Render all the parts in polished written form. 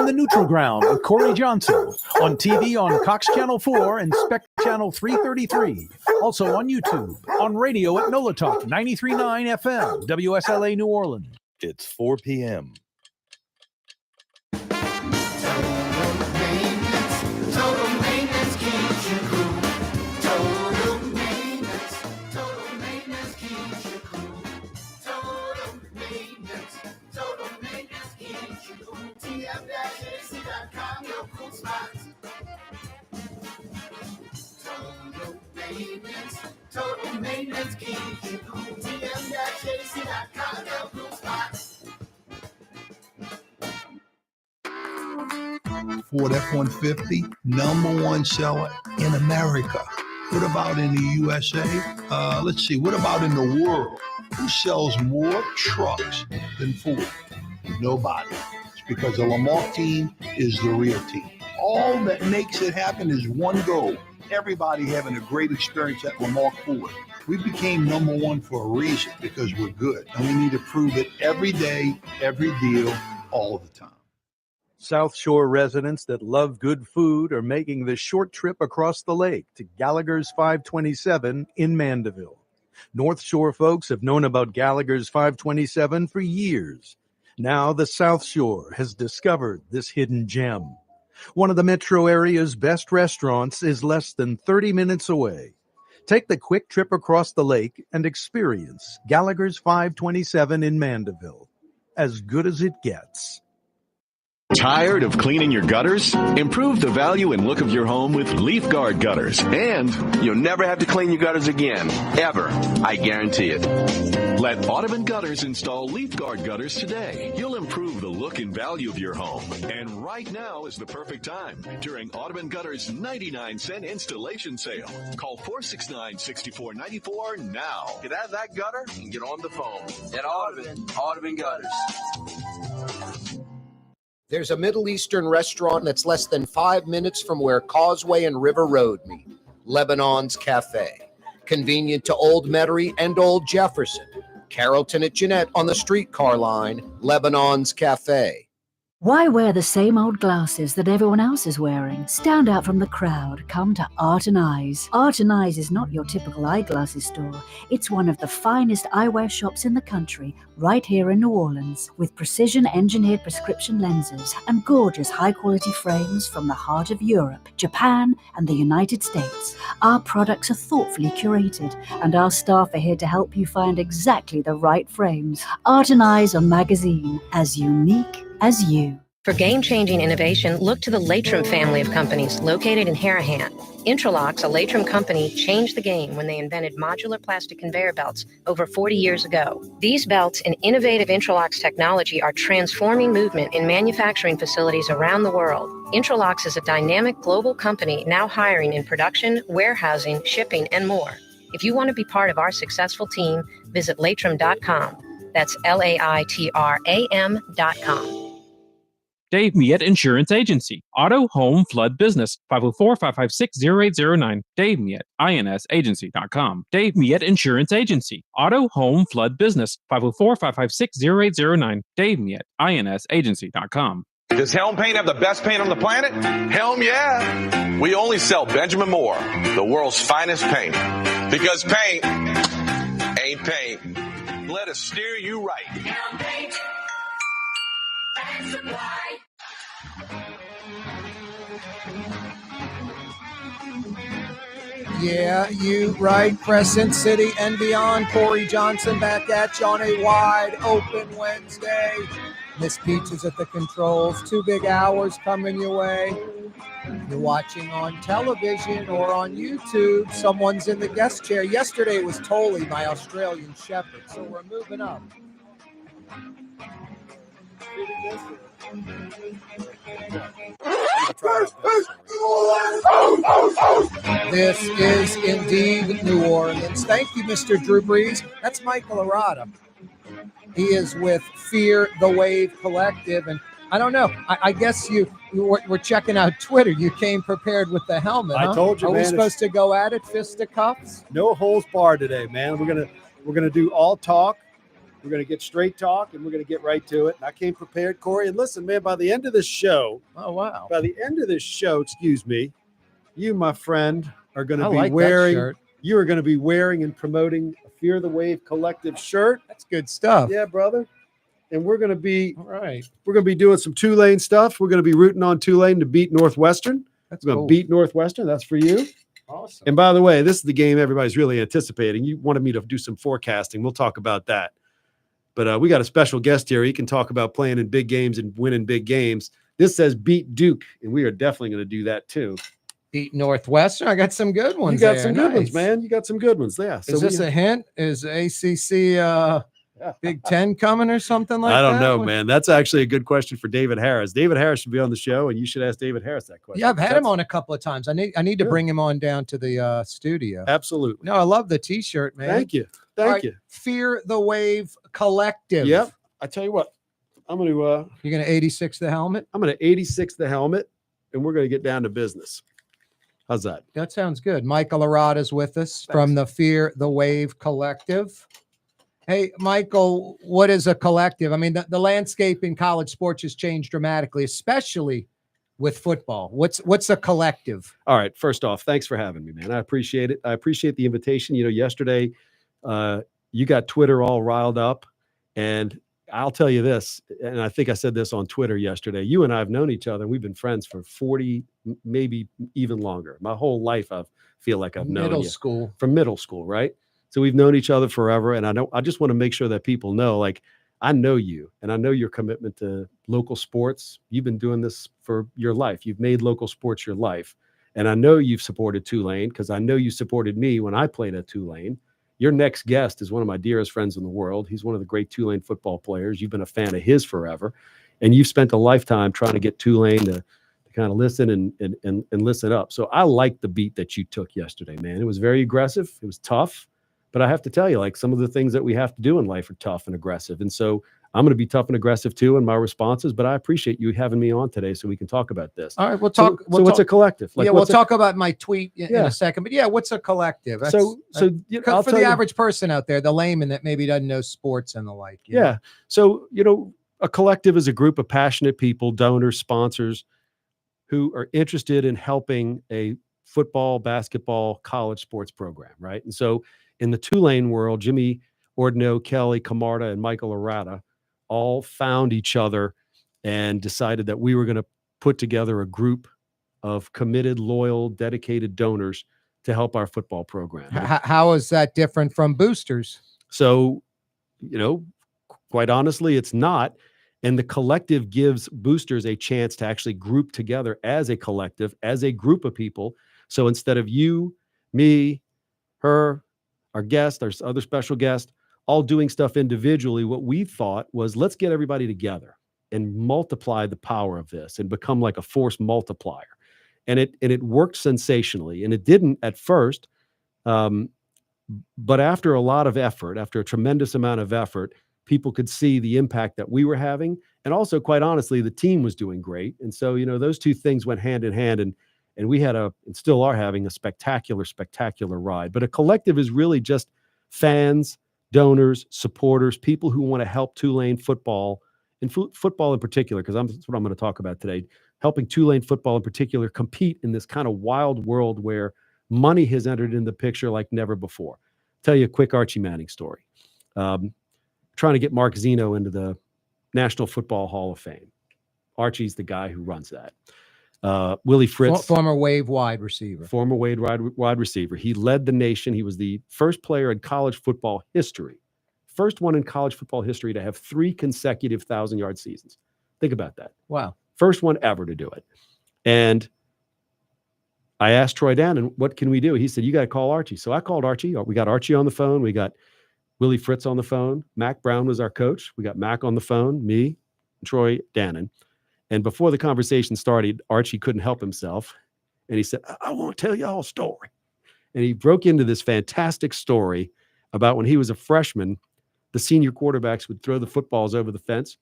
the Neutral Ground with Corey Johnson. On TV on Cox Channel 4 and Spec Channel 333. Also on YouTube. On radio at NOLA Talk 93.9 FM, WSLA New Orleans. It's 4 p.m. Total maintenance keeps you cool. TM-JC.com, your cool spots. Ford F-150, number one seller in America. What about in the USA? Let's see, what about in the world? Who sells more trucks than Ford? Nobody. It's because the Lamar team is the real team. All that makes it happen is one goal. Everybody having a great experience at Lamar Ford. We became number one for a reason, because we're good. And we need to prove it every day, every deal, all the time. South Shore residents that love good food are making the short trip across the lake to Gallagher's 527 in Mandeville. North Shore folks have known about Gallagher's 527 for years. Now the South Shore has discovered this hidden gem. One of the metro area's best restaurants is less than 30 minutes away. Take the quick trip across the lake and experience Gallagher's 527 in Mandeville. As good as it gets. Tired of cleaning your gutters? Improve the value and look of your home with Leaf Guard gutters. And you'll never have to clean your gutters again. Ever. I guarantee it. Let Audubon Gutters install Leaf Guard gutters today. You'll improve the look and value of your home. And right now is the perfect time during Audubon Gutters' 99-cent installation sale. Call 469-6494 now. Get out of that gutter and get on the phone. At Audubon Gutters. There's a Middle Eastern restaurant that's less than 5 minutes from where Causeway and River Road meet, Lebanon's Cafe. Convenient to Old Metairie and Old Jefferson. Carrollton at Jeanette on the streetcar line, Lebanon's Cafe. Why wear the same old glasses that everyone else is wearing? Stand out from the crowd. Come to Art and Eyes. Art and Eyes is not your typical eyeglasses store. It's one of the finest eyewear shops in the country, right here in New Orleans, with precision-engineered prescription lenses and gorgeous high-quality frames from the heart of Europe, Japan, and the United States. Our products are thoughtfully curated, and our staff are here to help you find exactly the right frames. Art and Eyes on Magazine, as unique as you. For game-changing innovation, look to the Latrim family of companies located in Harahan. Intralox, a Latrim company, changed the game when they invented modular plastic conveyor belts over 40 years ago. These belts and innovative Intralox technology are transforming movement in manufacturing facilities around the world. Intralox is a dynamic global company now hiring in production, warehousing, shipping, and more. If you want to be part of our successful team, visit Latrim.com. That's LAITRAM.com. Dave Miette Insurance Agency. Auto, home, flood, business. 504-556-0809. Dave Miette, INSagency.com. Dave Miette Insurance Agency. Auto, home, flood, business. 504-556-0809. Dave Miette, INSagency.com. Does Helm Paint have the best paint on the planet? Helm, yeah. We only sell Benjamin Moore, the world's finest paint. Because paint ain't paint. Let us steer you right. Helm Paint and Supply. Yeah, you right. Crescent City and beyond. Corey Johnson back at you on a wide open Wednesday. Miss Peach is at the controls. 2 big hours coming your way. You're watching on television or on YouTube. Someone's in the guest chair. Yesterday it was Tolly, my Australian Shepherd. So we're moving up. This is indeed New Orleans. Thank you, Mr. Drew Brees. That's Michael Arata. He is with Fear the Wave Collective. And I don't know. I guess you were checking out Twitter. You came prepared with the helmet. I told you, Are man. we supposed to go at it, fisticuffs? No holds barred today, man. We're gonna do all talk. We're going to get straight talk, and we're going to get right to it. And I came prepared, Corey. And listen, man, by the end of this show, excuse me, you, my friend, are going to be wearing. You are going to be wearing and promoting a Fear the Wave Collective shirt. That's good stuff. Yeah, brother. And we're going to be all right. We're going to be doing some Tulane stuff. We're going to be rooting on Tulane to beat Northwestern. That's we're going to beat Northwestern. That's for you. Awesome. And by the way, this is the game everybody's really anticipating. You wanted me to do some forecasting. We'll talk about that. But we got a special guest here. He can talk about playing in big games and winning big games. This says beat Duke, and we are definitely going to do that too. Beat Northwestern. I got some good ones. You got some good ones, man. You got some good ones. Yeah. So is this a hint? Is ACC Big Ten coming or something like that? I don't know, man. That's actually a good question for David Harris. David Harris should be on the show, and you should ask David Harris that question. Yeah, I've had him on a couple of times. I need to bring him on down to the studio. Absolutely. No, I love the T-shirt, man. Thank you. Thank you. Fear the Wave Collective. Yep. I tell you what, I'm going to. You're going to 86 the helmet? I'm going to 86 the helmet, and we're going to get down to business. How's that? That sounds good. Michael Arata is with us from the Fear the Wave Collective. Hey, Michael, what is a collective? I mean, the landscape in college sports has changed dramatically, especially with football. What's a collective? All right. First off, thanks for having me, man. I appreciate it. I appreciate the invitation. You know, yesterday you got Twitter all riled up, and I'll tell you this, and I think I said this on Twitter yesterday. You and I have known each other. We've been friends for 40, maybe even longer. My whole life, I feel like I've known you. From middle school, right? So we've known each other forever. And I just want to make sure that people know, like, I know you, and I know your commitment to local sports. You've been doing this for your life. You've made local sports your life. And I know you've supported Tulane because I know you supported me when I played at Tulane. Your next guest is one of my dearest friends in the world. He's one of the great Tulane football players. You've been a fan of his forever. And you've spent a lifetime trying to get Tulane to kind of listen and listen up. So I like the beat that you took yesterday, man. It was very aggressive. It was tough. But I have to tell you, like, some of the things that we have to do in life are tough and aggressive. And so I'm going to be tough and aggressive too in my responses, but I appreciate you having me on today so we can talk about this. All right, we'll talk. So what's a collective? Like, we'll talk about my tweet in a second. But yeah, what's a collective? That's, for the average person out there, the layman that maybe doesn't know sports and the like. Yeah. Know? So, a collective is a group of passionate people, donors, sponsors who are interested in helping a football, basketball, college sports program, right? And so in the Tulane world, Jimmy Ordino, Kelly Camarda, and Michael Arata all found each other and decided that we were going to put together a group of committed, loyal, dedicated donors to help our football program. How is that different from boosters? So, quite honestly, it's not. And the collective gives boosters a chance to actually group together as a collective, as a group of people. So instead of you, me, her, our guest, our other special guest, all doing stuff individually, what we thought was, let's get everybody together and multiply the power of this and become like a force multiplier. And it worked sensationally. And it didn't at first. But after a lot of effort, after a tremendous amount of effort, people could see the impact that we were having. And also, quite honestly, the team was doing great. And so, those two things went hand in hand. And we had and still are having a spectacular, spectacular ride. But a collective is really just fans, donors, supporters, people who want to help Tulane football, and football in particular, because that's what I'm going to talk about today, helping Tulane football in particular compete in this kind of wild world where money has entered in the picture like never before. I'll tell you a quick Archie Manning story. Trying to get Mark Zeno into the National Football Hall of Fame. Archie's the guy who runs that. Willie Fritz, former Wave wide receiver. Former Wade wide receiver. He led the nation. He was the first player in college football history, first one in college football history to have 3 consecutive 1,000-yard seasons. Think about that. Wow. First one ever to do it. And I asked Troy Dannon, what can we do? He said, you got to call Archie. So I called Archie. We got Archie on the phone. We got Willie Fritz on the phone. Mac Brown was our coach. We got Mac on the phone, me, Troy Dannon. And before the conversation started, Archie couldn't help himself. And he said, I want to tell y'all a story. And he broke into this fantastic story about when he was a freshman, the senior quarterbacks would throw the footballs over the fence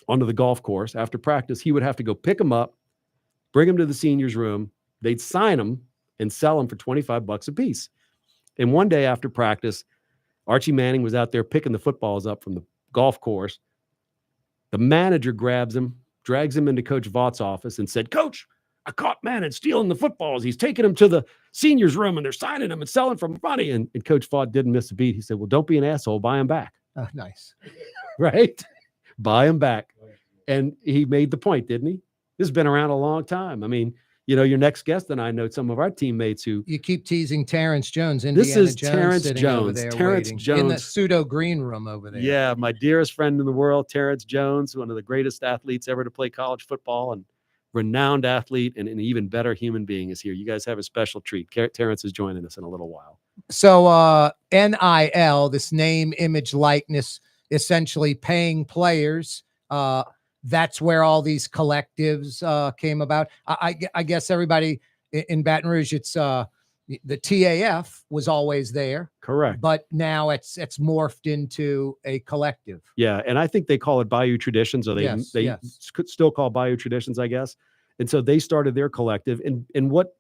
onto the golf course. After practice, he would have to go pick them up, bring them to the seniors' room. They'd sign them and sell them for $25 a piece. And one day after practice, Archie Manning was out there picking the footballs up from the golf course. The manager grabs him, drags him into Coach Vaught's office and said, "Coach, I caught Manning stealing the footballs. He's taking them to the seniors room and they're signing them and selling for money." And Coach Vaught didn't miss a beat. He said, "Well, don't be an asshole. Buy them back." Oh, nice. Right? Buy them back. And he made the point, didn't he? This has been around a long time. I mean, your next guest and I know some of our teammates who you keep teasing Terrence Jones. Indiana this is Jones Terrence sitting Jones. over there Terrence waiting, Jones in the pseudo green room over there. Yeah, my dearest friend in the world, Terrence Jones, one of the greatest athletes ever to play college football, and renowned athlete and an even better human being is here. You guys have a special treat. Terrence is joining us in a little while. So NIL, this name, image, likeness, essentially paying players. That's where all these collectives came about. I guess everybody in Baton Rouge, it's the TAF was always there. Correct. But now it's morphed into a collective. Yeah, and I think they call it Bayou Traditions, or they could still call Bayou Traditions, I guess. And so they started their collective. And what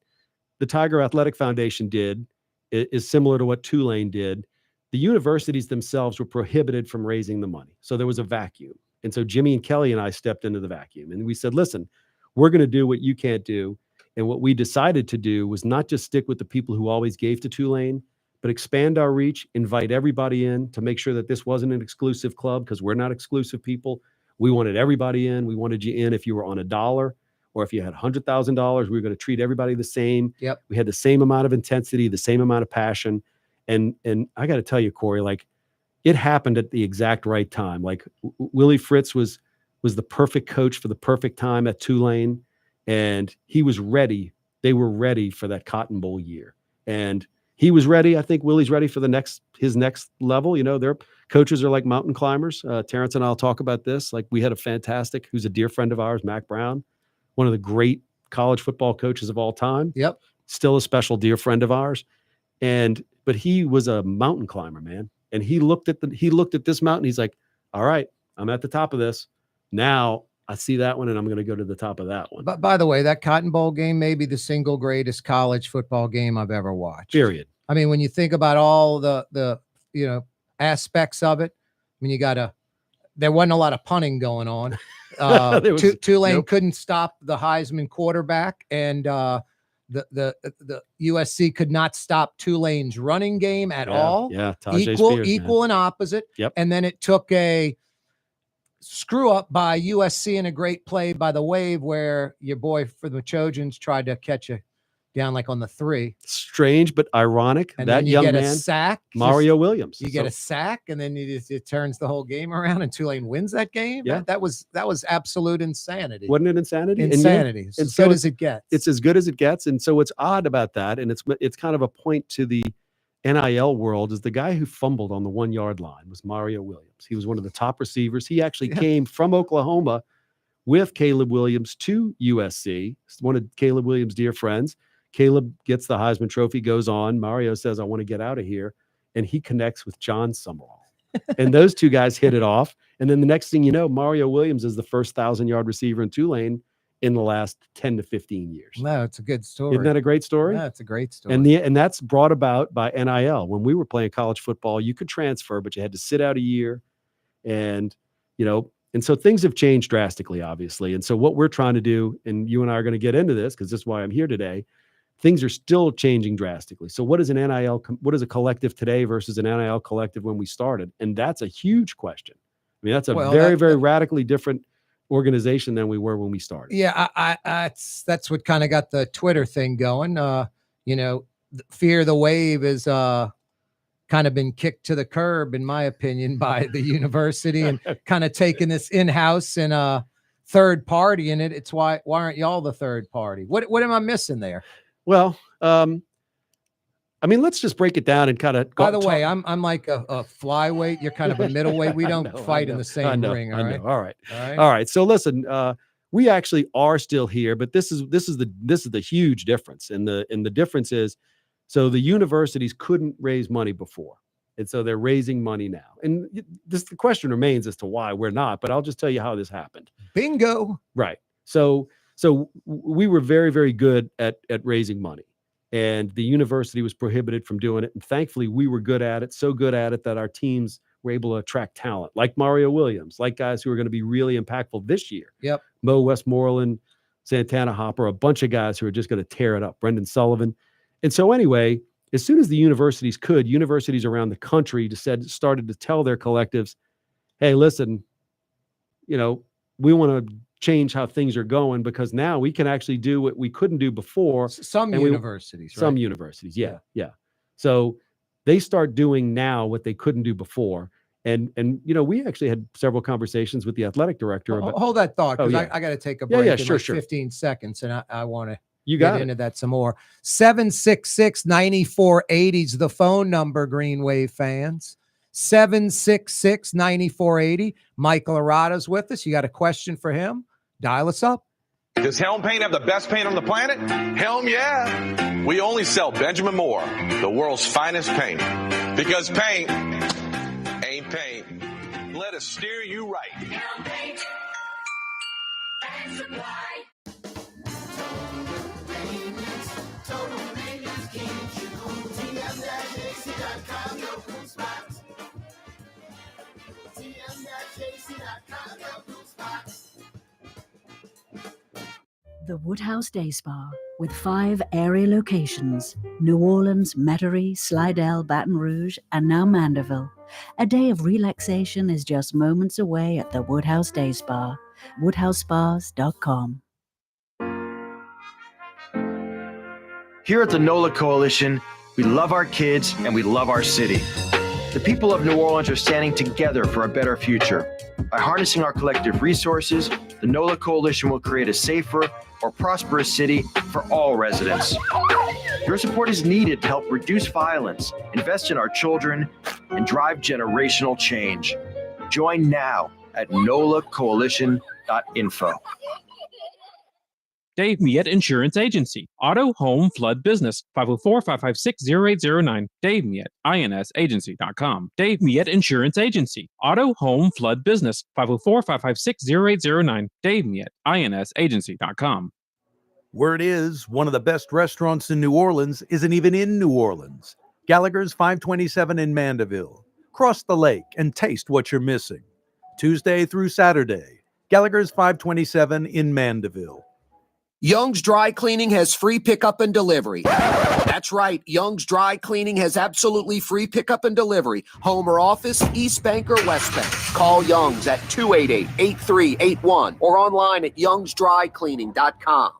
the Tiger Athletic Foundation did is similar to what Tulane did. The universities themselves were prohibited from raising the money. So there was a vacuum. And so Jimmy and Kelly and I stepped into the vacuum. And we said, listen, we're going to do what you can't do. And what we decided to do was not just stick with the people who always gave to Tulane, but expand our reach, invite everybody in to make sure that this wasn't an exclusive club, because we're not exclusive people. We wanted everybody in. We wanted you in if you were on $1 or if you had $100,000. We were going to treat everybody the same. Yep. We had the same amount of intensity, the same amount of passion. And I got to tell you, Corey, like, it happened at the exact right time. Like, Willie Fritz was the perfect coach for the perfect time at Tulane. And he was ready. They were ready for that Cotton Bowl year. And he was ready. I think Willie's ready for his next level. Their coaches are like mountain climbers. Terrence and I'll talk about this. Like, we had a fantastic, who's a dear friend of ours, Mac Brown, one of the great college football coaches of all time. Yep. Still a special dear friend of ours. But he was a mountain climber, man. And he looked at this mountain. He's like, all right, I'm at the top of this. Now I see that one and I'm going to go to the top of that one. But by the way, that Cotton Bowl game may be the single greatest college football game I've ever watched. Period. I mean, when you think about all the aspects of it, I mean, there wasn't a lot of punting going on. Tulane couldn't stop the Heisman quarterback, and the USC could not stop Tulane's running game at all. Yeah, equal and opposite. Yep. And then it took a screw up by USC and a great play by the Wave, where your boy for the Trojans tried to catch you down like on the 3. Strange but ironic. And that then you young get man, a sack, Mario Williams. You get a sack, and then it turns the whole game around, and Tulane wins that game. Yeah, that was absolute insanity. Wasn't it insanity? Insanity. It's as good as it gets. It's as good as it gets. And so what's odd about that, and it's kind of a point to the NIL world, is the guy who fumbled on the 1-yard line was Mario Williams. He was one of the top receivers. He actually came from Oklahoma with Caleb Williams to USC. One of Caleb Williams' dear friends. Caleb gets the Heisman Trophy, goes on. Mario says, I want to get out of here. And he connects with John Summerall. And those two guys hit it off. And then the next thing you know, Mario Williams is the first 1,000-yard receiver in Tulane in the last 10 to 15 years. No, it's a good story. Isn't that a great story? Yeah, it's a great story. And that's brought about by NIL. When we were playing college football, you could transfer, but you had to sit out a year. And so things have changed drastically, obviously. And so what we're trying to do, and you and I are going to get into this because this is why I'm here today, things are still changing drastically. So what is a collective today versus an NIL collective when we started? And that's a huge question. I mean, that's a very radically different organization than we were when we started. Yeah, that's what kind of got the Twitter thing going. Fear the Wave is kind of been kicked to the curb, in my opinion, by the university, and kind of taking this in-house and a third party in it. It's why aren't y'all the third party? What am I missing there? Well, I mean, let's just break it down and kind of. By the way, I'm like a flyweight. You're kind of a middleweight. We don't fight in the same ring. All right. All right. So listen, we actually are still here, but this is the huge difference, and the difference is, so the universities couldn't raise money before, and so they're raising money now, and the question remains as to why we're not. But I'll just tell you how this happened. Bingo. Right. So we were very, very good at raising money. and the university was prohibited from doing it. And thankfully, we were good at it, so good at it that our teams were able to attract talent like Mario Williams, like guys who are going to be really impactful this year. Yep. Mo Westmoreland, Santana Hopper, a bunch of guys who are just going to tear it up. Brendan Sullivan. And so anyway, as soon as the universities could, universities around the country started to tell their collectives, hey, listen, we want to change how things are going because now we can actually do what we couldn't do before. Some universities, right? Some universities, yeah. So they start doing now what they couldn't do before. And we actually had several conversations with the athletic director about. Hold that thought, because I got to take a break in 15 seconds, and I want to get into that some more. 766-9480 is the phone number, Green Wave fans. 766-9480. Michael Arata's with us. You got a question for him? Dial us up. Does Helm Paint have the best paint on the planet? Helm, yeah. We only sell Benjamin Moore, the world's finest paint. Because paint ain't paint. Let us steer you right. Helm Paint and Supply. Total maintenance, keeps you cool. TM-JC.com, no cool spots. TM-JC.com, no cool spots. The Woodhouse Day Spa, with 5 area locations: New Orleans, Metairie, Slidell, Baton Rouge, and now Mandeville. A day of relaxation is just moments away at the Woodhouse Day Spa. WoodhouseSpas.com. Here at the NOLA Coalition, we love our kids and we love our city. The people of New Orleans are standing together for a better future. By harnessing our collective resources, the NOLA Coalition will create a safer, more prosperous city for all residents. Your support is needed to help reduce violence, invest in our children, and drive generational change. Join now at nolacoalition.info. Dave Miette Insurance Agency. Auto, home, flood, business. 504-556-0809. Dave Miette, INSagency.com. Dave Miette Insurance Agency. Auto, home, flood, business. 504-556-0809. Dave Miette, INSagency.com. Word is, one of the best restaurants in New Orleans isn't even in New Orleans. Gallagher's 527 in Mandeville. Cross the lake and taste what you're missing. Tuesday through Saturday. Gallagher's 527 in Mandeville. Young's Dry Cleaning has free pickup and delivery. That's right. Young's Dry Cleaning has absolutely free pickup and delivery. Home or office, East Bank or West Bank. Call Young's at 288-8381 or online at youngsdrycleaning.com.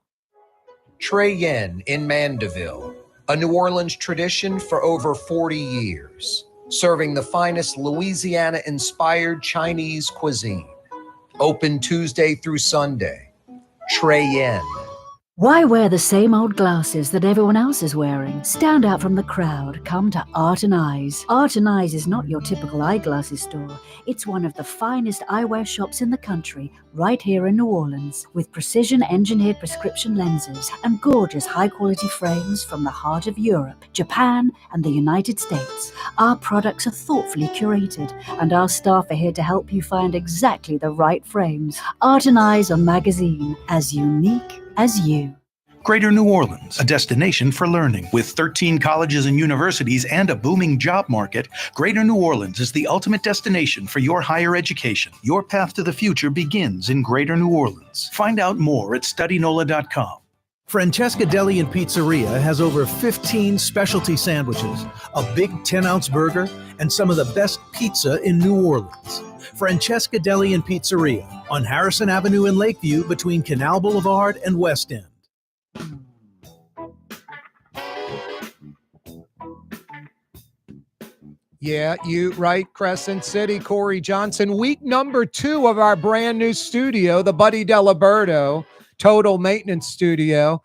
Trey Yen in Mandeville, a New Orleans tradition for over 40 years, serving the finest Louisiana-inspired Chinese cuisine. Open Tuesday through Sunday. Trey Yen. Why wear the same old glasses that everyone else is wearing? Stand out from the crowd. Come to Art and Eyes. Art and Eyes is not your typical eyeglasses store. It's one of the finest eyewear shops in the country, right here in New Orleans, with precision-engineered prescription lenses and gorgeous high-quality frames from the heart of Europe, Japan, and the United States. Our products are thoughtfully curated, and our staff are here to help you find exactly the right frames. Art and Eyes on Magazine, as unique as you. Greater New Orleans, a destination for learning. With 13 colleges and universities and a booming job market, Greater New Orleans is the ultimate destination for your higher education. Your path to the future begins in Greater New Orleans. Find out more at studynola.com. Francesca Deli and Pizzeria has over 15 specialty sandwiches, a big 10-ounce burger, and some of the best pizza in New Orleans. Francesca Deli and Pizzeria on Harrison Avenue in Lakeview between Canal Boulevard and West End. Yeah, you right, Crescent City, Corey Johnson. Week number 2 of our brand new studio, the Buddy Deliberto Total Maintenance Studio.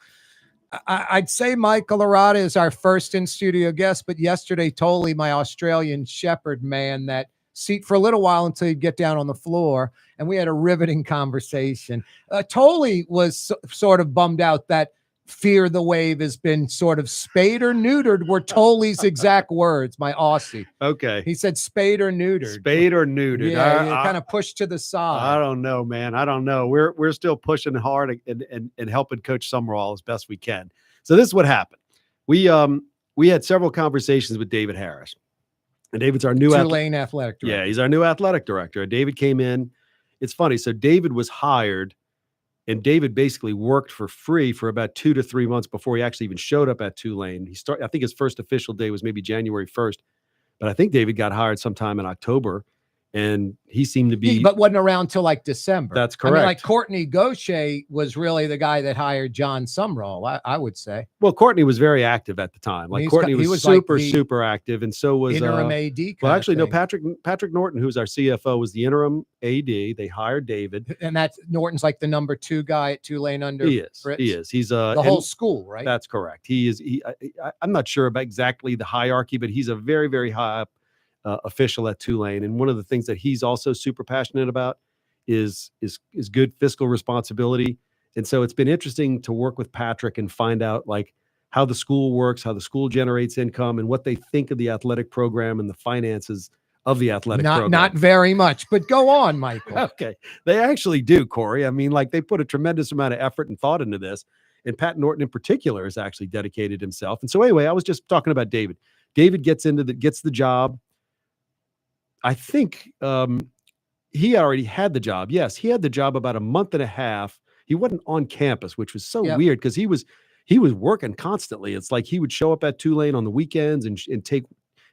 I'd say Michael Arata is our first in-studio guest, but yesterday, Tolly, my Australian Shepherd, man, that seat for a little while until you get down on the floor, and we had a riveting conversation. Tolly was sort of bummed out that Fear the Wave has been sort of spayed or neutered were Tolly's exact words, my Aussie. Okay. He said spayed or neutered. Spayed or neutered. Yeah, kind of pushed to the side. I don't know, man. I don't know. We're still pushing hard and helping Coach Summerall as best we can. So this is what happened. we had several conversations with David Harris, and David's our new Tulane athletic director. Yeah, he's our new athletic director. David came in. It's funny. So David was hired, and David basically worked for free for about 2 to 3 months before he actually even showed up at Tulane. I think his first official day was maybe January 1st, but I think David got hired sometime in October, and he seemed to be. But wasn't around till like December. That's correct. I mean, like Courtney Gaucher was really the guy that hired John Sumrall, I would say. Well, Courtney was very active at the time. Like Courtney was super, like super active, and so was interim AD. Well, actually, no. Patrick Norton, who's our CFO, was the interim AD. They hired David, and that's Norton's like the number 2 guy at Tulane under. He is. Fritz. He is. He's the whole school, right? That's correct. He is. I'm not sure about exactly the hierarchy, but he's a very, very high up official at Tulane. And one of the things that he's also super passionate about is good fiscal responsibility. And so it's been interesting to work with Patrick and find out like how the school works, how the school generates income, and what they think of the athletic program and the finances of the athletic program. Not very much, but go on, Michael. Okay. They actually do, Corey. I mean, like they put a tremendous amount of effort and thought into this. And Pat Norton in particular has actually dedicated himself. And so anyway, I was just talking about David. David gets the job. I think he already had the job. Yes, he had the job about a month and a half. He wasn't on campus, which was so weird because he was working constantly. It's like he would show up at Tulane on the weekends and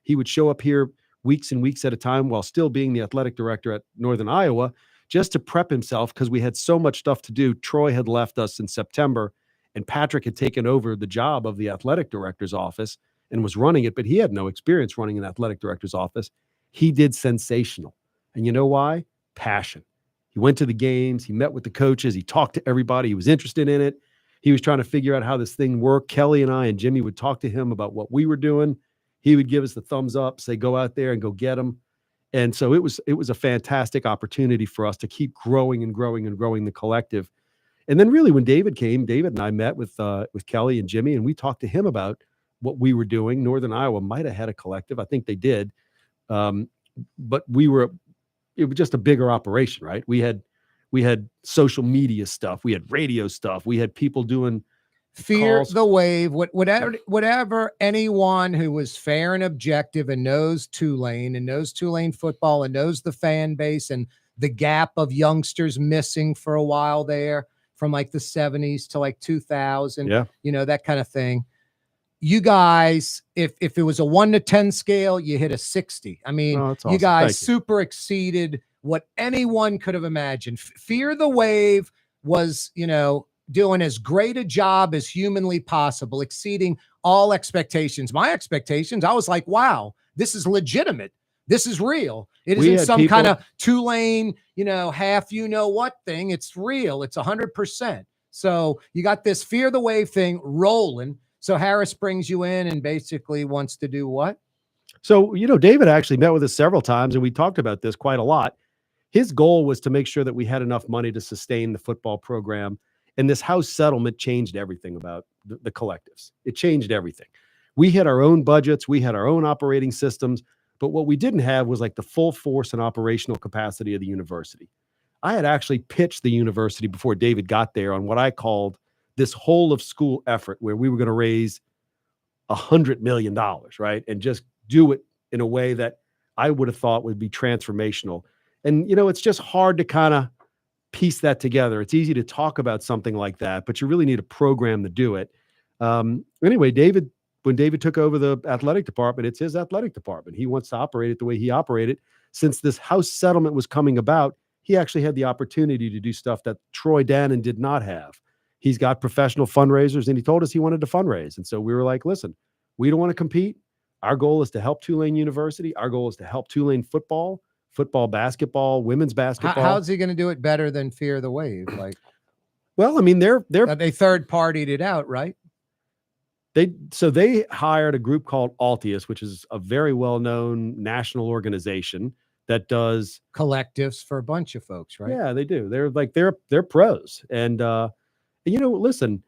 he would show up here weeks and weeks at a time while still being the athletic director at Northern Iowa just to prep himself because we had so much stuff to do. Troy had left us in September and Patrick had taken over the job of the athletic director's office and was running it, but he had no experience running an athletic director's office. He did sensational. And you know why? Passion. He went to the games. He met with the coaches. He talked to everybody. He was interested in it. He was trying to figure out how this thing worked. Kelly and I and Jimmy would talk to him about what we were doing. He would give us the thumbs up, say, go out there and go get them. And so it was a fantastic opportunity for us to keep growing and growing and growing the collective. And then really when David came, David and I met with Kelly and Jimmy, and we talked to him about what we were doing. Northern Iowa might have had a collective. I think they did. But it was just a bigger operation, right? We had social media stuff. We had radio stuff. We had people doing Fear calls. the wave. Whatever anyone who was fair and objective and knows Tulane and knows Tulane football and knows the fan base and the gap of youngsters missing for a while there from like the 70s to like 2000, that kind of thing. You guys, if it was a 1 to 10 scale, you hit a 60. I mean, awesome. You guys super exceeded what anyone could have imagined. Fear the Wave was, doing as great a job as humanly possible, exceeding all expectations. My expectations, I was like, wow, this is legitimate. This is real. It isn't some kind of Tulane, half what thing. It's real. It's 100%. So you got this Fear the Wave thing rolling. So Harris brings you in and basically wants to do what? So, David actually met with us several times, and we talked about this quite a lot. His goal was to make sure that we had enough money to sustain the football program. And this house settlement changed everything about the collectives. It changed everything. We had our own budgets. We had our own operating systems. But what we didn't have was like the full force and operational capacity of the university. I had actually pitched the university before David got there on what I called this whole of school effort where we were going to raise $100 million, right? And just do it in a way that I would have thought would be transformational. And, it's just hard to kind of piece that together. It's easy to talk about something like that, but you really need a program to do it. Anyway, when David took over the athletic department, it's his athletic department. He wants to operate it the way he operated. Since this house settlement was coming about, he actually had the opportunity to do stuff that Troy Dannon did not have. He's got professional fundraisers, and he told us he wanted to fundraise. And so we were like, listen, we don't want to compete. Our goal is to help Tulane University. Our goal is to help Tulane football, basketball, women's basketball. How's he going to do it better than Fear the Wave? Well, I mean, they third partied it out, right? They hired a group called Altius, which is a very well-known national organization that does collectives for a bunch of folks, right? Yeah, they do. They're pros. And listen,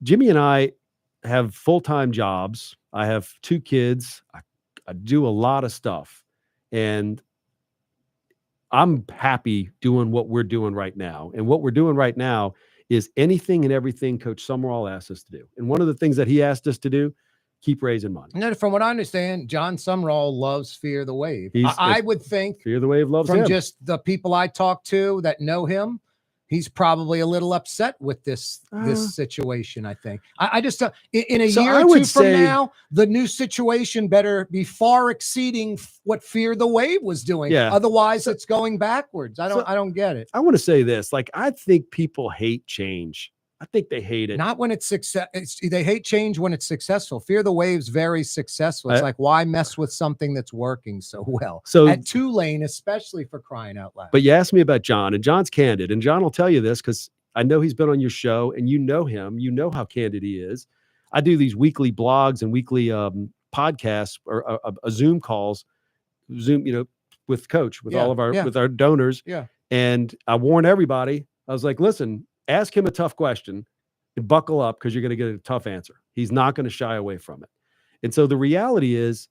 Jimmy and I have full-time jobs. I have 2 kids. I do a lot of stuff. And I'm happy doing what we're doing right now. And what we're doing right now is anything and everything Coach Sumrall asked us to do. And one of the things that he asked us to do keep raising money. No, from what I understand, John Sumrall loves Fear the Wave. I would think Fear the Wave loves from him. just the people I talk to that know him, he's probably a little upset with this situation. I think. I just in a year or two from now, the new situation better be far exceeding what Fear the Wave was doing. Yeah. Otherwise, it's going backwards. I don't get it. I want to say this. Like, I think people hate change. I think they hate it. Not when it's success. They hate change when it's successful. Fear the Wave's very successful. It's like, why mess with something that's working so well? So at Tulane, especially, for crying out loud. But you asked me about John, and John's candid, and John will tell you this because I know he's been on your show, and you know him. You know how candid he is. I do these weekly blogs and weekly podcasts or Zoom calls, with Coach, with all of our with our donors. Yeah. And I warn everybody. I was like, listen, ask him a tough question and buckle up because you're going to get a tough answer. He's not going to shy away from it. And so the reality is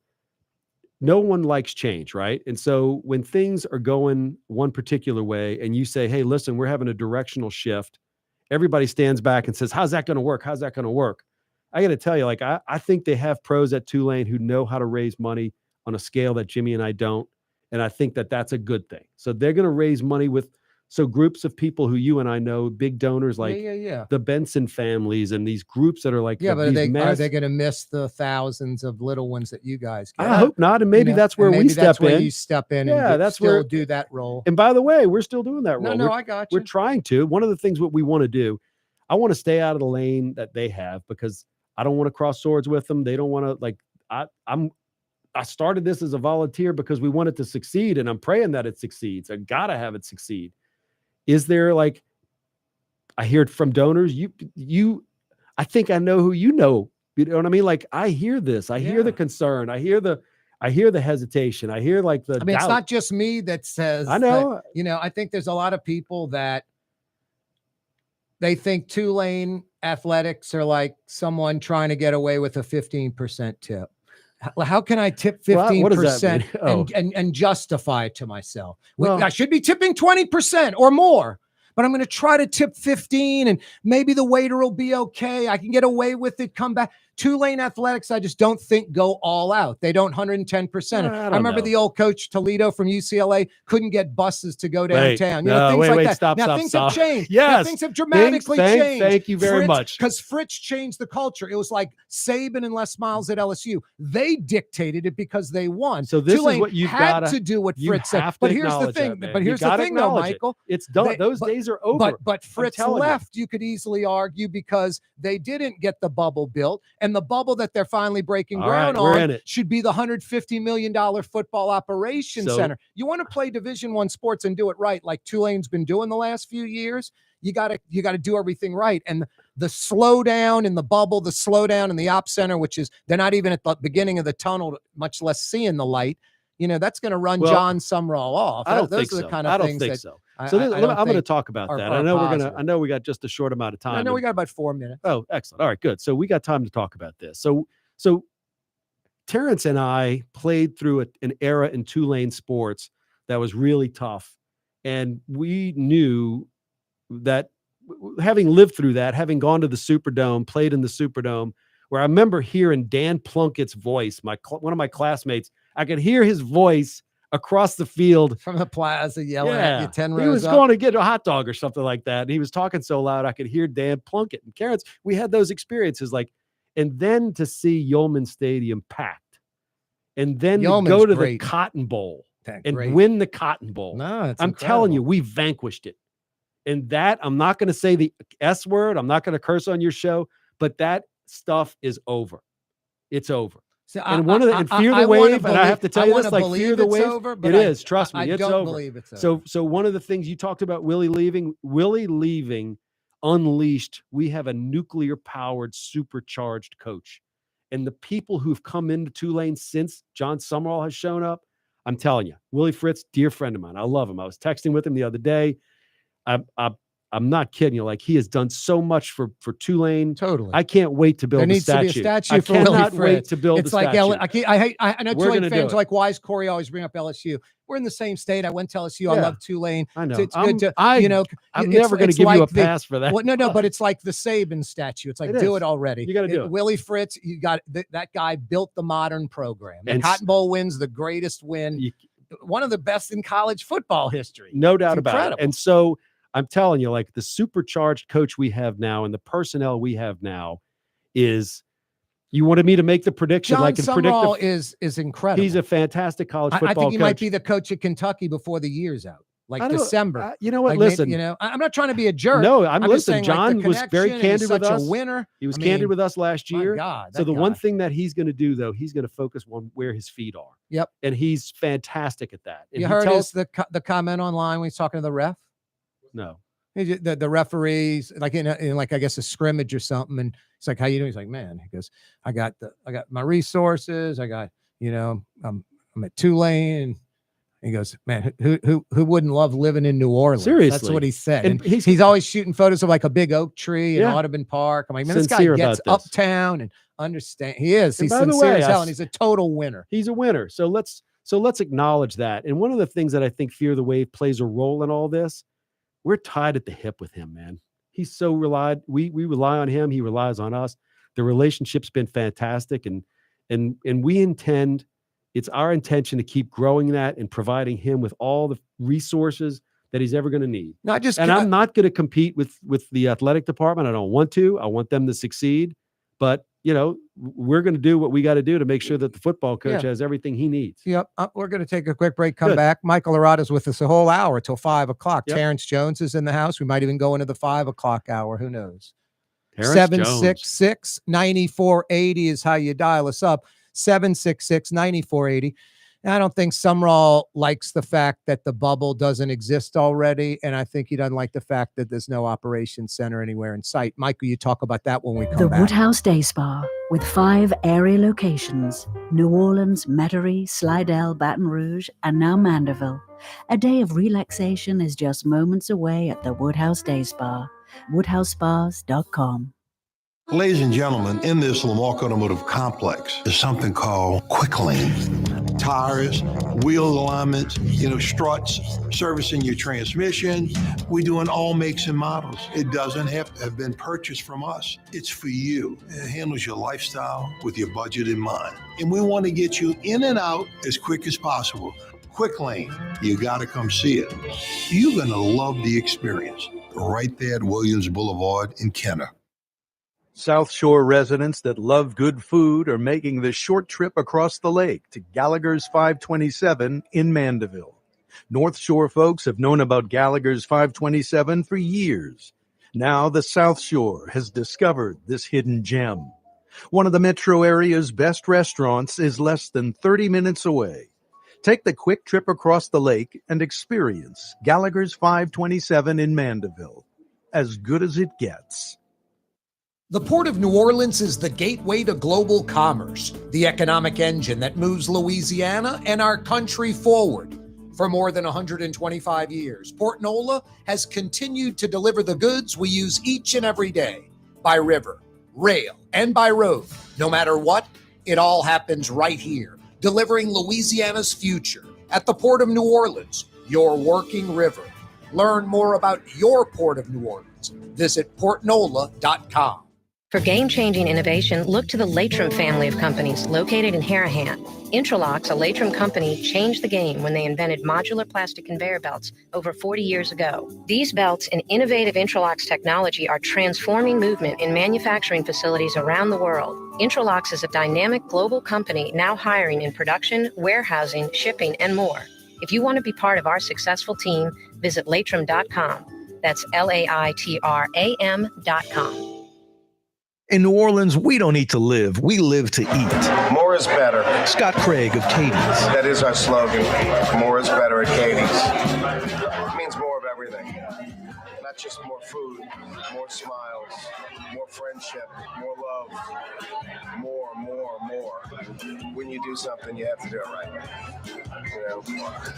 no one likes change, right? And so when things are going one particular way and you say, hey, listen, we're having a directional shift, everybody stands back and says, how's that going to work? How's that going to work? I got to tell you, like, I think they have pros at Tulane who know how to raise money on a scale that Jimmy and I don't. And I think that that's a good thing. So they're going to raise money with groups of people who you and I know, big donors like the Benson families and these groups that are like, but are they going to miss the thousands of little ones that you guys get? I hope not. And maybe that's where we step in. You step in that's where do that role. And by the way, we're still doing that role. No, I got you. We're trying to. One of the things what we want to do, I want to stay out of the lane that they have because I don't want to cross swords with them. They don't want to, like, I started this as a volunteer because we want it to succeed, and I'm praying that it succeeds. I gotta have it succeed. Is there, like, I hear it from donors, I think I know who you know. You know what I mean? Like, I hear this. I hear the concern. I hear the hesitation. I hear, like, the doubt. It's not just me that says, I know. That, I think there's a lot of people that they think Tulane athletics are like someone trying to get away with a 15% tip. How can I tip 15% and justify it to myself? Well, I should be tipping 20% or more, but I'm going to try to tip 15 and maybe the waiter will be okay. I can get away with it. Come back. Tulane athletics, I just don't think go all out. They don't 110%. I remember the old coach Toledo from UCLA couldn't get buses to go downtown. Things like that. Stop, things have changed. Yes. Things have dramatically changed. Thank you very much. Because Fritz changed the culture. It was like Saban and Les Miles at LSU. They dictated it because they won. So this Tulane is what you've had got to do what Fritz said. But here's the thing. Though, Michael. It's done. Those days are over. But Fritz left. You could easily argue because they didn't get the bubble built, and the bubble that they're finally breaking ground on should be the $150 million football operations center. You want to play Division I sports and do it right, like Tulane's been doing the last few years. You got to do everything right. And the slowdown in the bubble, the slowdown in the op center, which is they're not even at the beginning of the tunnel, much less seeing the light. That's going to run John Sumrall off. I don't Those think are the so. kind of I don't things think that so. I'm going to talk about that. I know we got just a short amount of time. I know we got about 4 minutes. Oh, excellent. All right, good. So we got time to talk about this. So Terrence and I played through an era in Tulane sports that was really tough. And we knew that having lived through that, having gone to the Superdome, played in the Superdome, where I remember hearing Dan Plunkett's voice, one of my classmates, I could hear his voice across the field from the plaza yelling at you 10 rows He was up. going to get a hot dog or something like that. And he was talking so loud, I could hear Dan Plunkett and Terrence. We had those experiences, and then to see Yeoman Stadium packed and then go to the Cotton Bowl win the Cotton Bowl. I'm telling you, we vanquished it. And that, I'm not going to say the S word. I'm not going to curse on your show, but that stuff is over. It's over. So and Fear the Wave, and I have to tell you this, like Fear the Wave, over, it is. Trust me, I it's don't over. Believe it's over. So one of the things you talked about, Willie leaving unleashed. We have a nuclear-powered, supercharged coach, and the people who've come into Tulane since John Sumrall has shown up, I'm telling you, Willie Fritz, dear friend of mine, I love him. I was texting with him the other day. I I'm not kidding you. Like, he has done so much for Tulane. Totally. I can't wait to build There needs to be a statue for Willie cannot Fritz. wait to build It's a like statue. I know We're Tulane gonna do fans it. are like, why is Corey always bring up LSU? We're in the same state. I went to LSU. I Yeah. love Tulane. I know. It's good to, I'm never going to give you a pass for that. Well, no, but it's like the Saban statue. It's like, It do is. it already. You got to do it. Willie Fritz, you got that guy built the modern program. The And Cotton Bowl wins, the greatest win, one of the best in college football history. No doubt It's about incredible. it. And so I'm telling you, like, the supercharged coach we have now and the personnel we have now is. You wanted me to make the prediction. John like, and predict Sumrall is incredible. He's a fantastic college football I think he coach. might be the coach at Kentucky before the year's out, like I don't- December. you know what? Like, Listen, I'm not trying to be a jerk. No, I'm just listening. saying, like, John the was very connection, candid he's with such us. a winner. He was I candid mean, with us last my year. God, so that the one guy. thing that he's going to do, though, he's going to focus on where his feet are. Yep. And he's fantastic at that. And You he heard tells- the comment online when he's talking to the ref. No. The referees, like in like, I guess, a scrimmage or something, and he's like, "How you doing?" He's like, "Man," he goes, I got my resources. I got, I'm at Tulane." And he goes, "Man, who wouldn't love living in New Orleans?" Seriously. That's what he said. And And he's always shooting photos of like a big ook tree in Yeah. Audubon Park. I'm like, man, this guy Sincere gets about this. uptown and understand. He is. And He's by the sincere way, as I hell, s- and he's a total winner. He's a winner. So let's acknowledge that. And one of the things that I think Fear the Wave plays a role in all this, we're tied at the hip with him, man. He's so we rely on him. He relies on us. The relationship's been fantastic. And it's our intention to keep growing that and providing him with all the resources that he's ever going to need. I'm not going to compete with the athletic department. I don't want to. I want them to succeed. But, we're going to do what we got to do to make sure that the football coach has everything he needs. Yep. We're going to take a quick break, come Good. back. Michael Arata's with us a whole hour till 5:00. Yep. Terrence Jones is in the house. We might even go into the 5:00 hour. Who knows? Terrence 766-9480 is how you dial us up. 766-9480. And I don't think Sumrall likes the fact that the bubble doesn't exist already. And I think he doesn't like the fact that there's no operations center anywhere in sight. Michael, you talk about that when we come The back. Woodhouse Day Spa, with 5 area locations: New Orleans, Metairie, Slidell, Baton Rouge, and now Mandeville. A day of relaxation is just moments away at the Woodhouse Day Spa. WoodhouseSpas.com. Ladies and gentlemen, in this Lamarck Automotive Complex is something called Quick Lane. Tires, wheel alignments, struts, servicing your transmission. We're doing all makes and models. It doesn't have to have been purchased from us. It's for you. It handles your lifestyle with your budget in mind. And we want to get you in and out as quick as possible. Quick Lane, you got to come see it. You're going to love the experience. Right there at Williams Boulevard in Kenner. South Shore residents that love good food are making the short trip across the lake to Gallagher's 527 in Mandeville. North Shore folks have known about Gallagher's 527 for years. Now the South Shore has discovered this hidden gem. One of the metro area's best restaurants is less than 30 minutes away. Take the quick trip across the lake and experience Gallagher's 527 in Mandeville. As good as it gets. The Port of New Orleans is the gateway to global commerce, the economic engine that moves Louisiana and our country forward. For more than 125 years, Port Nola has continued to deliver the goods we use each and every day, by river, rail, and by road. No matter what, it all happens right here, delivering Louisiana's future at the Port of New Orleans, your working river. Learn more about your Port of New Orleans. Visit portnola.com. For game-changing innovation, look to the Latrim family of companies located in Harahan. Intralox, a Latrim company, changed the game when they invented modular plastic conveyor belts over 40 years ago. These belts and innovative Intralox technology are transforming movement in manufacturing facilities around the world. Intralox is a dynamic global company now hiring in production, warehousing, shipping, and more. If you want to be part of our successful team, visit Latrim.com. That's LAITRAM.com. In New Orleans, we don't eat to live. We live to eat. More is better. Scott Craig of Katie's. That is our slogan. More is better at Katie's. It means more of everything. Not not just more food, more smiles, more friendship, more love, more. When you do something, you have to do it right.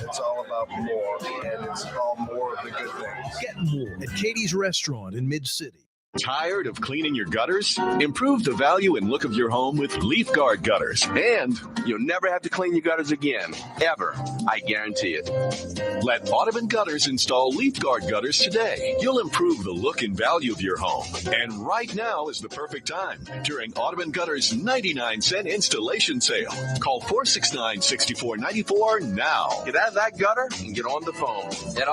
It's all about more, and it's all more of the good things. Get more at Katie's Restaurant in Mid-City. Tired of cleaning your gutters? Improve the value and look of your home with Leaf Guard gutters. And you'll never have to clean your gutters again. Ever. I guarantee it. Let Audubon Gutters install Leaf Guard gutters today. You'll improve the look and value of your home. And right now is the perfect time during Audubon Gutters 99-cent installation sale. Call 469-6494 now. Get out of that gutter and get on the phone. At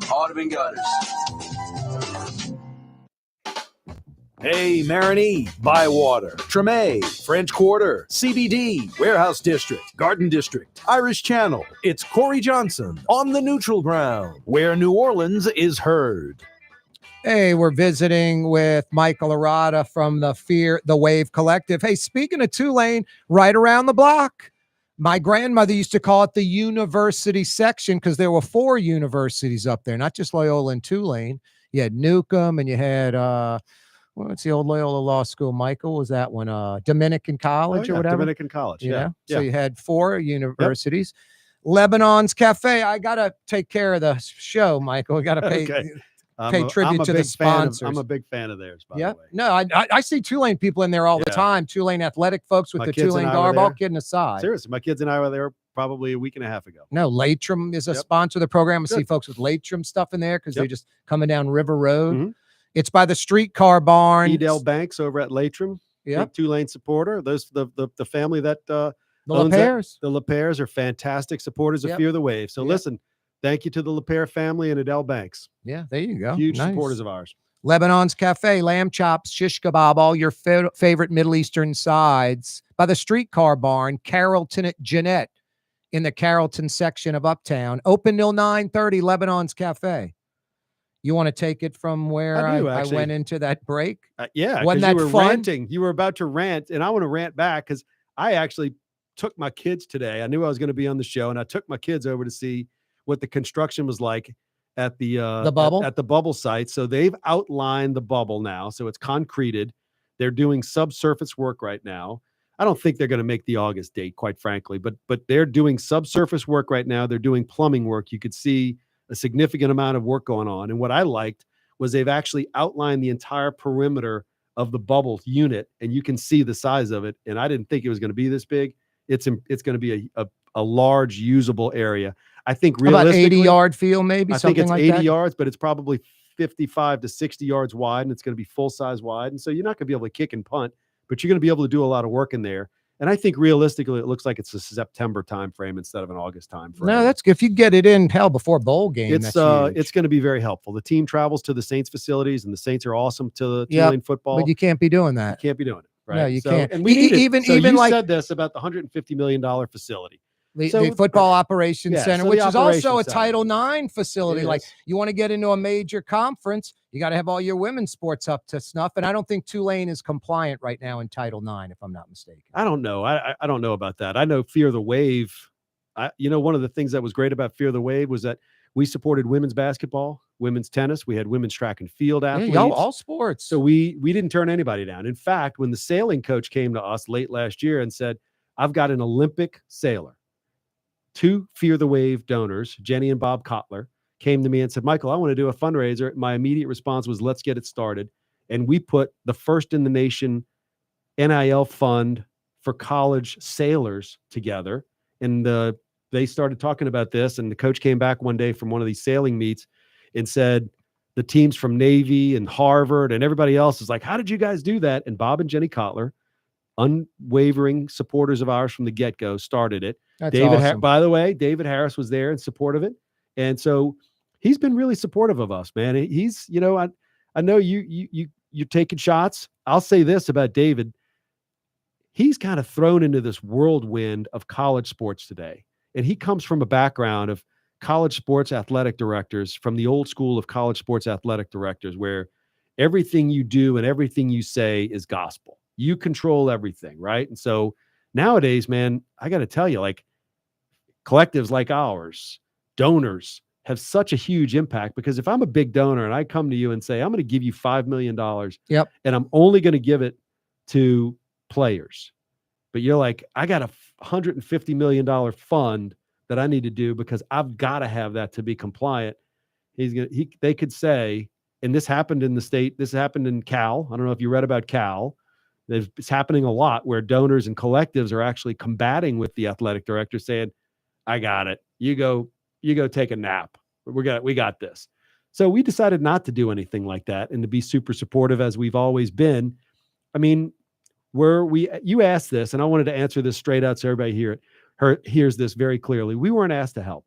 Audubon Gutters. Hey, Marigny, Bywater, Treme, French Quarter, CBD, Warehouse District, Garden District, Irish Channel. It's Corey Johnson on the neutral ground, where New Orleans is heard. Hey, we're visiting with Michael Arata from the Fear the Wave Collective. Hey, speaking of Tulane, right around the block, my grandmother used to call it the university section because there were 4 universities up there, not just Loyola and Tulane. You had Newcomb and you had what's the old Loyola Law School, Michael? Was that one Dominican College or whatever? Dominican College, yeah. So you had 4 universities. Yep. Lebanon's Cafe. I got to take care of the show, Michael. I got to pay tribute to the sponsors. I'm a big fan of theirs, by the way. No, I see Tulane people in there all the time. Tulane athletic folks with the Tulane garb, all kidding aside. Seriously, my kids and I were there probably a week and a half ago. No, Latrim is a sponsor of the program. I see folks with Latrim stuff in there because they're just coming down River Road. Mm-hmm. It's by the streetcar barn. Edel Banks over at Latrim. Yeah, Tulane supporter. Those the family that the LePairs. The LePairs are fantastic supporters of Fear the Wave. So listen, thank you to the LePair family and Edel Banks. Yeah, there you go. Huge supporters of ours. Lebanon's Cafe, lamb chops, shish kebab, all your favorite Middle Eastern sides by the streetcar barn. Carrollton at Jeanette in the Carrollton section of Uptown. Open till 9:30. Lebanon's Cafe. You want to take it from where I went into that break? Yeah, wasn't that you were fun? ranting. You were about to rant, and I want to rant back because I actually took my kids today. I knew I was going to be on the show, and I took my kids over to see what the construction was like at the bubble at the bubble site. So they've outlined the bubble now, so it's concreted. They're doing subsurface work right now. I don't think they're going to make the August date, quite frankly, but they're doing subsurface work right now. They're doing plumbing work. You could see a significant amount of work going on. And what I liked was they've actually outlined the entire perimeter of the bubble unit, and you can see the size of it. And I didn't think it was going to be this big. It's going to be a large usable area. I think realistically, about 80-yard field, maybe. I think it's 80 yards, but it's probably 55 to 60 yards wide, and it's going to be full size wide. And so you're not going to be able to kick and punt, but you're going to be able to do a lot of work in there. And I think realistically, it looks like it's a September timeframe instead of an August timeframe. No, that's good. If you get it in before bowl game, it's going to be very helpful. The team travels to the Saints facilities, and the Saints are awesome to the Tulane football. But you can't be doing that. You can't be doing it, right? No, you can't. And we need even you like said this about the $150 million facility. The football operations center, so which is also a center. Title IX facility. Like you want to get into a major conference, you got to have all your women's sports up to snuff. And I don't think Tulane is compliant right now in Title IX, if I'm not mistaken. I don't know. I don't know about that. I know Fear the Wave. One of the things that was great about Fear the Wave was that we supported women's basketball, women's tennis. We had women's track and field athletes. Yeah, all sports. So we didn't turn anybody down. In fact, when the sailing coach came to us late last year and said, I've got an Olympic sailor, 2 Fear the Wave donors, Jenny and Bob Kotler, came to me and said, Michael, I want to do a fundraiser. My immediate response was, let's get it started. And we put the first in the nation NIL fund for college sailors together. And they started talking about this. And the coach came back one day from one of these sailing meets and said, the teams from Navy and Harvard and everybody else is like, how did you guys do that? And Bob and Jenny Kotler, unwavering supporters of ours from the get-go, started it. That's awesome. By the way, David Harris was there in support of it. And so he's been really supportive of us, man. He's, I know you're taking shots. I'll say this about David. He's kind of thrown into this whirlwind of college sports today. And he comes from a background of college sports athletic directors, from the old school of college sports athletic directors, where everything you do and everything you say is gospel. You control everything, right? And so nowadays, man, I got to tell you, like collectives like ours, donors, have such a huge impact, because if I'm a big donor and I come to you and say, I'm going to give you $5 million, and I'm only going to give it to players, but you're like, I got a $150 million fund that I need to do because I've got to have that to be compliant. They could say, and this happened in the state, this happened in Cal. I don't know if you read about Cal. It's happening a lot where donors and collectives are actually combating with the athletic director, saying, I got it. You go take a nap. We got this. So we decided not to do anything like that and to be super supportive as we've always been. I mean, you asked this, and I wanted to answer this straight out so everybody hears this very clearly. We weren't asked to help.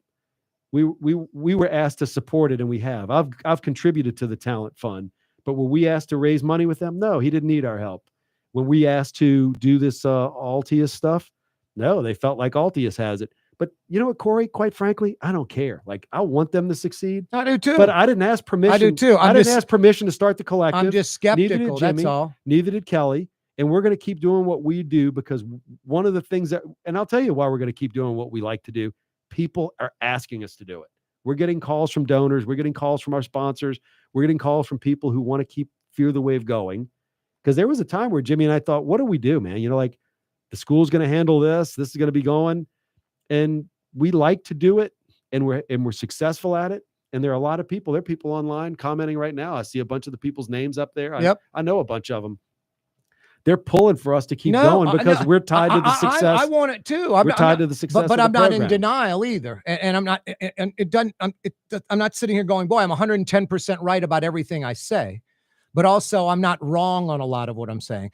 We were asked to support it, and we have. I've contributed to the talent fund, but were we asked to raise money with them? No, he didn't need our help. When we asked to do this Altius stuff, no, they felt like Altius has it. But you know what, Corey? Quite frankly, I don't care. Like, I want them to succeed. I do too. But I didn't ask permission. I do too. I didn't ask permission to start the collective. I'm just skeptical. Neither did Jimmy, that's all. Neither did Kelly. And we're going to keep doing what we do, because one of the things and I'll tell you why we're going to keep doing what we like to do. People are asking us to do it. We're getting calls from donors. We're getting calls from our sponsors. We're getting calls from people who want to keep Fear the Wave going. Because there was a time where Jimmy and I thought, what do we do, man? Like, the school's going to handle this. This is going to be going. And we like to do it, and we're successful at it. And there are a lot of people. There are people online commenting right now. I see a bunch of the people's names up there. I know a bunch of them. They're pulling for us to keep going because we're tied to the success. I want it too. We're tied to the success. But of I'm the not program. in denial either. And I'm not. And it doesn't. I'm not sitting here going, boy, I'm 110% right about everything I say. But also, I'm not wrong on a lot of what I'm saying.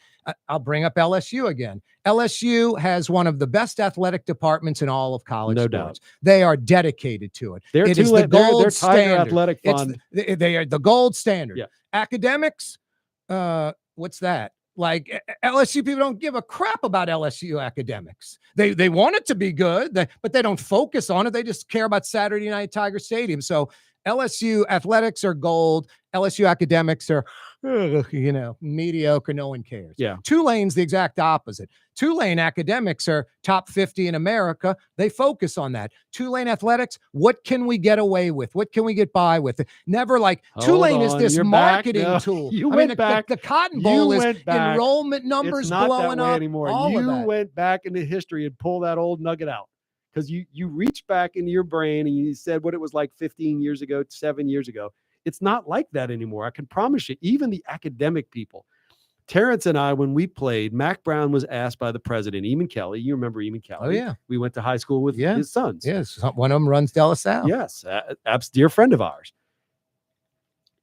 I'll bring up LSU again. LSU has one of the best athletic departments in all of college sports. Doubt. They are dedicated to it. They're it is the gold they're standard. athletic fund. They are the gold standard. Yeah. Academics, what's that? Like, LSU people don't give a crap about LSU academics. They want it to be good, but they don't focus on it. They just care about Saturday night Tiger Stadium. So LSU athletics are gold. LSU academics are, mediocre. No one cares. Yeah. Tulane's the exact opposite. Tulane academics are top 50 in America. They focus on that. Tulane athletics, what can we get away with? What can we get by with? Never like Tulane is this marketing tool. You went back. The Cotton Bowl is enrollment numbers it's not blowing that way up anymore. All you of that. went back into history and pulled that old nugget out, because you reached back into your brain and you said what it was like 15 years ago, 7 years ago. It's not like that anymore. I can promise you. Even the academic people. Terrence and I, when we played, Mac Brown was asked by the president, Eamon Kelly. You remember Eamon Kelly? Oh, yeah. We went to high school with his sons. Yes. One of them runs De La Salle. Yes. Dear friend of ours.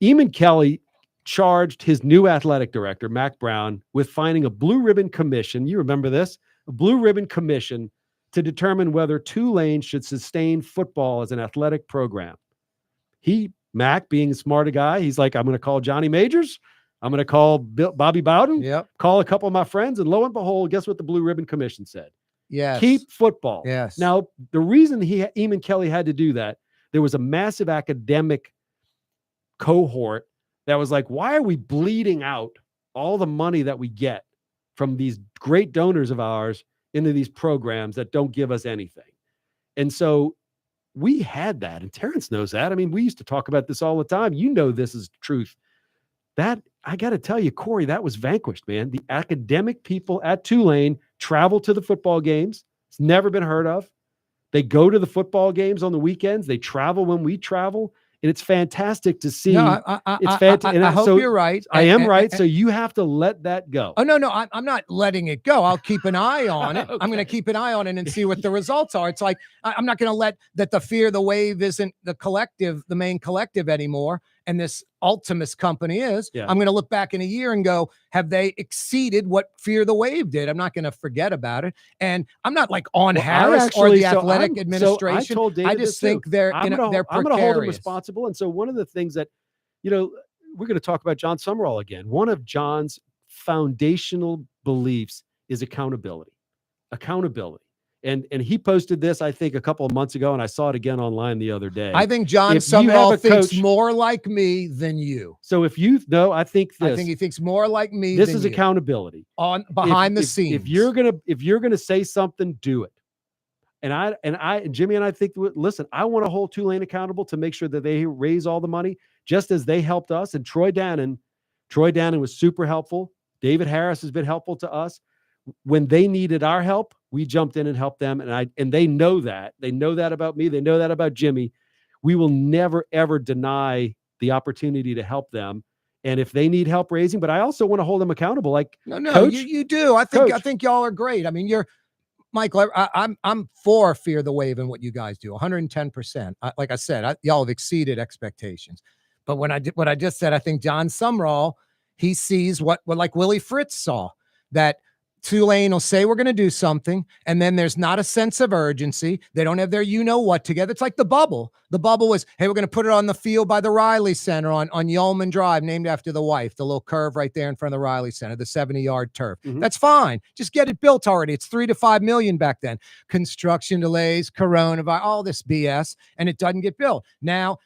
Eamon Kelly charged his new athletic director, Mac Brown, with finding a blue ribbon commission. You remember this? A blue ribbon commission to determine whether Tulane should sustain football as an athletic program. Mac, being a smarter guy, he's like, I'm going to call Johnny Majors. I'm going to call Bobby Bowden. Call a couple of my friends. And lo and behold, guess what the Blue Ribbon Commission said? Yes. Keep football. Yes. Now, the reason Eamon Kelly had to do that, there was a massive academic cohort that was like, why are we bleeding out all the money that we get from these great donors of ours into these programs that don't give us anything? And so we had that, and Terrence knows that. I mean, we used to talk about this all the time. You know this is truth. That, I got to tell you, Corey, that was vanquished, man. The academic people at Tulane travel to the football games. It's never been heard of. They go to the football games on the weekends. They travel when we travel. And it's fantastic to see. No, it's fantastic. I hope you're right. I am right. So you have to let that go. Oh, no, I'm not letting it go. I'll keep an eye on it. Okay. I'm going to keep an eye on it and see what the results are. It's like, I'm not going to let that the Fear the Wave isn't the collective, the main collective anymore. And this Ultimus company is. Yeah. I'm going to look back in a year and go, have they exceeded what Fear the Wave did? I'm not going to forget about it. And I'm not like on Harris or the athletic administration. I told David I just think they're precarious. I'm going to hold them responsible. And so one of the things that, we're going to talk about John Summerall again. One of John's foundational beliefs is accountability. And he posted this, I think, a couple of months ago, and I saw it again online the other day. I think John Summerall thinks more like me than you. So I think this. I think he thinks more like me. This is accountability behind the scenes. If you're gonna say something, do it. And Jimmy and I think, listen, I want to hold Tulane accountable to make sure that they raise all the money, just as they helped us. And Troy Dannon was super helpful. David Harris has been helpful to us. When they needed our help, we jumped in and helped them. And they know that. They know that about me. They know that about Jimmy. We will never, ever deny the opportunity to help them. And if they need help raising, but I also want to hold them accountable. Like, no, Coach, you do. I think y'all are great. I mean, Michael, I'm for Fear the Wave and what you guys do, 110%. Like I said, y'all have exceeded expectations. But what I just said, I think John Sumrall, he sees what like Willie Fritz saw, that Tulane will say we're going to do something, and then there's not a sense of urgency. They don't have their you-know-what together. It's like the bubble. The bubble was, hey, we're going to put it on the field by the Riley Center on Yeoman Drive, named after the wife, the little curve right there in front of the Riley Center, the 70-yard turf. Mm-hmm. That's fine. Just get it built already. It's $3 to $5 million back then. Construction delays, coronavirus, all this BS, and it doesn't get built. Now,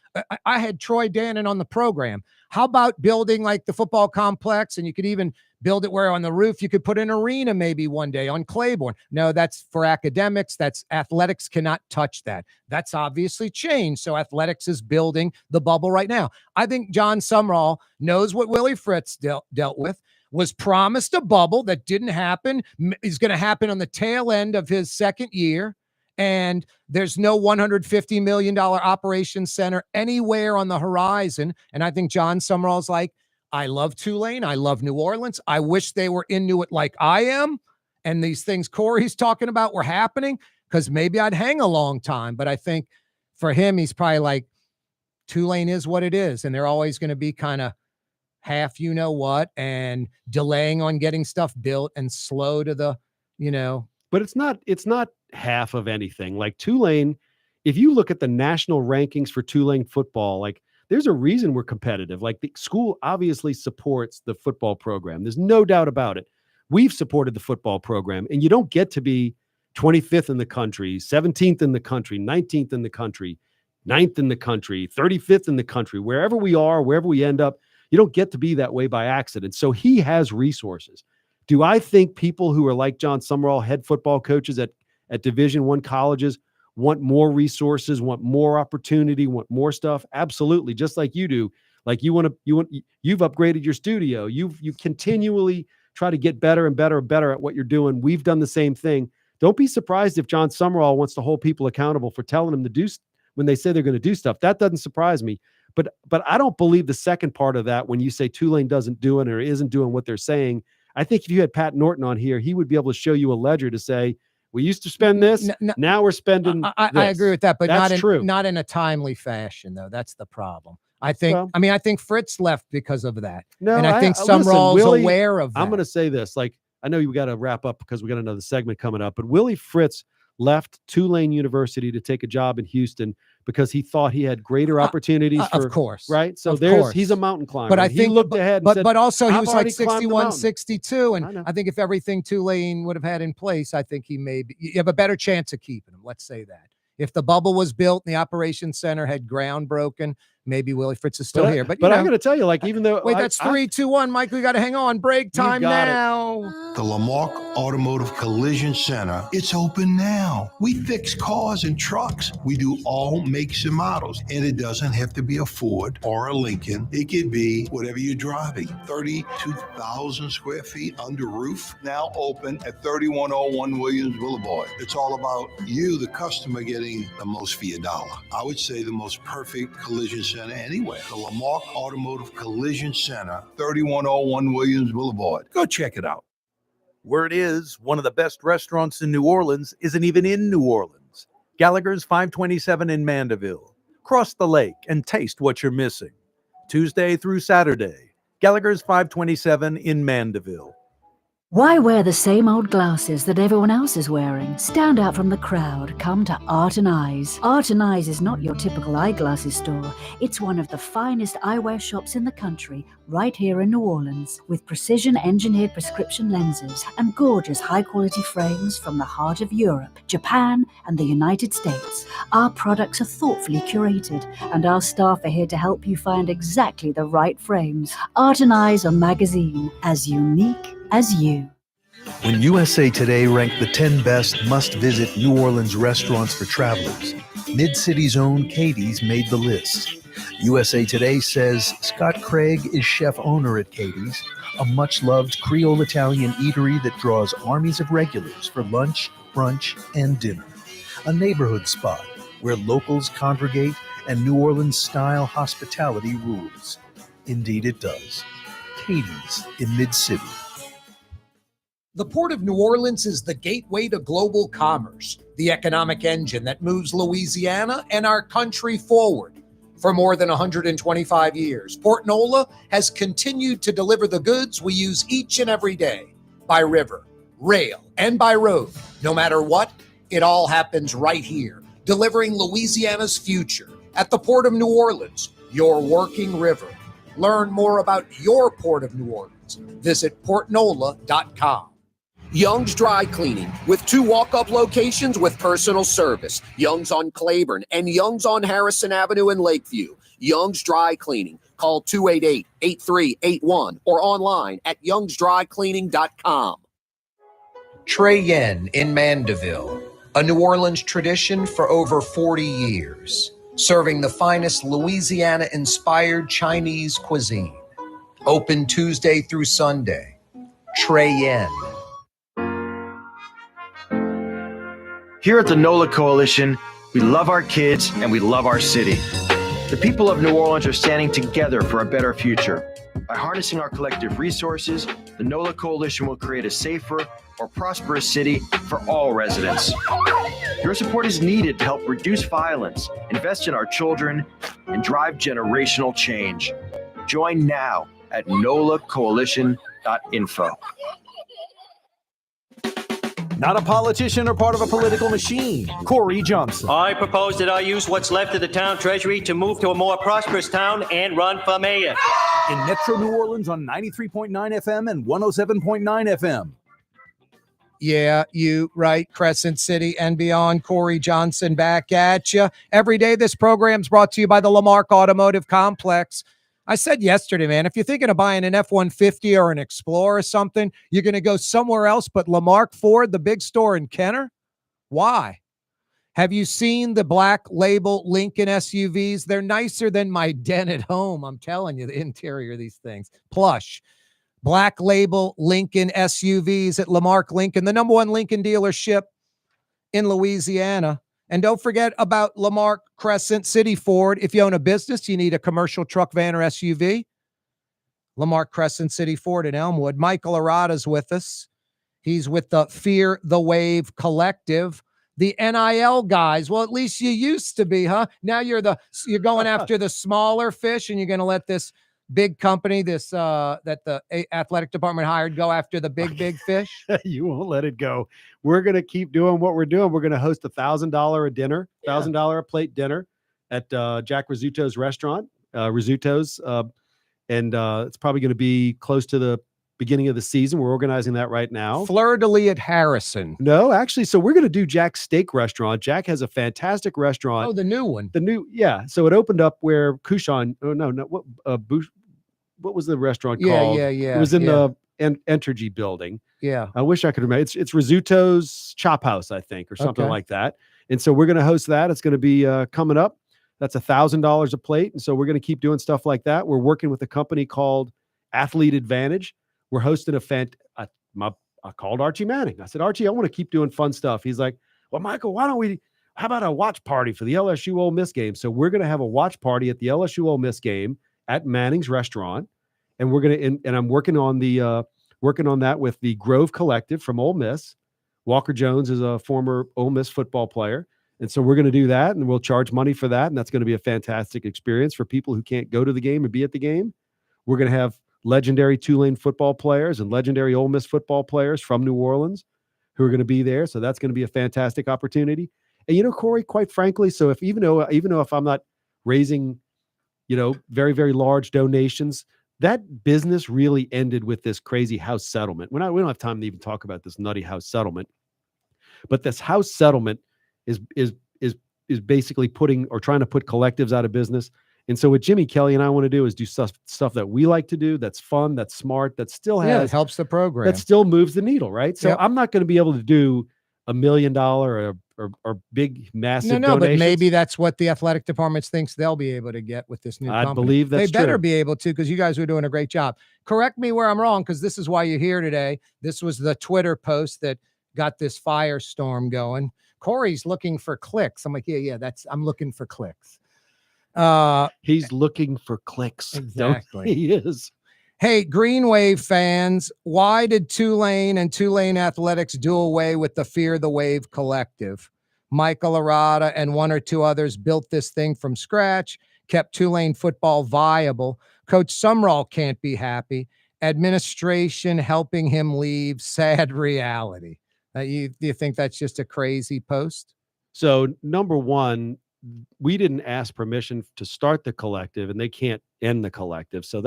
I had Troy Dannon on the program. How about building like the football complex, and you could even build it where on the roof you could put an arena maybe one day on Claiborne? No, that's for academics. That's athletics cannot touch that. That's obviously changed. So athletics is building the bubble right now. I think John Sumrall knows what Willie Fritz dealt with, was promised a bubble that didn't happen, is going to happen on the tail end of his second year. And there's no $150 million operations center anywhere on the horizon. And I think John Sumrall's like, I love Tulane. I love New Orleans. I wish they were into it like I am. And these things Corey's talking about were happening, because maybe I'd hang a long time. But I think for him, he's probably like, Tulane is what it is. And they're always going to be kind of half you know what, and delaying on getting stuff built and slow to the, But it's not half of anything. Like Tulane, if you look at the national rankings for Tulane football, like there's a reason we're competitive. Like the school obviously supports the football program. There's no doubt about it. We've supported the football program, and you don't get to be 25th in the country, 17th in the country, 19th in the country, 9th in the country, 35th in the country, wherever we are, wherever we end up, you don't get to be that way by accident. So he has resources. Do I think people who are like John Sumrall, head football coaches at Division I colleges, want more resources, want more opportunity, want more stuff? Absolutely. Just like you do. Like you've upgraded your studio. You continually try to get better and better and better at what you're doing. We've done the same thing. Don't be surprised if John Sumrall wants to hold people accountable for telling them to do when they say they're going to do stuff. That doesn't surprise me. But I don't believe the second part of that when you say Tulane doesn't do it or isn't doing what they're saying. I think if you had Pat Norton on here, he would be able to show you a ledger to say, we used to spend this, now we're spending I agree with that, but that's not in a timely fashion, though. That's the problem. I think Fritz left because of that. No, and I think Sumrall's aware of that. I'm going to say this. Like, I know you got to wrap up because we got another segment coming up, but Willie Fritz left Tulane University to take a job in Houston because he thought he had greater opportunities of course. Right? So he's a mountain climber. But I think he looked ahead and said, but also he was like 61, 62. And I think if everything Tulane would have had in place, I think you have a better chance of keeping him. Let's say that. If the bubble was built and the operations center had ground broken, maybe Willie Fritz is still here. But I'm going to tell you, like, even though that's 3, 2, 1, Mike, we got to hang on. Break time now. The Lamarck Automotive Collision Center, it's open now. We fix cars and trucks. We do all makes and models, and it doesn't have to be a Ford or a Lincoln. It could be whatever you're driving. 32,000 square feet under roof, now open at 3101 Williams Boulevard. It's all about you, the customer, getting the most for your dollar. I would say the most perfect collision center anywhere. The Lamarck Automotive Collision Center, 3101 Williams Boulevard. Go check it out. Word is, one of the best restaurants in New Orleans isn't even in New Orleans. Gallagher's 527 in Mandeville. Cross the lake and taste what you're missing. Tuesday through Saturday, Gallagher's 527 in Mandeville. Why wear the same old glasses that everyone else is wearing? Stand out from the crowd. Come to Art and Eyes. Art and Eyes is not your typical eyeglasses store. It's one of the finest eyewear shops in the country, right here in New Orleans, with precision-engineered prescription lenses and gorgeous high-quality frames from the heart of Europe, Japan, and the United States. Our products are thoughtfully curated, and our staff are here to help you find exactly the right frames. Art and Eyes on magazine, as unique as you. When USA Today ranked the 10 best must-visit New Orleans restaurants for travelers, Mid-City's own Katie's made the list. USA Today says Scott Craig is chef-owner at Katie's, a much-loved Creole Italian eatery that draws armies of regulars for lunch, brunch, and dinner. A neighborhood spot where locals congregate and New Orleans-style hospitality rules. Indeed it does. Katie's in Mid-City. The Port of New Orleans is the gateway to global commerce, the economic engine that moves Louisiana and our country forward. For more than 125 years, Port Nola has continued to deliver the goods we use each and every day, by river, rail, and by road. No matter what, it all happens right here, delivering Louisiana's future at the Port of New Orleans, your working river. Learn more about your Port of New Orleans. Visit portnola.com. Young's Dry Cleaning, with 2 walk-up locations with personal service. Young's on Claiborne and Young's on Harrison Avenue in Lakeview. Young's Dry Cleaning. Call 288-8381 or online at youngsdrycleaning.com. Trey Yen in Mandeville, a New Orleans tradition for over 40 years, serving the finest Louisiana-inspired Chinese cuisine. Open Tuesday through Sunday. Trey Yen. Here at the NOLA Coalition, we love our kids and we love our city. The people of New Orleans are standing together for a better future. By harnessing our collective resources, the NOLA Coalition will create a safer, more prosperous city for all residents. Your support is needed to help reduce violence, invest in our children, and drive generational change. Join now at nolacoalition.info. Not a politician or part of a political machine. Corey Johnson. I propose that I use what's left of the town treasury to move to a more prosperous town and run for mayor. In Metro New Orleans on 93.9 FM and 107.9 FM. Yeah, you right. Crescent City and beyond. Corey Johnson back at you. Every day this program's brought to you by the Lamarck Automotive Complex. I said yesterday, man, if you're thinking of buying an F-150 or an Explorer or something, you're going to go somewhere else but Lamarck Ford, the big store in Kenner? Why? Have you seen the Black Label Lincoln SUVs? They're nicer than my den at home. I'm telling you, the interior of these things. Plush. Black Label Lincoln SUVs at Lamarck Lincoln, the #1 Lincoln dealership in Louisiana. And don't forget about Lamarck Crescent City Ford. If you own a business, you need a commercial truck, van, or SUV. Lamarck Crescent City Ford in Elmwood. Michael Arata's with us. He's with the Fear the Wave Collective. The NIL guys. Well, at least you used to be, huh? Now you're going after the smaller fish, and you're going to let this big company, that the athletic department hired, go after the big fish. You won't let it go. We're going to keep doing what we're doing. We're going to host $1,000 a dinner, $1,000 a plate dinner at Jack Rizzuto's restaurant, Rizzuto's. And it's probably going to be close to the beginning of the season. We're organizing that right now. Fleur-de-lis at Harrison. No, actually, so we're going to do Jack's Steak Restaurant. Jack has a fantastic restaurant. Oh, the new one. Yeah. So it opened up where Kushan, what was the restaurant called? Yeah. It was in the Entergy building. Yeah. I wish I could remember. It's Rizzuto's Chop House, I think, or something like that. And so we're going to host that. It's going to be coming up. That's $1,000 a plate. And so we're going to keep doing stuff like that. We're working with a company called Athlete Advantage. We're hosting I called Archie Manning. I said, Archie, I want to keep doing fun stuff. He's like, well, Michael, how about a watch party for the LSU Ole Miss game? So we're going to have a watch party at the LSU Ole Miss game at Manning's restaurant. And we're going to, and I'm working on that with the Grove Collective from Ole Miss. Walker Jones is a former Ole Miss football player. And so we're going to do that, and we'll charge money for that. And that's going to be a fantastic experience for people who can't go to the game and be at the game. We're going to have legendary Tulane football players and legendary Ole Miss football players from New Orleans who are going to be there. So that's going to be a fantastic opportunity. And, Corey, quite frankly, so even though if I'm not raising, very, very large donations, that business really ended with this crazy house settlement. We don't have time to even talk about this nutty house settlement, but this house settlement is basically trying to put collectives out of business. And so what Jimmy Kelly and I want to do is do stuff that we like to do, that's fun, that's smart, that still It has helps the program. that still moves the needle, right? So Yep. I'm not going to be able to do $1 million or big, massive No, but donations. maybe that's what the athletic department thinks they'll be able to get with this new I company. believe that's They better true. be able to, because you guys are doing a great job. Correct me where I'm wrong, because this is why you're here today. This was the Twitter post that got this firestorm going. Corey's looking for clicks. I'm like, yeah, I'm looking for clicks. He's looking for clicks. Exactly. He is. Hey, Green Wave fans, why did Tulane and Tulane Athletics do away with the Fear the Wave collective? Michael Arata and one or two others built this thing from scratch, kept Tulane football viable. Coach Sumrall can't be happy. Administration helping him leave. Sad reality. Do you think that's just a crazy post? So number one, we didn't ask permission to start the collective, and they can't end the collective. So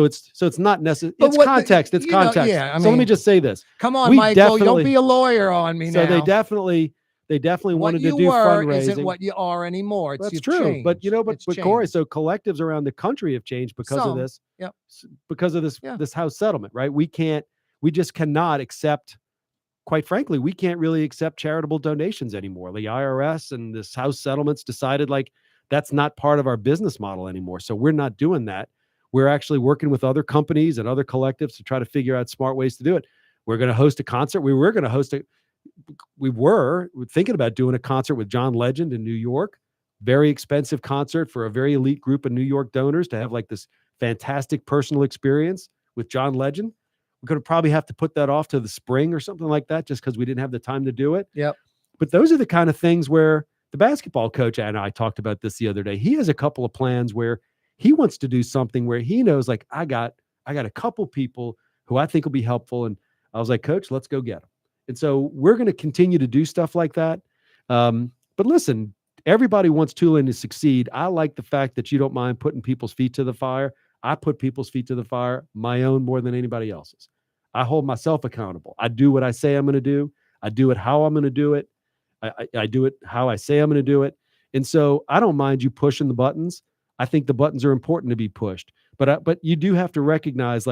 it's not necessary. It's context. It's context. So let me just say this. Come on, Michael, don't be a lawyer on me now. So they definitely wanted to do fundraising. Isn't what you are anymore. That's true. Changed. But but changed. Corey, so collectives around the country have changed because of this. Yep. Because of this House settlement, right? We just cannot accept. Quite frankly, we can't really accept charitable donations anymore. The IRS and this House settlements decided that's not part of our business model anymore. So we're not doing that. We're actually working with other companies and other collectives to try to figure out smart ways to do it. We're going to host a concert. We were thinking about doing a concert with John Legend in New York. Very expensive concert for a very elite group of New York donors to have this fantastic personal experience with John Legend. We're going to probably have to put that off to the spring or something like that, just because we didn't have the time to do it. Yep. But those are the kind of things where the basketball coach and I talked about this the other day. He has a couple of plans where he wants to do something where he knows, I got a couple people who I think will be helpful. And I was like, Coach, let's go get them. And so we're going to continue to do stuff like that. But listen, everybody wants Tulane to succeed. I like the fact that you don't mind putting people's feet to the fire. I put people's feet to the fire, my own more than anybody else's. I hold myself accountable. I do what I say I'm going to do. I do it how I'm going to do it. I do it how I say I'm going to do it. And so I don't mind you pushing the buttons. I think the buttons are important to be pushed. But you do have to recognize,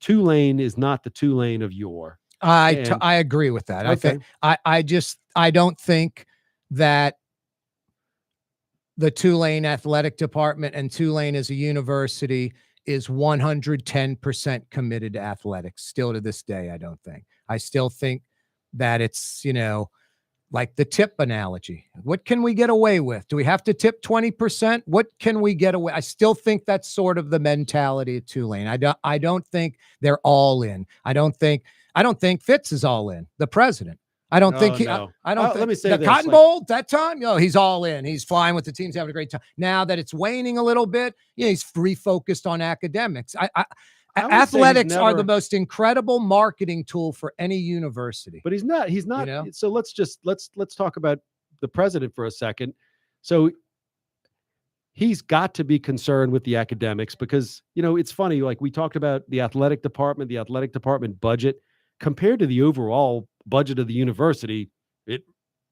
Tulane is not the Tulane of yore. I agree with that. Okay. I don't think that the Tulane athletic department and Tulane as a university is 110% committed to athletics. Still to this day, I don't think. I still think that it's, like the tip analogy. What can we get away with? Do we have to tip 20%? What can we get away? I still think that's sort of the mentality of Tulane. I don't think they're all in. I don't think Fitz is all in. The president. I don't think no. I don't think let me say the this, Cotton Bowl that time. He's all in. He's flying with the teams, having a great time. Now that it's waning a little bit, he's refocused on academics. Athletics are the most incredible marketing tool for any university. But he's not. So let's talk about the president for a second. So he's got to be concerned with the academics because, it's funny. We talked about the athletic department budget compared to the overall budget of the university.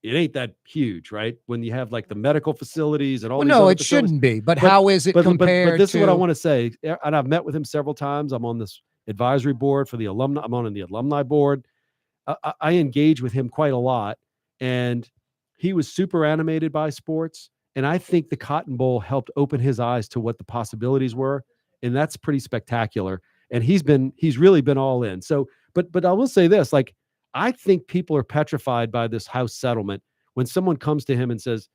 It ain't that huge, right? When you have the medical facilities and all. No, it shouldn't be. But how is it compared? But this is what I want to say, and I've met with him several times. I'm on this advisory board for the alumni. I'm on the alumni board. I engage with him quite a lot, and he was super animated by sports. And I think the Cotton Bowl helped open his eyes to what the possibilities were, and that's pretty spectacular. And he's really been all in. So, but I will say this, I think people are petrified by this House settlement when someone comes to him and says,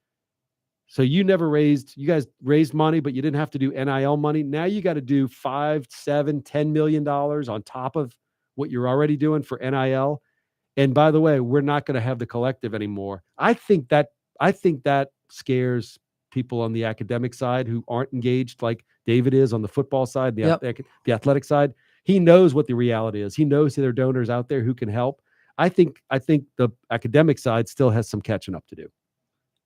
so you guys raised money, but you didn't have to do NIL money. Now you got to do $5, $7, $10 million on top of what you're already doing for NIL. And by the way, we're not going to have the collective anymore. I think that scares people on the academic side who aren't engaged like David is on the football side, the athletic side. He knows what the reality is. He knows there are donors out there who can help. I think the academic side still has some catching up to do.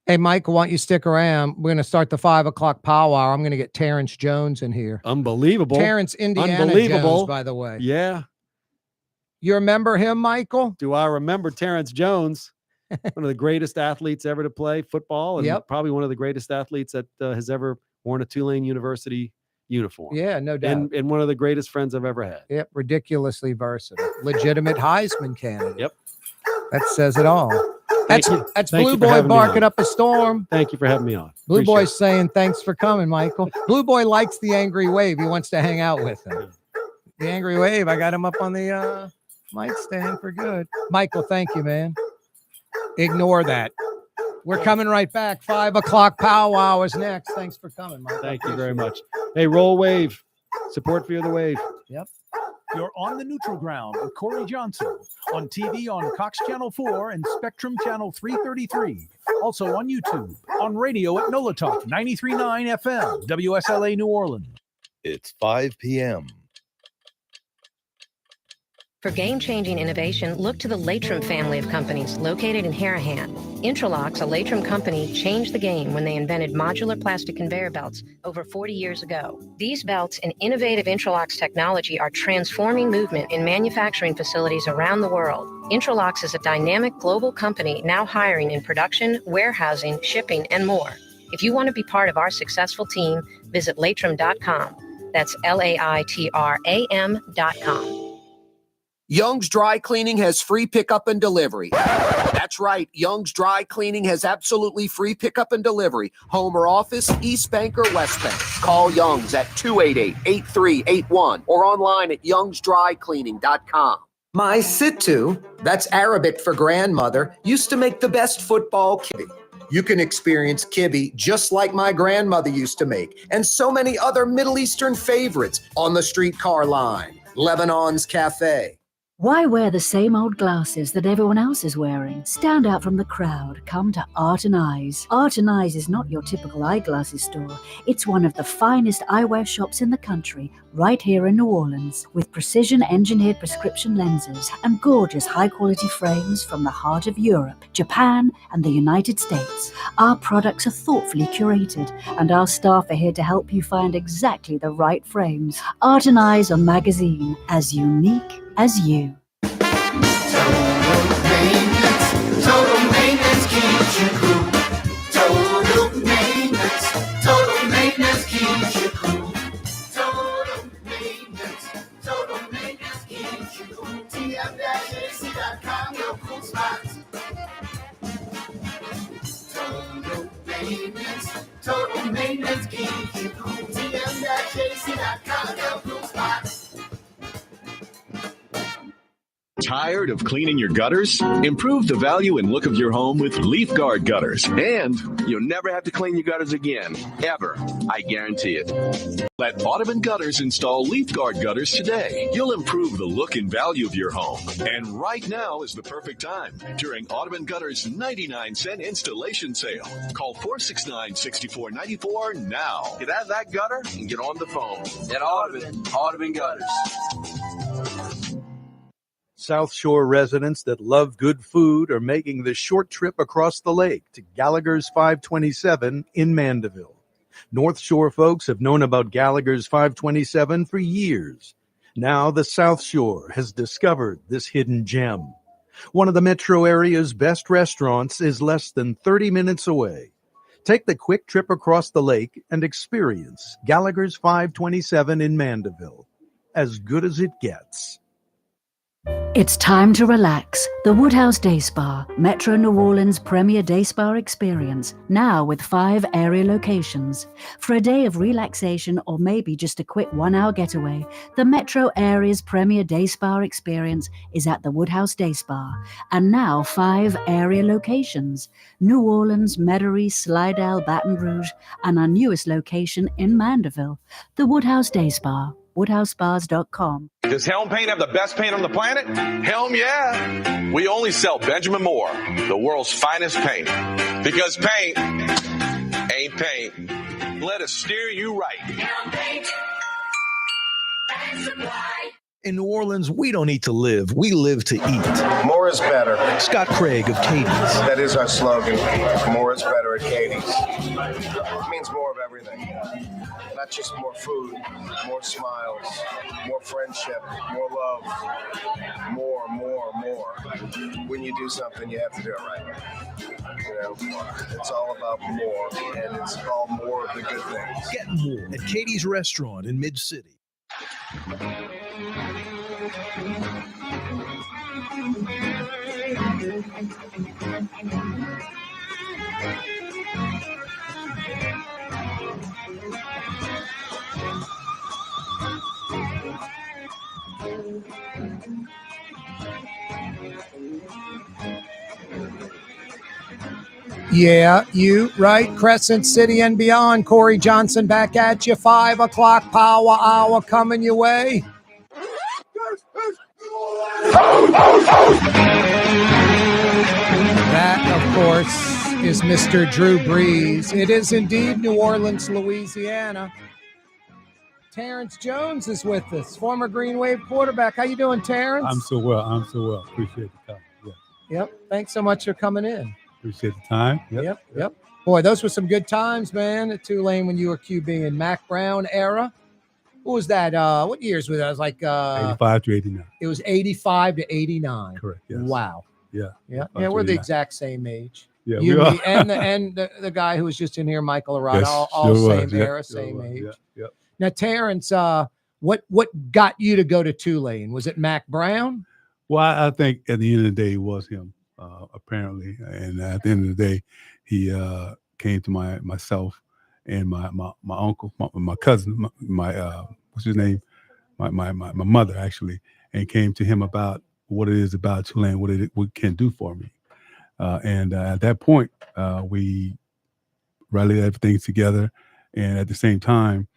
Hey, Mike, why don't you stick around? We're going to start the 5 o'clock powwow. I'm going to get Terrence Jones in here. Unbelievable. Terrence Indiana Jones, by the way. Yeah. You remember him, Michael? Do I remember Terrence Jones? one of the greatest athletes ever to play football, and Yep. probably one of the greatest athletes that has ever worn a Tulane University uniform. Yeah, no doubt. And one of the greatest friends I've ever had. Yep, ridiculously versatile. Legitimate Heisman candidate. Yep. That says it all. Thank That's you. that's Thank Blue you for Boy having me barking on. up a storm. Thank you for having me on. Blue Appreciate Boy's saying thanks for coming, Michael. Blue Boy likes the Angry Wave. He wants to hang out with him. The Angry Wave, I got him up on the mic stand for good. Michael, thank you, man. Ignore that. We're coming right back. 5 o'clock powwow is next. Thanks for coming, Michael. Thank you very much. Hey, roll Wave. Support Fear the Wave. Yep. You're on the neutral ground with Corey Johnson on TV on Cox Channel 4 and Spectrum Channel 333. Also on YouTube, on radio at NOLA Talk 93.9 FM, WSLA New Orleans. It's 5 p.m. For game-changing innovation, look to the Latrim family of companies located in Harahan. Intralox, a Latrim company, changed the game when they invented modular plastic conveyor belts over 40 years ago. These belts and innovative Intralox technology are transforming movement in manufacturing facilities around the world. Intralox is a dynamic global company now hiring in production, warehousing, shipping, and more. If you want to be part of our successful team, visit latrim.com. That's LAITRAM.com. Young's Dry Cleaning has free pickup and delivery. That's right. Young's Dry Cleaning has absolutely free pickup and delivery. Home or office, East Bank or West Bank. Call Young's at 288-8381 or online at youngsdrycleaning.com. My Sittu, that's Arabic for grandmother, used to make the best football kibbe. You can experience kibbe just like my grandmother used to make, and so many other Middle Eastern favorites on the streetcar line. Lebanon's Cafe. Why wear the same old glasses that everyone else is wearing? Stand out from the crowd. Come to Art and Eyes. Art and Eyes is not your typical eyeglasses store. It's one of the finest eyewear shops in the country, right here in New Orleans, with precision-engineered prescription lenses and gorgeous high-quality frames from the heart of Europe, Japan, and the United States. Our products are thoughtfully curated, and our staff are here to help you find exactly the right frames. Art and Eyes on Magazine, as unique as you. Total maintenance keeps you cool. Total maintenance keeps you cool. Total maintenance keeps you cool. TM-AC.com, your cool spots. Total maintenance keeps you cool. TM-AC.com, your cool spots. Tired of cleaning your gutters? Improve the value and look of your home with Leaf Guard gutters. And you'll never have to clean your gutters again. Ever. I guarantee it. Let Audubon Gutters install Leaf Guard gutters today. You'll improve the look and value of your home. And right now is the perfect time during Audubon Gutters 99-cent installation sale. Call 469-6494 now. Get out of that gutter and get on the phone. At Audubon Gutters. South Shore residents that love good food are making the short trip across the lake to Gallagher's 527 in Mandeville. North Shore folks have known about Gallagher's 527 for years. Now the South Shore has discovered this hidden gem. One of the metro area's best restaurants is less than 30 minutes away. Take the quick trip across the lake and experience Gallagher's 527 in Mandeville. As good as it gets. It's time to relax. The Woodhouse Day Spa, Metro New Orleans' premier day spa experience, now with 5 area locations. For a day of relaxation or maybe just a quick 1-hour getaway, the Metro area's premier day spa experience is at the Woodhouse Day Spa, and now 5 area locations: New Orleans, Metairie, Slidell, Baton Rouge, and our newest location in Mandeville, the Woodhouse Day Spa. WoodhouseSpas.com. Does Helm Paint have the best paint on the planet? Helm, yeah. We only sell Benjamin Moore, the world's finest paint. Because paint ain't paint. Let us steer you right. Helm Paint and Supply. In New Orleans, we don't eat to live. We live to eat. More is better. Scott Craig of Katie's. That is our slogan. More is better at Katie's. It means more of everything. everything. Not just more food, more smiles, more friendship, more love, more. When you do something, you have to do it right. You know, it's all about more, and it's called more of the good things. Get more at Katie's Restaurant in Mid-City. Yeah, you right. Crescent City and beyond. Corey Johnson back at you. 5 o'clock power hour coming your way. That, of course, is Mr. Drew Brees. It is indeed New Orleans, Louisiana. Terrence Jones is with us, former Green Wave quarterback. How you doing, Terrence? I'm so well. Appreciate the time. Yeah. Yep. Thanks so much for coming in. Appreciate the time. Yep. Boy, those were some good times, man, at Tulane when you were QB in Mac Brown era. What was that? What years was that? It was like 85 to 89. It was 85 to 89. Correct. Yes. Wow. Yeah. Yeah. We're the exact same age. Yeah, you, we are. me, and the guy who was just in here, Michael Arata, Yes, all sure same was. era, Yep, same sure was. age. Yep. Now, Terrence, what got you to go to Tulane? Was it Mac Brown? Well, I think at the end of the day, it was him, apparently. And at the end of the day, he came to myself and my uncle, my cousin, my what's his name? My mother, actually, and came to him about what it is about Tulane, what it can do for me. And at that point, we rallied everything together. And at the same time,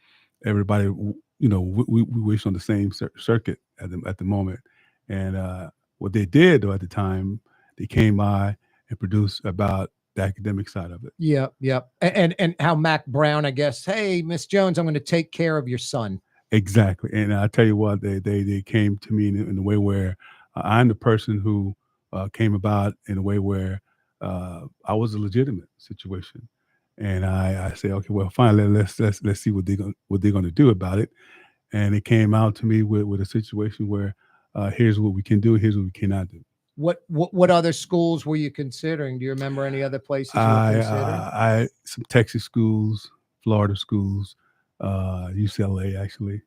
everybody, we wished on the same circuit at the moment. And what they did, though, at the time, they came by and produced about the academic side of it. Yep. And how Mac Brown, I guess, hey, Miss Jones, I'm going to take care of your son. Exactly. And I tell you what, they came to me in a way where I'm the person who came about in a way where I was a legitimate situation. And I say, okay, well, finally, let's see what they're gonna do about it. And it came out to me with a situation where here's what we can do, here's what we cannot do. What other schools were you considering? Do you remember any other places you were considering? Some Texas schools, Florida schools, UCLA actually.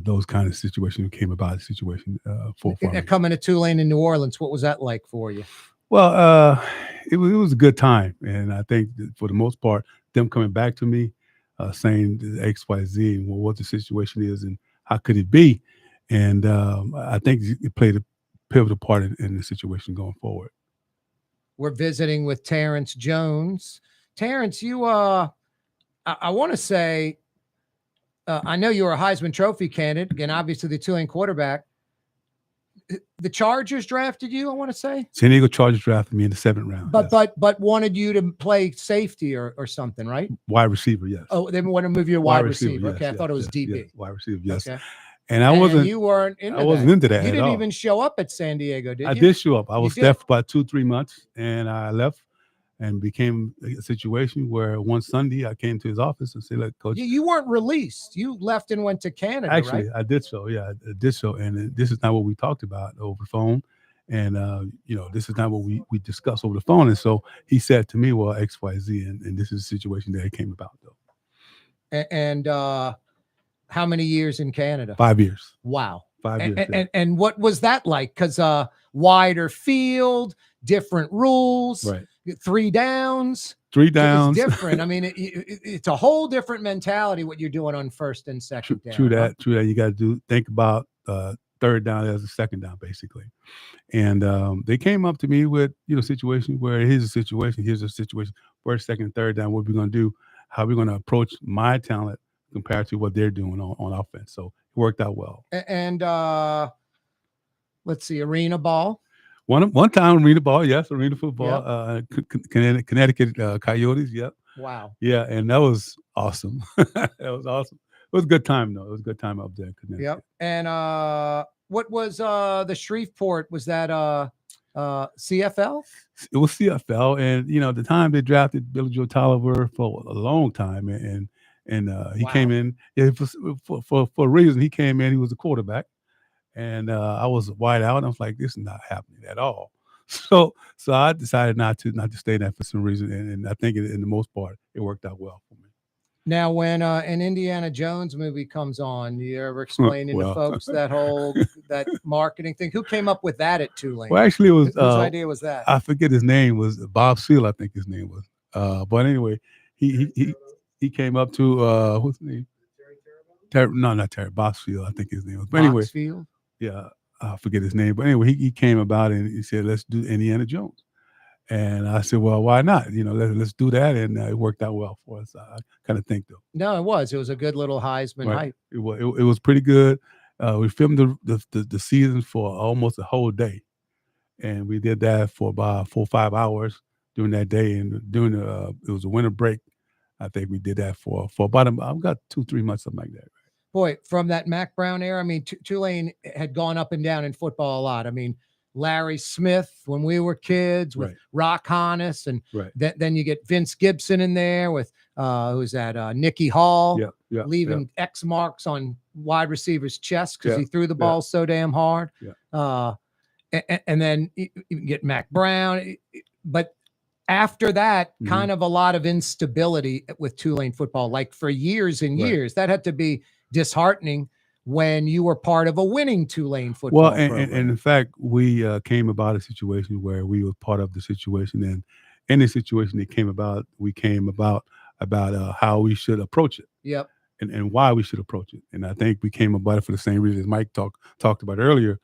Those kind of situations came about. For me. Coming to Tulane in New Orleans, what was that like for you? Well, it was a good time, and I think that for the most part, them coming back to me, saying X, Y, Z, and what the situation is, and how could it be, and I think it played a pivotal part in the situation going forward. We're visiting with Terrence Jones. Terrence, you, I want to say, I know you were a Heisman Trophy candidate, and obviously the Tulane quarterback. The Chargers drafted you, I want to say. San Diego Chargers drafted me in the 7th round. But wanted you to play safety or something, right? Wide receiver, yes. Oh, they want to move you to wide receiver. Yes, Okay, I thought it was DB. Yes, wide receiver, yes. Okay. And I wasn't. You weren't into that. I wasn't into that. You at didn't all. even show up at San Diego, did you? I did show up. I You was did? there for about 2-3 months, and I left. And became a situation where one Sunday I came to his office and said, "Look, Coach." You weren't released. You left and went to Canada, Actually, right? I did so. Yeah, I did so. And this is not what we talked about over the phone. And, this is not what we discussed over the phone. And so he said to me, well, X, Y, Z. And this is the situation that it came about, though. And how many years in Canada? 5 years. Wow. 5 years. And what was that like? Because wider field, different rules. Right. 3 downs. 3 downs. It's different. I mean, it's a whole different mentality what you're doing on first and second down. True that. You got to think about third down as a second down, basically. And they came up to me with, situation where here's a situation, first, second, third down, what we're going to do, how we're going to approach my talent compared to what they're doing on offense. So it worked out well. And let's see, arena ball. One time, arena ball, yes, arena football, Connecticut Coyotes, yep. Wow. Yeah, and that was awesome. That was awesome. It was a good time, though. It was a good time up there in Connecticut. Yep. And what was the Shreveport? Was that CFL? It was CFL, and the time they drafted Billy Joe Tolliver for a long time, and And he came in for a reason. He came in. He was the quarterback, and I was wide out. And I was like, this is not happening at all. So I decided not to stay there for some reason, and I think in the most part it worked out well for me. Now, when an Indiana Jones movie comes on, you ever explaining to Well. folks that marketing thing? Who came up with that at Tulane? Well, actually, it was whose idea was that? I forget his name. Was Bob Seale? I think his name was. But anyway, he came up to what's his name? No, not Terry. Bob Seale, I think his name was. But anyway, Boxfield? yeah, I forget his name. But anyway, he came about and he said, "Let's do Indiana Jones." And I said, "Well, why not? Let's do that." And it worked out well for us. I kind of think, though. No, it was. It was a good little Heisman hype. It was pretty good. We filmed the season for almost a whole day, and we did that for about 4 or 5 hours during that day. And during it was a winter break. I think we did that for about I've got 2-3 months, something like that. Boy, from that Mac Brown era, I mean, Tulane had gone up and down in football a lot. I mean, Larry Smith when we were kids with Rock Honus, and then you get Vince Gibson in there with who's that? Nicky Hall, leaving X marks on wide receivers' chests because he threw the ball so damn hard. And then you get Mac Brown, but after that, kind of a lot of instability with Tulane football, like for years and years. That had to be disheartening when you were part of a winning Tulane football program. And in fact, we came about a situation where we were part of the situation, and in the situation that came about, we came about how we should approach it. Yep. And why we should approach it. And I think we came about it for the same reason as Mike talked about earlier.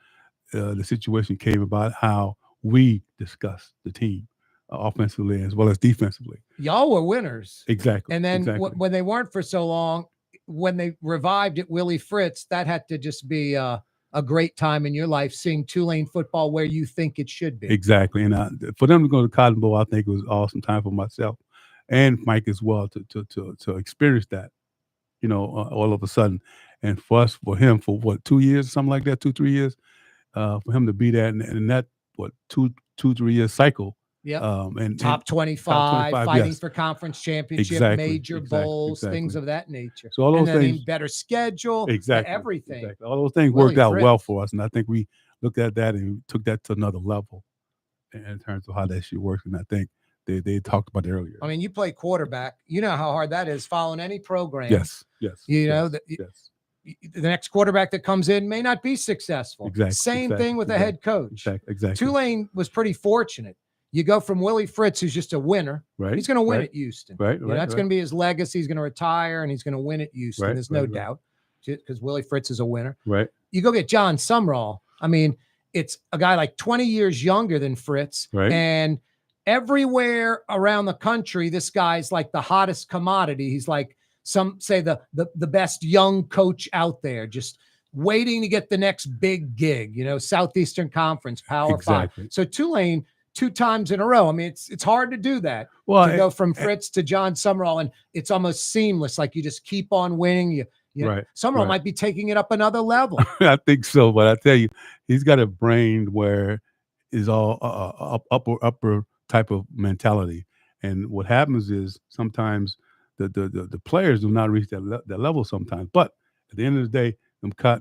The situation came about how we discussed the team offensively as well as defensively. Y'all were winners. Exactly. And then when they weren't for so long, when they revived at Willie Fritz, that had to just be a great time in your life, seeing Tulane football where you think it should be. Exactly. And for them to go to Cotton Bowl, I think it was an awesome time for myself and Mike as well to experience that, all of a sudden. And for him, for what, 2 years, something like that, 2-3 years, for him to be that in that, 2-3 year cycle. Yeah. And top 25, fighting yes. for conference championship, major bowls, things of that nature. So all those things, better schedule, everything. Exactly. All those things worked out well for us, and I think we looked at that and took that to another level in terms of how that shit works. And I think they talked about it earlier. I mean, you play quarterback. You know how hard that is following any program. Yes. The next quarterback that comes in may not be successful. Exactly. Same thing with a head coach. Exactly. Tulane was pretty fortunate. You go from Willie Fritz, who's just a winner. Right. He's going to win at Houston. That's going to be be his legacy. He's going to retire, and he's going to win at Houston. There's no doubt, because Willie Fritz is a winner. Right. You go get John Sumrall. I mean, it's a guy like 20 years younger than Fritz. Right. And everywhere around the country, this guy's like the hottest commodity. He's like, some say the best young coach out there, just waiting to get the next big gig, Southeastern Conference, Power 5. So Tulane, 2 times in a row. I mean, it's hard to do that. To go from Fritz to John Sumrall, and it's almost seamless. Like you just keep on winning. Sumrall might be taking it up another level. I think so, but I tell you, he's got a brain where is all upper type of mentality. And what happens is sometimes the players do not reach that level sometimes. But at the end of the day,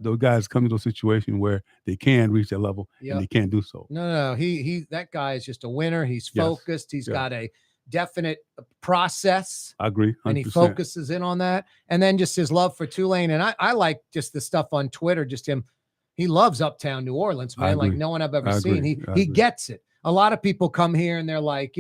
those guys come to those situations where they can reach that level and they can't do so. No. He that guy is just a winner. He's focused. He's got a definite process. I agree. 100%. And he focuses in on that. And then just his love for Tulane. And I like just the stuff on Twitter, just him. He loves uptown New Orleans, man, like no one I've ever seen. He gets it. A lot of people come here and they're like,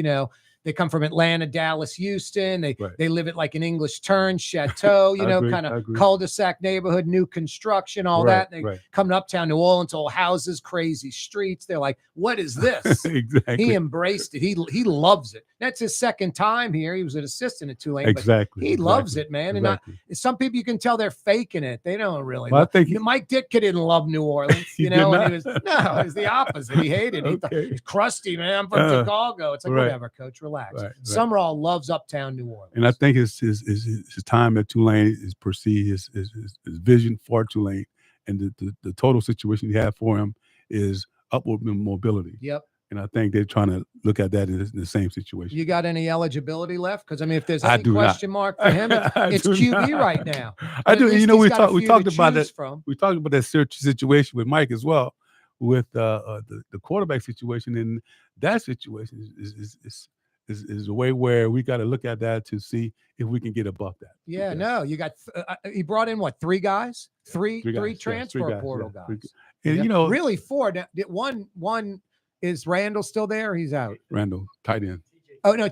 they come from Atlanta, Dallas, Houston. They live at like an English turn, chateau, kind of cul-de-sac neighborhood, new construction, all that. And they come to uptown New Orleans, old houses, crazy streets. They're like, what is this? Exactly. He embraced it. He loves it. That's his second time here. He was an assistant at Tulane. Exactly. But he loves it, man. And some people, you can tell they're faking it. They don't really. Well, I think Mike Ditka didn't love New Orleans, it was the opposite. He hated it. He thought, it's crusty, man. I'm from Chicago. It's like, whatever, coach, relax. Sumrall loves uptown New Orleans. And I think his time at Tulane is perceived, his vision for Tulane and the total situation he had for him is upward mobility. Yep. And I think they're trying to look at that in the same situation. You got any eligibility left? Because I mean, if there's I any do not. question mark for him, it's do QB not. right now. I But do. at least We he's got a we few talked to about choose that. from. We talked about that situation with Mike as well, with the quarterback situation. And that situation is a way where we got to look at that to see if we can get above that. Yeah, no, you got. He brought in what, 3 guys? Three guys, yeah, transfer 3 guys, portal yeah, guys. And Yeah. you know, really 4. Now, one is Randall still there? He's out. Randall, tight end. Oh no,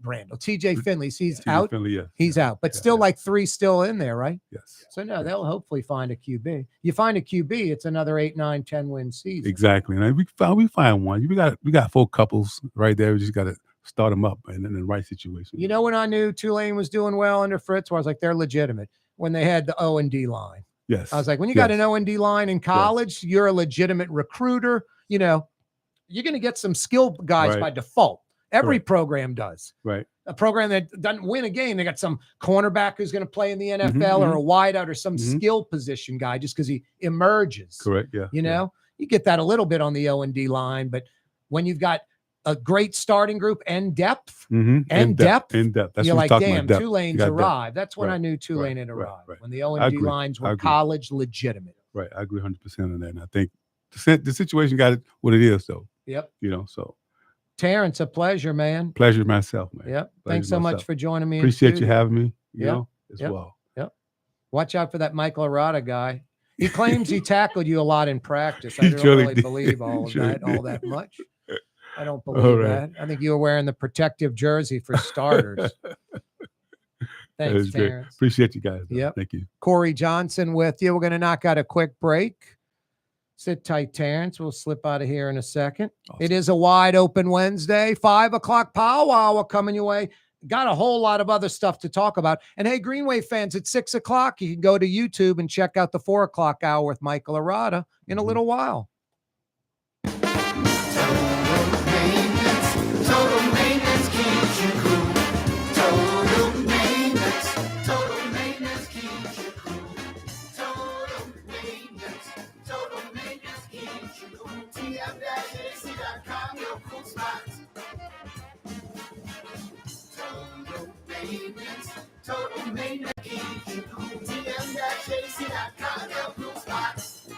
Randall. TJ Finley. He's TJ out. Finley, yeah. He's out, but still like 3 still in there, right? Yes. So no, they'll hopefully find a QB. You find a QB, it's another 8, 9, 10 win season. Exactly. And we find one. We got 4 couples right there. We just got to start them up and in the right situation. You know when I knew Tulane was doing well under Fritz, where I was like, they're legitimate. When they had the O&D line. Yes. I was like, when you got an O&D line in college, you're a legitimate recruiter. You know, you're going to get some skill guys by default. Every program does. Right. A program that doesn't win a game, they got some cornerback who's going to play in the NFL or a wideout or some skill position guy just because he emerges. Correct. Yeah. You know, you get that a little bit on the O&D line, but when you've got a great starting group and depth, and depth. That's you're what like, we're damn, talking about. Tulane's arrived. That's when I knew Tulane had Right, arrived. right. When the I O&D agree. lines I were agree. college legitimate. Right. I agree 100% on that. And I think the situation got it what it is, though. Yep. You know, so. Terrence, a pleasure, man. Pleasure myself, man. Yep. Pleasure Thanks so much myself. for joining me. Appreciate you having me, you know, as well. Yep. Watch out for that Michael Arata guy. He claims he tackled you a lot in practice. I He don't surely really did. believe all of He surely that all did. that much. I don't All believe right. that. I think you were wearing the protective jersey for starters. That Thanks, was great. Terrence. Appreciate you guys. though. Yep. Thank you. Corey Johnson with you. We're going to knock out a quick break. Sit tight, Terrence. We'll slip out of here in a second. It is a wide open Wednesday, 5 o'clock powwow coming your way. Got a whole lot of other stuff to talk about. And hey, Greenway fans, at 6 o'clock, you can go to YouTube and check out the 4 o'clock hour with Michael Arata in a little while. Total maintenance keeps you cool. Total maintenance keeps you cool. Total maintenance keeps you cool. TM-AC.com, your cool spots. Total maintenance keeps you cool. TM-AC.com, your cool spots.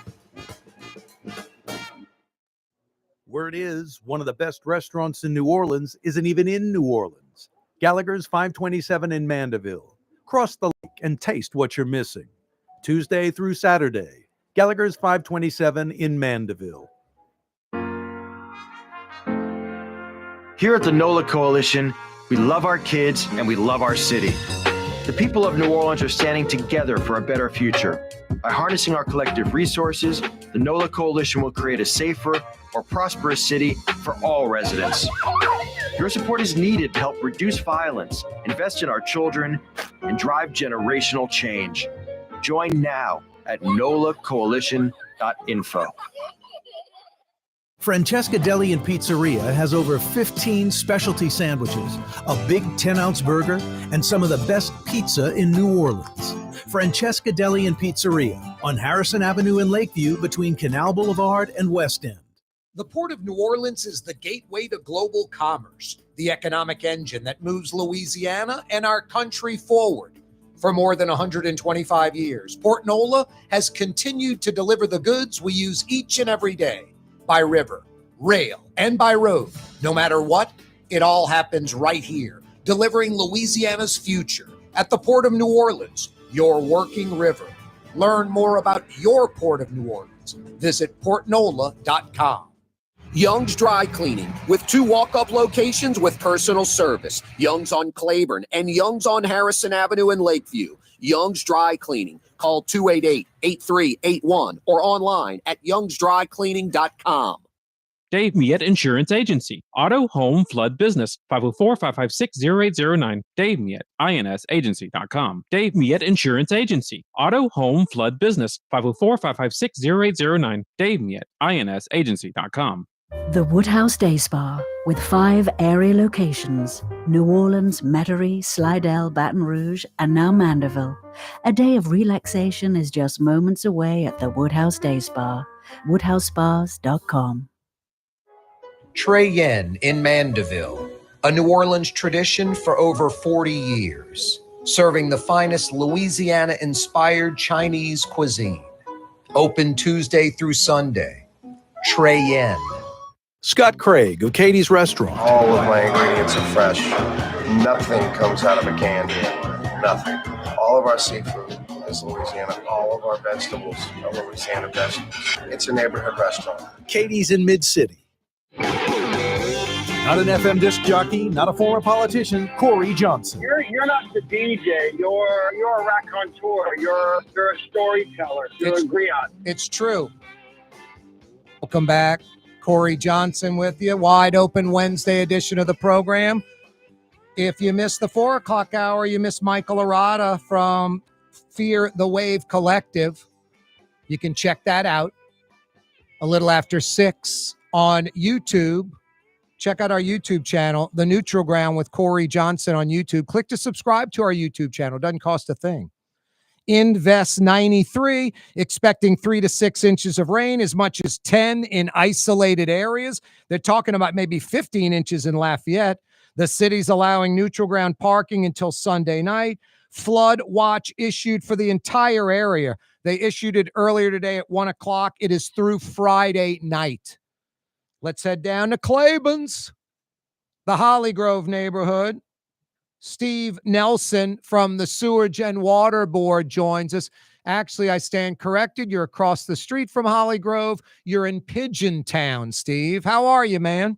Word is, one of the best restaurants in New Orleans isn't even in New Orleans. Gallagher's 527 in Mandeville. Cross the lake and taste what you're missing. Tuesday through Saturday, Gallagher's 527 in Mandeville. Here at the NOLA Coalition, we love our kids and we love our city. The people of New Orleans are standing together for a better future. By harnessing our collective resources, the NOLA Coalition will create a safer, more prosperous city for all residents. Your support is needed to help reduce violence, invest in our children, and drive generational change. Join now at nolacoalition.info. Francesca Deli and Pizzeria has over 15 specialty sandwiches, a big 10-ounce burger, and some of the best pizza in New Orleans. Francesca Deli and Pizzeria on Harrison Avenue in Lakeview between Canal Boulevard and West End. The Port of New Orleans is the gateway to global commerce, the economic engine that moves Louisiana and our country forward. For more than 125 years, Port Nola has continued to deliver the goods we use each and every day. By river, rail, and by road. No matter what, it all happens right here, delivering Louisiana's future at the Port of New Orleans, your working river. Learn more about your Port of New Orleans. Visit portnola.com. Young's Dry Cleaning, with 2 walk-up locations with personal service. Young's on Claiborne and Young's on Harrison Avenue in Lakeview. Young's Dry Cleaning. Call 288-8381 or online at youngsdrycleaning.com. Dave Miette Insurance Agency. Auto, home, flood, business. 504-556-0809. Dave Miette, INSagency.com. Dave Miette Insurance Agency. Auto, home, flood, business. 504-556-0809. Dave Miette, INSagency.com. The Woodhouse Day Spa, with 5 area locations: New Orleans, Metairie, Slidell, Baton Rouge, and now Mandeville. A day of relaxation is just moments away at the Woodhouse Day Spa. WoodhouseSpas.com. Trey Yen in Mandeville, a New Orleans tradition for over 40 years, serving the finest Louisiana-inspired Chinese cuisine. Open Tuesday through Sunday. Trey Yen. Scott Craig of Katie's Restaurant. All of my ingredients are fresh. Nothing comes out of a can here. Nothing. All of our seafood is Louisiana. All of our vegetables are Louisiana vegetables. It's a neighborhood restaurant. Katie's in Mid-City. Not an FM disc jockey, not a former politician, Corey Johnson. You're not the DJ. You're a raconteur. You're a storyteller. You're a griot. It's true. Welcome back. Corey Johnson with you. Wide open Wednesday edition of the program. If you missed the 4 o'clock hour, you missed Michael Arata from Fear the Wave Collective. You can check that out a little after 6 on YouTube. Check out our YouTube channel, The Neutral Ground with Corey Johnson on YouTube. Click to subscribe to our YouTube channel. Doesn't cost a thing. Invest 93, expecting 3 to 6 inches of rain, as much as 10 in isolated areas. They're talking about maybe 15 inches in Lafayette. The city's allowing neutral ground parking until Sunday night. Flood watch issued for the entire area. They issued it earlier today at 1 o'clock. It is through Friday night. Let's head down to Claiborne's, the Holly Grove neighborhood. Steve Nelson from the Sewerage and Water Board joins us. Actually, I stand corrected. You're across the street from Holly Grove. You're in Pigeon Town, Steve. How are you, man?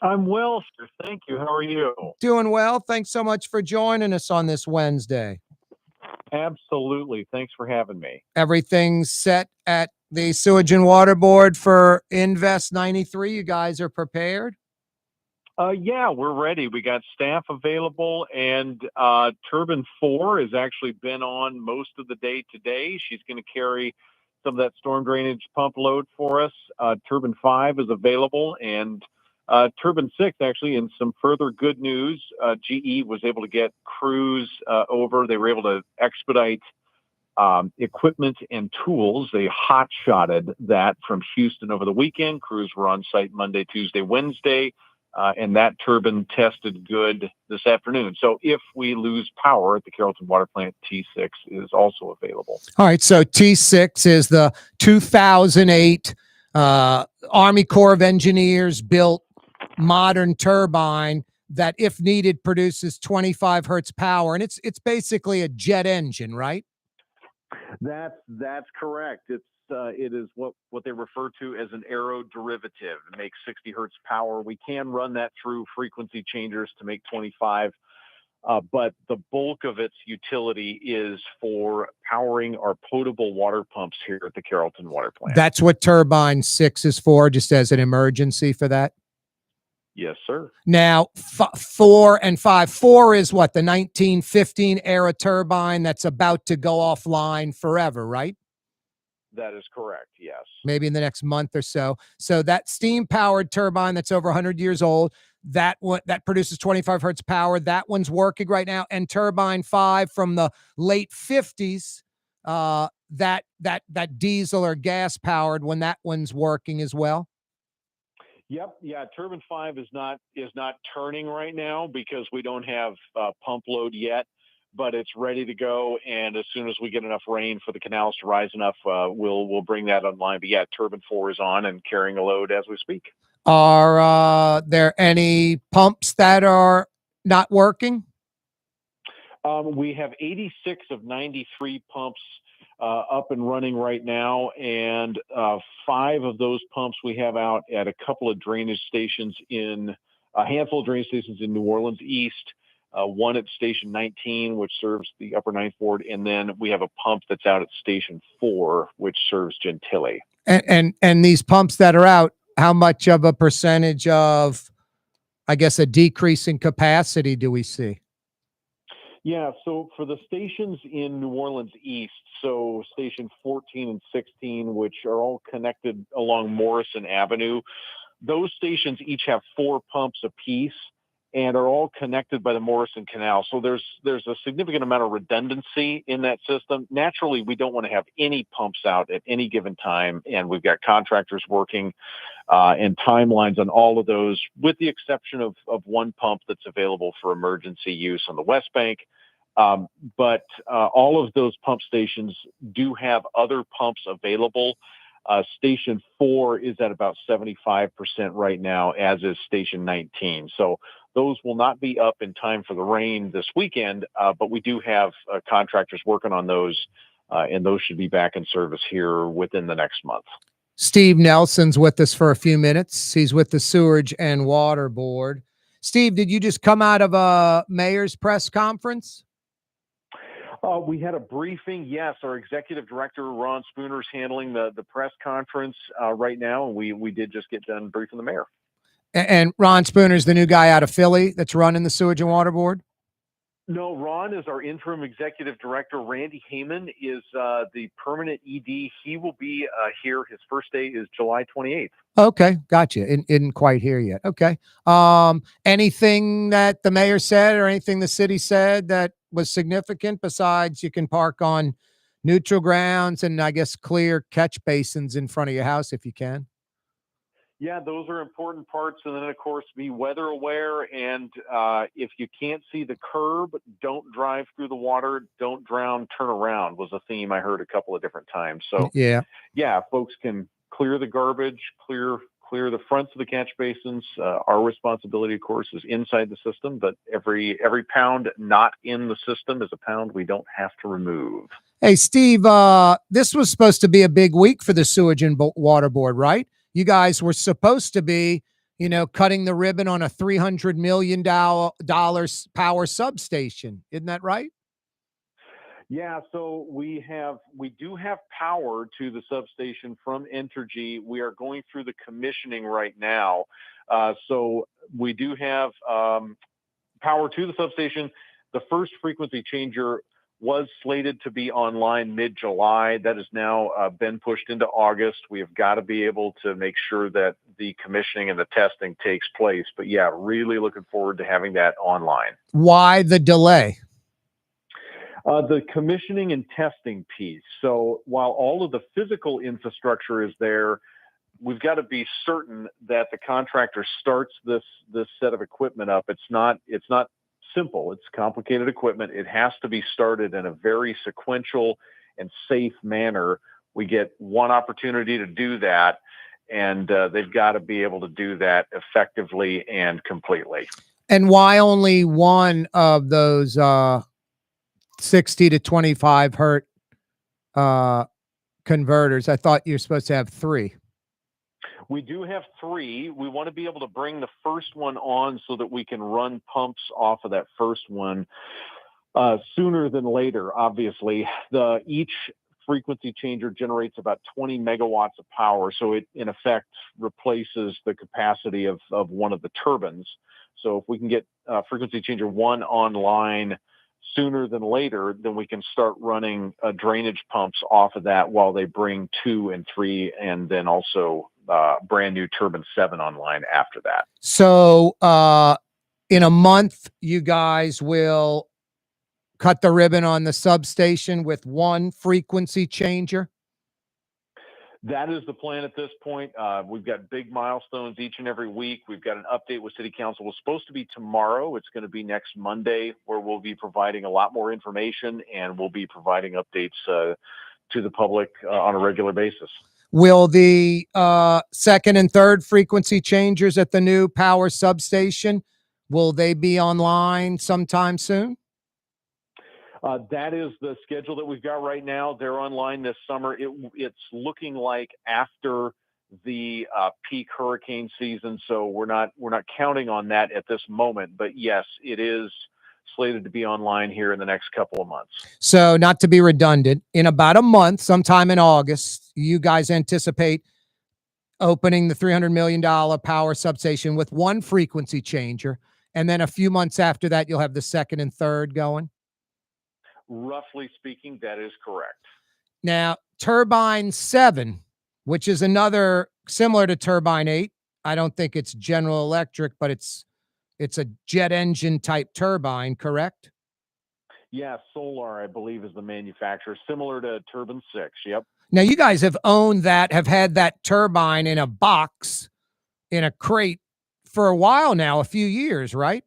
I'm well, sir. Thank you. How are you? Doing well. Thanks so much for joining us on this Wednesday. Absolutely. Thanks for having me. Everything's set at the Sewage and Water Board for Invest 93. You guys are prepared? Yeah, we're ready. We got staff available, and Turbine 4 has actually been on most of the day today. She's going to carry some of that storm drainage pump load for us. Turbine 5 is available, and Turbine 6, actually, in some further good news, GE was able to get crews over. They were able to expedite equipment and tools. They hot-shotted that from Houston over the weekend. Crews were on site Monday, Tuesday, Wednesday. And that turbine tested good this afternoon. So if we lose power at the Carrollton Water Plant, T6 is also available. All right, so T6 is the 2008 Army Corps of Engineers built modern turbine that, if needed, produces 25 hertz power. And it's basically a jet engine, right? That's correct. It is what they refer to as an aeroderivative. It makes 60 hertz power. We can run that through frequency changers to make 25, but the bulk of its utility is for powering our potable water pumps here at the Carrollton Water Plant. That's what Turbine 6 is for, just as an emergency for that? Yes, sir. Now, 4 and 5. 4 is what, the 1915 era turbine that's about to go offline forever, right? That is correct, yes. Maybe in the next month or so. So that steam-powered turbine that's over 100 years old, that produces 25 hertz power, that one's working right now. And Turbine 5 from the late 50s, that diesel or gas-powered, when that one's working as well. Yep. Yeah. Turbine 5 is not turning right now because we don't have pump load yet, but it's ready to go. And as soon as we get enough rain for the canals to rise enough, we'll bring that online. But yeah, Turbine 4 is on and carrying a load as we speak. Are there any pumps that are not working? We have 86 of 93 pumps up and running right now, and 5 of those pumps we have out at a couple of drainage stations a handful of drainage stations in New Orleans East, one at Station 19, which serves the Upper Ninth Ward, and then we have a pump that's out at Station 4, which serves Gentilly. And these pumps that are out, how much of a percentage of, I guess, a decrease in capacity do we see? Yeah, so for the stations in New Orleans East, so Station 14 and 16, which are all connected along Morrison Avenue, those stations each have 4 pumps apiece, and are all connected by the Morrison Canal. So there's a significant amount of redundancy in that system. Naturally, we don't want to have any pumps out at any given time, and we've got contractors working and timelines on all of those, with the exception of one pump that's available for emergency use on the West Bank. But all of those pump stations do have other pumps available. Station 4 is at about 75% right now, as is Station 19. So those will not be up in time for the rain this weekend, but we do have contractors working on those, and those should be back in service here within the next month. Steve Nelson's with us for a few minutes. He's with the Sewerage and Water Board. Steve, did you just come out of a mayor's press conference? We had a briefing. Yes, our executive director, Ron Spooner, is handling the press conference right now, and we did just get done briefing the mayor. And Ron Spooner's the new guy out of Philly that's running the Sewage and Water Board? No, Ron is our interim executive director. Randy Heyman is the permanent ED. He will be here. His first day is July 28th. Okay, gotcha. Isn't quite here yet. Okay. Anything that the mayor said or anything the city said that was significant besides you can park on neutral grounds and I guess clear catch basins in front of your house if you can? Yeah, those are important parts. And then, of course, be weather aware. And if you can't see the curb, don't drive through the water. Don't drown, turn around was a theme I heard a couple of different times. So, yeah, folks can clear the garbage, clear the fronts of the catch basins. Our responsibility, of course, is inside the system. But every pound not in the system is a pound we don't have to remove. Hey, Steve, this was supposed to be a big week for the Sewage and Water Board, right? You guys were supposed to be, cutting the ribbon on a $300 million power substation. Isn't that right? Yeah, so we do have power to the substation from Entergy. We are going through the commissioning right now. So we do have power to the substation. The first frequency changer was slated to be online mid-July. That has now been pushed into August. We have got to be able to make sure that the commissioning and the testing takes place. But yeah, really looking forward to having that online. Why the delay? The commissioning and testing piece. So while all of the physical infrastructure is there, we've got to be certain that the contractor starts this set of equipment up. It's not simple. It's complicated equipment. It has to be started in a very sequential and safe manner. We get one opportunity to do that, and they've got to be able to do that effectively and completely. And why only one of those 60 to 25 hertz converters? I thought you're supposed to have 3. We do have 3. We want to be able to bring the first one on so that we can run pumps off of that first one sooner than later. Obviously, each frequency changer generates about 20 megawatts of power, so it in effect replaces the capacity of one of the turbines. So if we can get frequency changer 1 online sooner than later, then we can start running drainage pumps off of that while they bring 2 and 3, and then also brand new turbine 7 online after that. So in a month, you guys will cut the ribbon on the substation with 1 frequency changer? That is the plan at this point. We've got big milestones each and every week. We've got an update with City Council. It was supposed to be tomorrow. It's going to be next Monday, where we'll be providing a lot more information, and we'll be providing updates to the public on a regular basis. Will the second and third frequency changers at the new power substation, will they be online sometime soon? That is the schedule that we've got right now. They're online this summer. It's looking like after the peak hurricane season, so we're not counting on that at this moment. But yes, it is slated to be online here in the next couple of months. So, not to be redundant, in about a month, sometime in August, you guys anticipate opening the $300 million power substation with 1 frequency changer, and then a few months after that, you'll have the second and third going? Roughly speaking, that is correct. Now, turbine 7, which is another similar to turbine 8. I don't think it's General Electric, but it's It's a jet engine type turbine, correct? Yeah, Solar, I believe, is the manufacturer, similar to Turbine 6. Yep. Now, you guys have owned that, have had that turbine in a box, in a crate for a while now, a few years, right?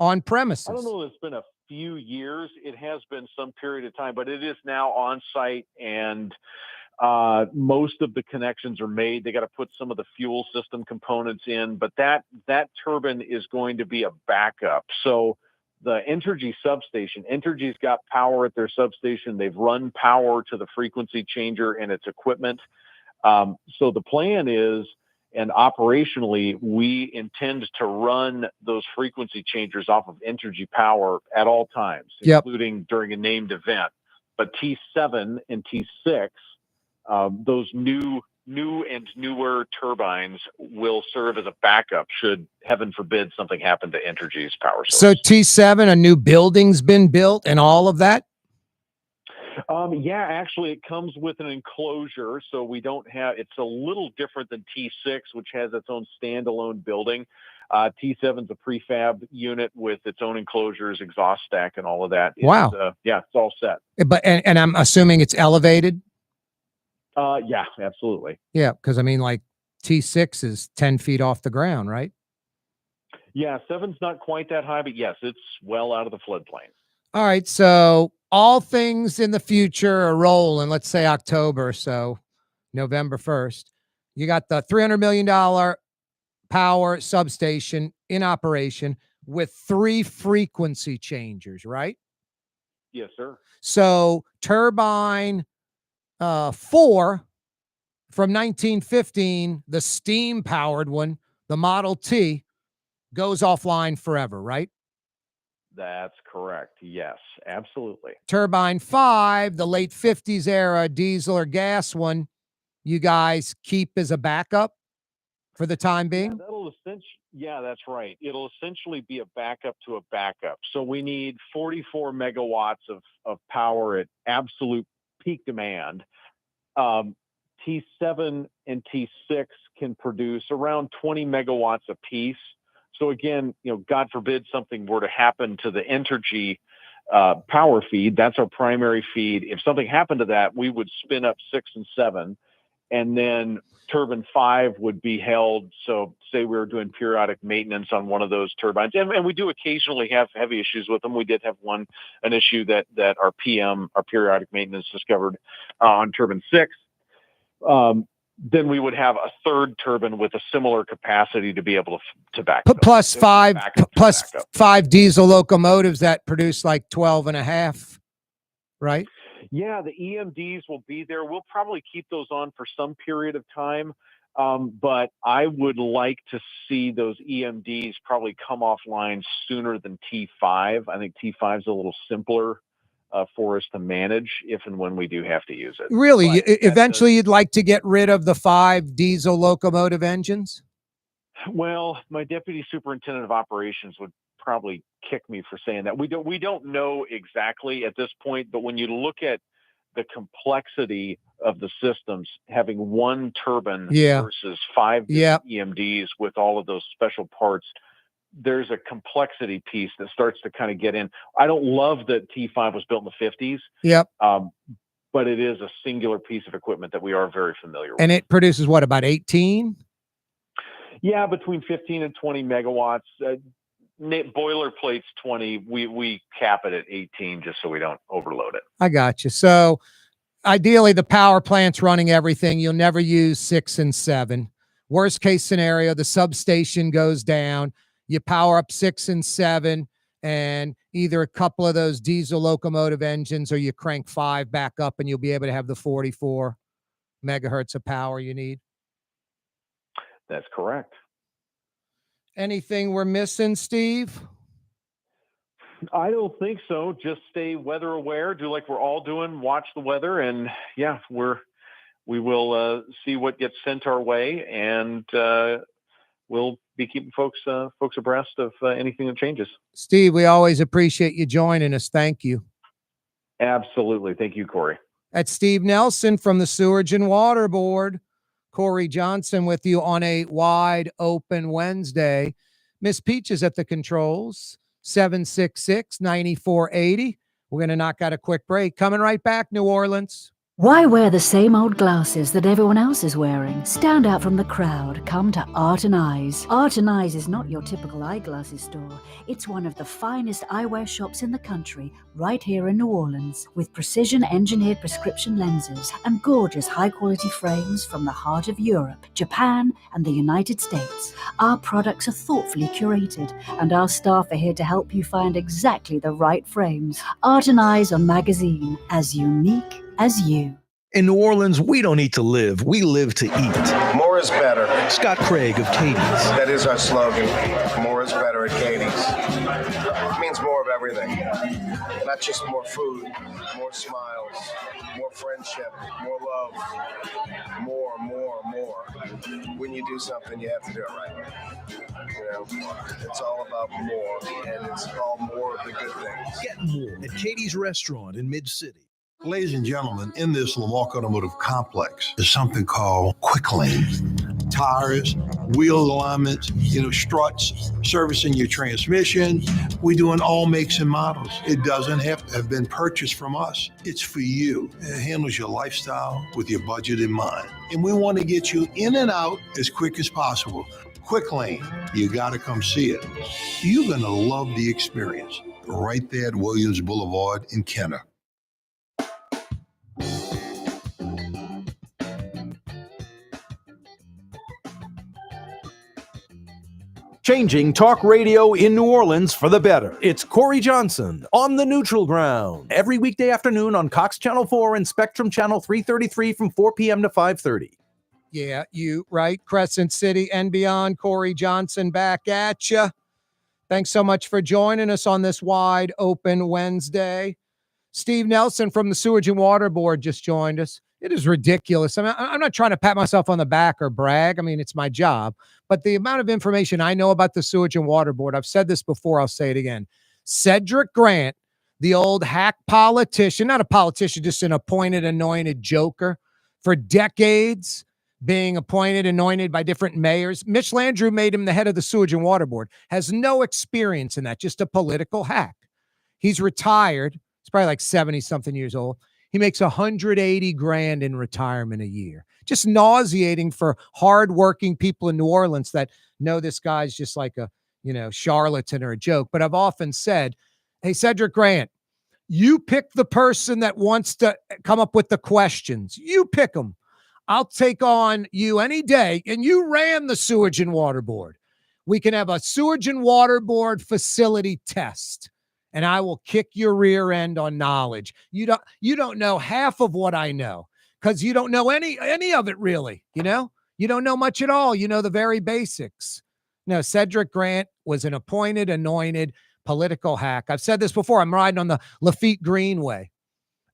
On premises. I don't know if it's been a few years. It has been some period of time, but it is now on site, and most of the connections are made. They got to put some of the fuel system components in, but that turbine is going to be a backup. So the Entergy substation, Entergy's got power at their substation. They've run power to the frequency changer and its equipment. So the plan is, and operationally, we intend to run those frequency changers off of Entergy power at all times, including during a named event. But T7 and T6, those new and newer turbines will serve as a backup should, heaven forbid, something happen to Entergy's power source. So T7, a new building's been built and all of that? Yeah, actually, it comes with an enclosure, so we don't have. It's a little different than T6, which has its own standalone building. T7's a prefab unit with its own enclosures, exhaust stack, and all of that. Wow. Yeah, it's all set. But and I'm assuming it's elevated. Yeah, absolutely. Yeah, because I mean, like T6 is 10 feet off the ground, right? Yeah, 7's not quite that high, but yes, it's well out of the floodplain. All right, so all things in the future are rolling. Let's say October, so November 1st. You got the $300 million power substation in operation with 3 frequency changers, right? Yes, sir. So turbine 4 from 1915, the steam-powered one, the Model T, goes offline forever, right? That's correct. Yes, absolutely. Turbine 5, the late 50s era diesel or gas one, you guys keep as a backup for the time being? Yeah, that's right. It'll essentially be a backup to a backup. So we need 44 megawatts of power at absolute peak demand. T7 and T6 can produce around 20 megawatts apiece. So again, God forbid something were to happen to the Entergy power feed. That's our primary feed. If something happened to that, we would spin up 6 and 7, and then turbine 5 would be held. So say we were doing periodic maintenance on one of those turbines, and we do occasionally have heavy issues with them. We did have an issue that our periodic maintenance, discovered on turbine 6. Then we would have a third turbine with a similar capacity to be able to back up. Plus 5 diesel locomotives that produce like 12 and a half, right? Yeah, the EMDs will be there. We'll probably keep those on for some period of time. But I would like to see those EMDs probably come offline sooner than T5. I think T5 is a little simpler for us to manage if and when we do have to use it. Really? Eventually you'd like to get rid of the 5 diesel locomotive engines? Well, my deputy superintendent of operations would probably kick me for saying that. We don't know exactly at this point, but when you look at the complexity of the systems, having one turbine versus 5 EMDs with all of those special parts, there's a complexity piece that starts to kind of get in. I don't love that T5 was built in the 50s. Yep. But it is a singular piece of equipment that we are very familiar with. And it produces what, about 18? Yeah, between 15 and 20 megawatts. Boilerplate's 20. We cap it at 18 just so we don't overload it. I got you. So ideally the power plant's running everything. You'll never use 6 and 7. Worst case scenario, the substation goes down. You power up 6 and 7 and either a couple of those diesel locomotive engines, or you crank 5 back up and you'll be able to have the 44 megahertz of power you need. That's correct. Anything we're missing, Steve? I don't think so. Just stay weather aware. Do like we're all doing. Watch the weather, and yeah, we will see what gets sent our way, and we'll be keeping folks abreast of anything that changes. Steve, we always appreciate you joining us. Thank you. Absolutely. Thank you, Corey. That's Steve Nelson from the Sewerage and Water Board. Corey Johnson with you on a wide open Wednesday. Miss Peach is at the controls, 766-9480. We're going to knock out a quick break. Coming right back, New Orleans. Why wear the same old glasses that everyone else is wearing? Stand out from the crowd. Come to Art and Eyes. Art and Eyes is not your typical eyeglasses store. It's one of the finest eyewear shops in the country, right here in New Orleans, with precision-engineered prescription lenses and gorgeous high-quality frames from the heart of Europe, Japan, and the United States. Our products are thoughtfully curated, and our staff are here to help you find exactly the right frames. Art and Eyes on magazine, as unique as you. In New Orleans, we don't eat to live, we live to eat. More is better. Scott Craig of Katie's. That is our slogan. More is better at Katie's. It means more of everything. Not just more food, more smiles, more friendship, more love, more. When you do something, you have to do it right. You know, it's all about more, and it's all more of the good things. Get more at Katie's Restaurant in Mid-City. Ladies and gentlemen, in this Lamarck Automotive Complex is something called Quick Lane. Tires, wheel alignments, struts, servicing your transmission. We're doing all makes and models. It doesn't have to have been purchased from us. It's for you. It handles your lifestyle with your budget in mind. And we want to get you in and out as quick as possible. Quick Lane, you got to come see it. You're going to love the experience. Right there at Williams Boulevard in Kenner. Changing talk radio in New Orleans for the better. It's Corey Johnson on the Neutral Ground. Every weekday afternoon on Cox Channel 4 and Spectrum Channel 333 from 4 p.m. to 5:30. Yeah, you right. Crescent City and beyond. Corey Johnson back at you. Thanks so much for joining us on this wide open Wednesday. Steve Nelson from the Sewage and Water Board just joined us. It is ridiculous. I mean, I'm not trying to pat myself on the back or brag. I mean, it's my job. But the amount of information I know about the Sewage and Water Board, I've said this before, I'll say it again. Cedric Grant, the old hack politician, not a politician, just an appointed, anointed joker for decades, being appointed, anointed by different mayors. Mitch Landrieu made him the head of the Sewage and Water Board. Has no experience in that, just a political hack. He's retired. He's probably like 70-something years old. He makes $180,000 in retirement a year. Just nauseating for hardworking people in New Orleans that know this guy's just like a, charlatan or a joke. But I've often said, hey, Cedric Grant, you pick the person that wants to come up with the questions. You pick them. I'll take on you any day. And you ran the Sewage and Water Board. We can have a Sewage and Water Board facility test. And I will kick your rear end on knowledge. You don't know half of what I know because you don't know any of it really. You don't know much at all. You know the very basics. No, Cedric Grant was an appointed, anointed political hack. I've said this before. I'm riding on the Lafitte Greenway,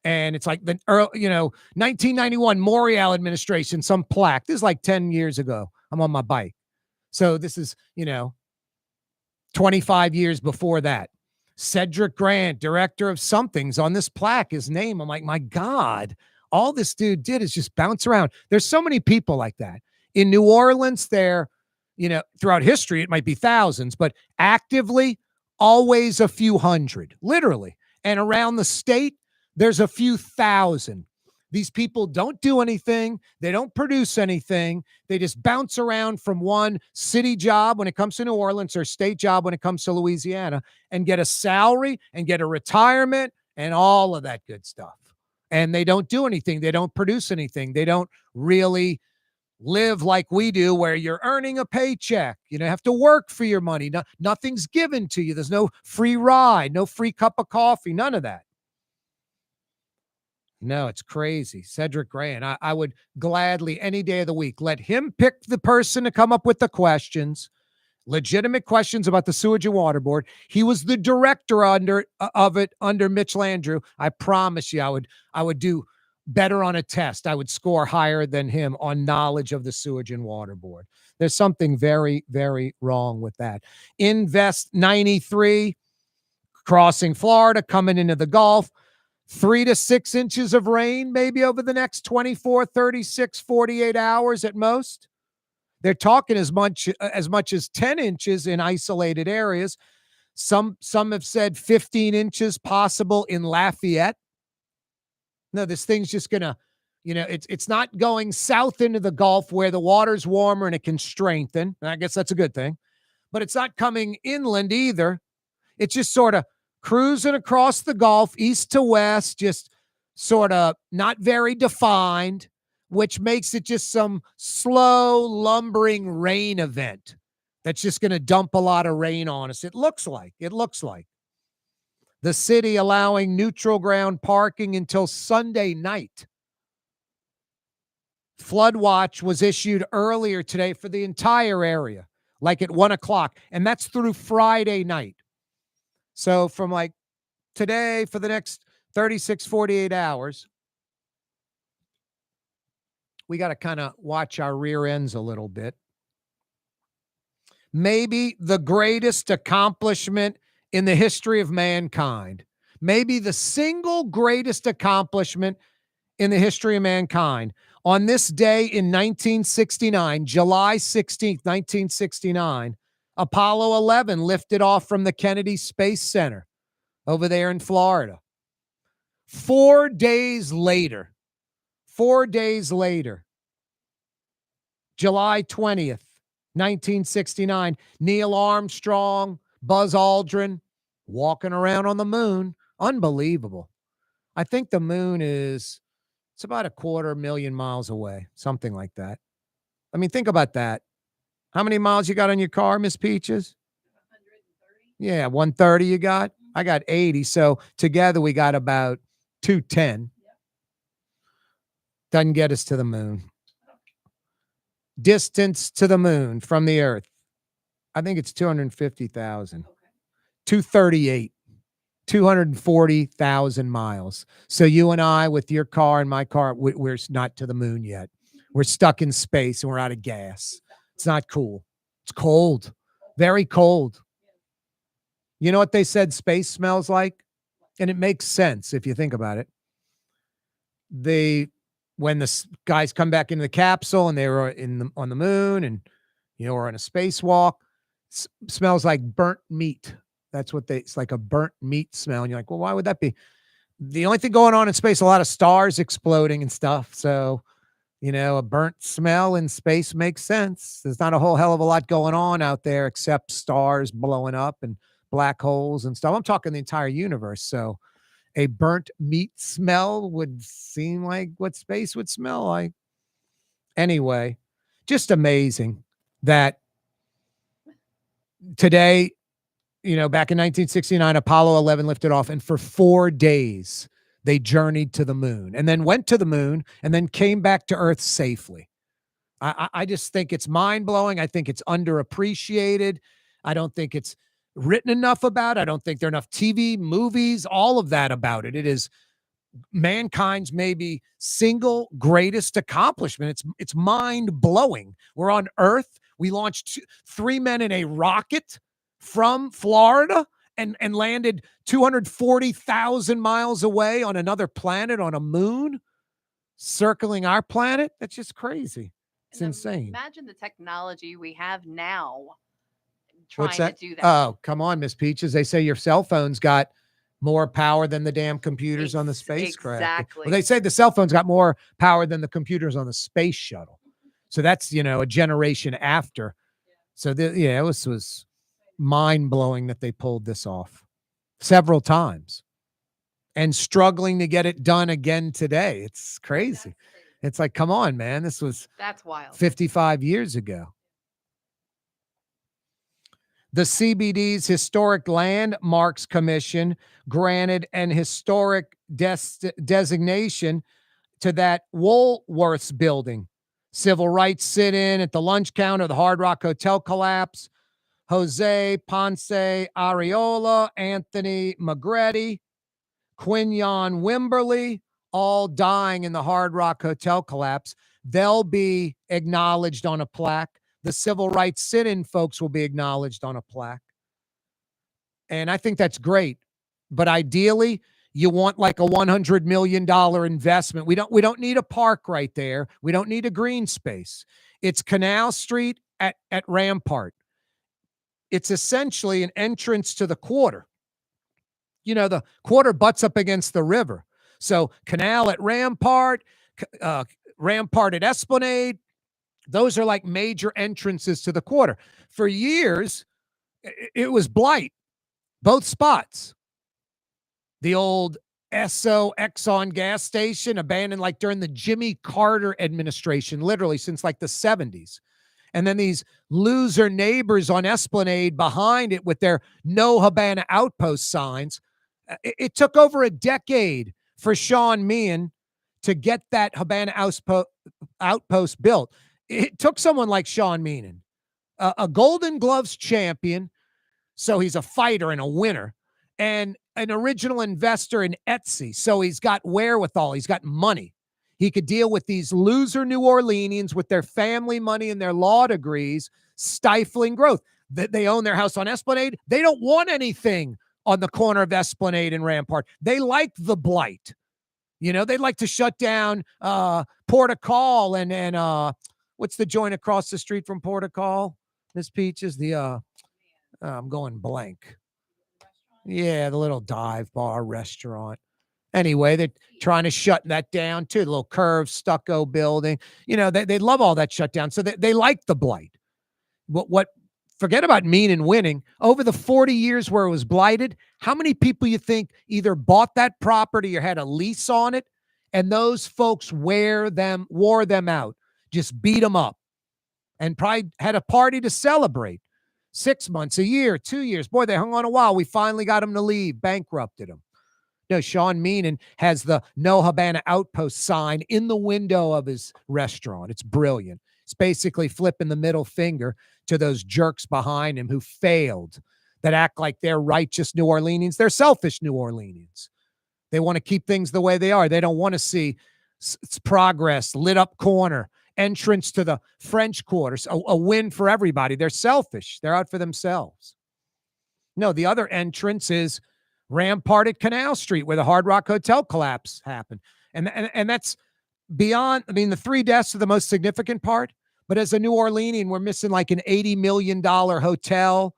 and it's like the early, 1991 Morial administration, some plaque. This is like 10 years ago. I'm on my bike, so this is 25 years before that. Cedric Grant, director of something's on this plaque, his name. I'm like, my God, all this dude did is just bounce around. There's so many people like that. In New Orleans, there, throughout history, it might be thousands, but actively, always a few hundred, literally. And around the state, there's a few thousand. These people don't do anything. They don't produce anything. They just bounce around from one city job when it comes to New Orleans or state job when it comes to Louisiana and get a salary and get a retirement and all of that good stuff. And they don't do anything. They don't produce anything. They don't really live like we do where you're earning a paycheck. You have to work for your money. Nothing's given to you. There's no free ride, no free cup of coffee, none of that. No, it's crazy. Cedric Grant, I would gladly, any day of the week, let him pick the person to come up with the questions, legitimate questions about the Sewage and Water Board. He was the director under Mitch Landrieu. I promise you, I would do better on a test. I would score higher than him on knowledge of the Sewage and Water Board. There's something very, very wrong with that. Invest 93, crossing Florida, coming into the Gulf. 3 to 6 inches of rain, maybe over the next 24, 36, 48 hours at most. They're talking as much as 10 inches in isolated areas. Some have said 15 inches possible in Lafayette. No, this thing's just gonna, it's not going south into the Gulf where the water's warmer and it can strengthen. And I guess that's a good thing. But it's not coming inland either. It's just sort of cruising across the Gulf, east to west, just sort of not very defined, which makes it just some slow, lumbering rain event that's just going to dump a lot of rain on us. It looks like. The city allowing neutral ground parking until Sunday night. Flood watch was issued earlier today for the entire area, like at 1 o'clock, and that's through Friday night. So from like today for the next 36, 48 hours, we got to kind of watch our rear ends a little bit. Maybe the greatest accomplishment in the history of mankind, maybe the single greatest accomplishment in the history of mankind. On this day in 1969, July 16th, 1969, Apollo 11 lifted off from the Kennedy Space Center over there in Florida. 4 days later, July 20th, 1969, Neil Armstrong, Buzz Aldrin walking around on the moon. Unbelievable. I think the moon it's about 250,000 miles away, something like that. I mean, think about that. How many miles you got on your car, Miss Peaches? 130. Yeah, 130 you got? I got 80. So together we got about 210. Doesn't get us to the moon. Distance to the moon from the Earth, I think it's 250,000. 238. 240,000 miles. So you and I, with your car and my car, we're not to the moon yet. We're stuck in space and we're out of gas. It's not cool. It's cold. Very cold. You know what they said space smells like? And it makes sense if you think about it. When the guys come back into the capsule and they were on the moon and, or on a spacewalk, smells like burnt meat. That's what it's like, a burnt meat smell. And you're like, well, why would that be? The only thing going on in space, a lot of stars exploding and stuff. So, a burnt smell in space makes sense. There's not a whole hell of a lot going on out there except stars blowing up and black holes and stuff. I'm talking the entire universe. So a burnt meat smell would seem like what space would smell like. Anyway, just amazing that today, back in 1969, Apollo 11 lifted off, and for 4 days, they journeyed to the moon and then went to the moon and then came back to Earth safely. I just think it's mind-blowing. I think it's underappreciated. I don't think it's written enough about it. I don't think there are enough TV, movies, all of that about it. It is mankind's maybe single greatest accomplishment. It's mind-blowing. We're on Earth. We launched 3 men in a rocket from Florida and landed 240,000 miles away on another planet, on a moon, circling our planet. That's just crazy. It's insane. Imagine the technology we have now What's trying that? to do that. Oh, come on, Miss Peaches. They say your cell phone's got more power than the damn computers on the spacecraft. Exactly. Well, they say the cell phone's got more power than the computers on the space shuttle. So that's, a generation after. So, it was mind-blowing that they pulled this off several times and struggling to get it done again today. It's crazy. It's like, come on, man. That's wild. 55 years ago. The CBD's Historic Landmarks Commission granted an historic designation to that Woolworths building. Civil rights sit-in at the lunch counter of the Hard Rock Hotel collapse. Jose Ponce Areola, Anthony Magretti, Quinyon Wimberly, all dying in the Hard Rock Hotel collapse. They'll be acknowledged on a plaque. The civil rights sit-in folks will be acknowledged on a plaque. And I think that's great. But ideally, you want like a $100 million investment. We don't need a park right there. We don't need a green space. It's Canal Street at Rampart. It's essentially an entrance to the quarter. You know, the quarter butts up against the river. So Canal at Rampart, Rampart at Esplanade, those are like major entrances to the quarter. For years, it was blight, both spots. The old Esso Exxon gas station abandoned like during the Jimmy Carter administration, literally since like the 70s. And then these loser neighbors on Esplanade behind it with their no Havana outpost signs. It took over a decade for Sean Meehan to get that Havana outpost built. It took someone like Sean Meehan, a Golden Gloves champion, so he's a fighter and a winner, and an original investor in Etsy, so he's got wherewithal, he's got money. He could deal with these loser New Orleanians with their family money and their law degrees stifling growth. They own their house on Esplanade. They don't want anything on the corner of Esplanade and Rampart. They like the blight. You know, they'd like to shut down Port-a-Call and what's the joint across the street from Port-a-Call? Miss Peaches, I'm going blank. Yeah, the little dive bar restaurant. Anyway, they're trying to shut that down too. The little curved stucco building. You know, they love all that shut down. So they like the blight. Forget about Meehan winning. Over the 40 years where it was blighted, how many people you think either bought that property or had a lease on it, and those folks wore them out, just beat them up, and probably had a party to celebrate? 6 months, a year, 2 years. Boy, they hung on a while. We finally got them to leave, bankrupted them. No, Sean Meehan has the no Havana outpost sign in the window of his restaurant. It's brilliant. It's basically flipping the middle finger to those jerks behind him who failed, that act like they're righteous New Orleanians. They're selfish New Orleanians. They want to keep things the way they are. They don't want to see progress, lit up corner, entrance to the French Quarter, a win for everybody. They're selfish. They're out for themselves. No, the other entrance is Rampart at Canal Street, where the Hard Rock Hotel collapse happened. And that's beyond, I mean, the 3 deaths are the most significant part, but as a New Orleanian, we're missing like an $80 million hotel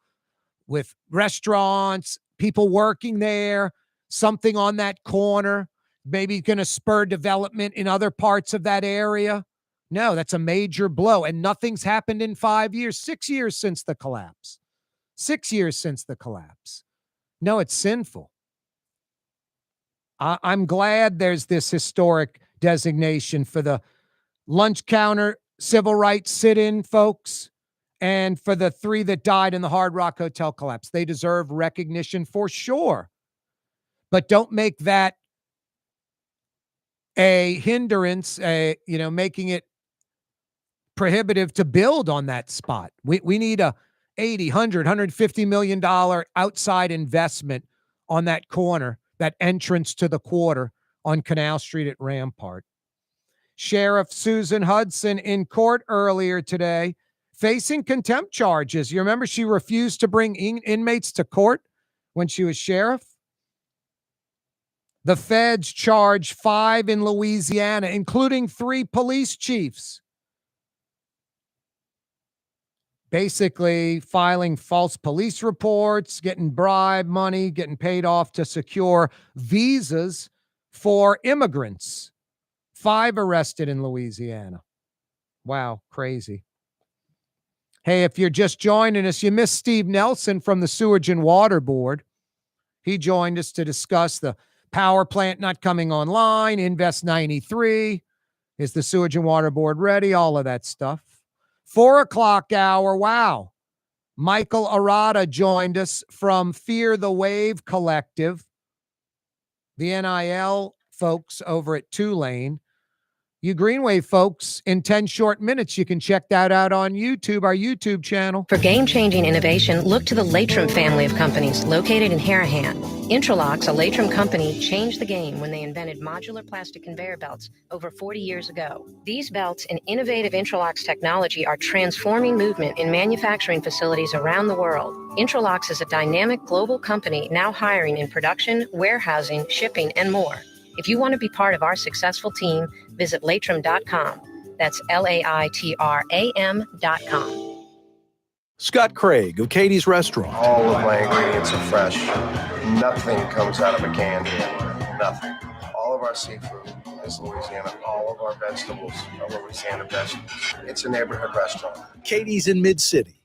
with restaurants, people working there, something on that corner, maybe going to spur development in other parts of that area. No, that's a major blow, and nothing's happened in 5 years, 6 years since the collapse. 6 years since the collapse. No, it's sinful. I'm glad there's this historic designation for the lunch counter civil rights sit-in folks and for the 3 that died in the Hard Rock Hotel collapse. They deserve recognition for sure. But don't make that a hindrance, making it prohibitive to build on that spot. We need a $80, $100, $150 million outside investment on that corner, that entrance to the quarter on Canal Street at Rampart. Sheriff Susan Hudson in court earlier today facing contempt charges. You remember she refused to bring inmates to court when she was sheriff? The feds charged 5 in Louisiana, including 3 police chiefs, basically filing false police reports, getting bribe money, getting paid off to secure visas for immigrants. 5 arrested in Louisiana. Wow, crazy. Hey, if you're just joining us, you missed Steve Nelson from the Sewage and Water Board. He joined us to discuss the power plant not coming online, Invest 93. Is the Sewage and Water Board ready? All of that stuff. 4 o'clock hour. Wow. Michael Arata joined us from Fear the Wave Collective, the NIL folks over at Tulane. You Greenway folks, in 10 short minutes, you can check that out on YouTube, our YouTube channel. For game-changing innovation, look to the Latrim family of companies located in Harahan. Intralox, a Latrim company, changed the game when they invented modular plastic conveyor belts over 40 years ago. These belts and innovative Intralox technology are transforming movement in manufacturing facilities around the world. Intralox is a dynamic global company now hiring in production, warehousing, shipping, and more. If you want to be part of our successful team, visit Latrim.com. That's LAITRAM.com. Scott Craig of Katie's Restaurant. All of my ingredients are fresh. Nothing comes out of a can here. Nothing. All of our seafood is Louisiana. All of our vegetables are Louisiana vegetables. It's a neighborhood restaurant. Katie's in Mid-City.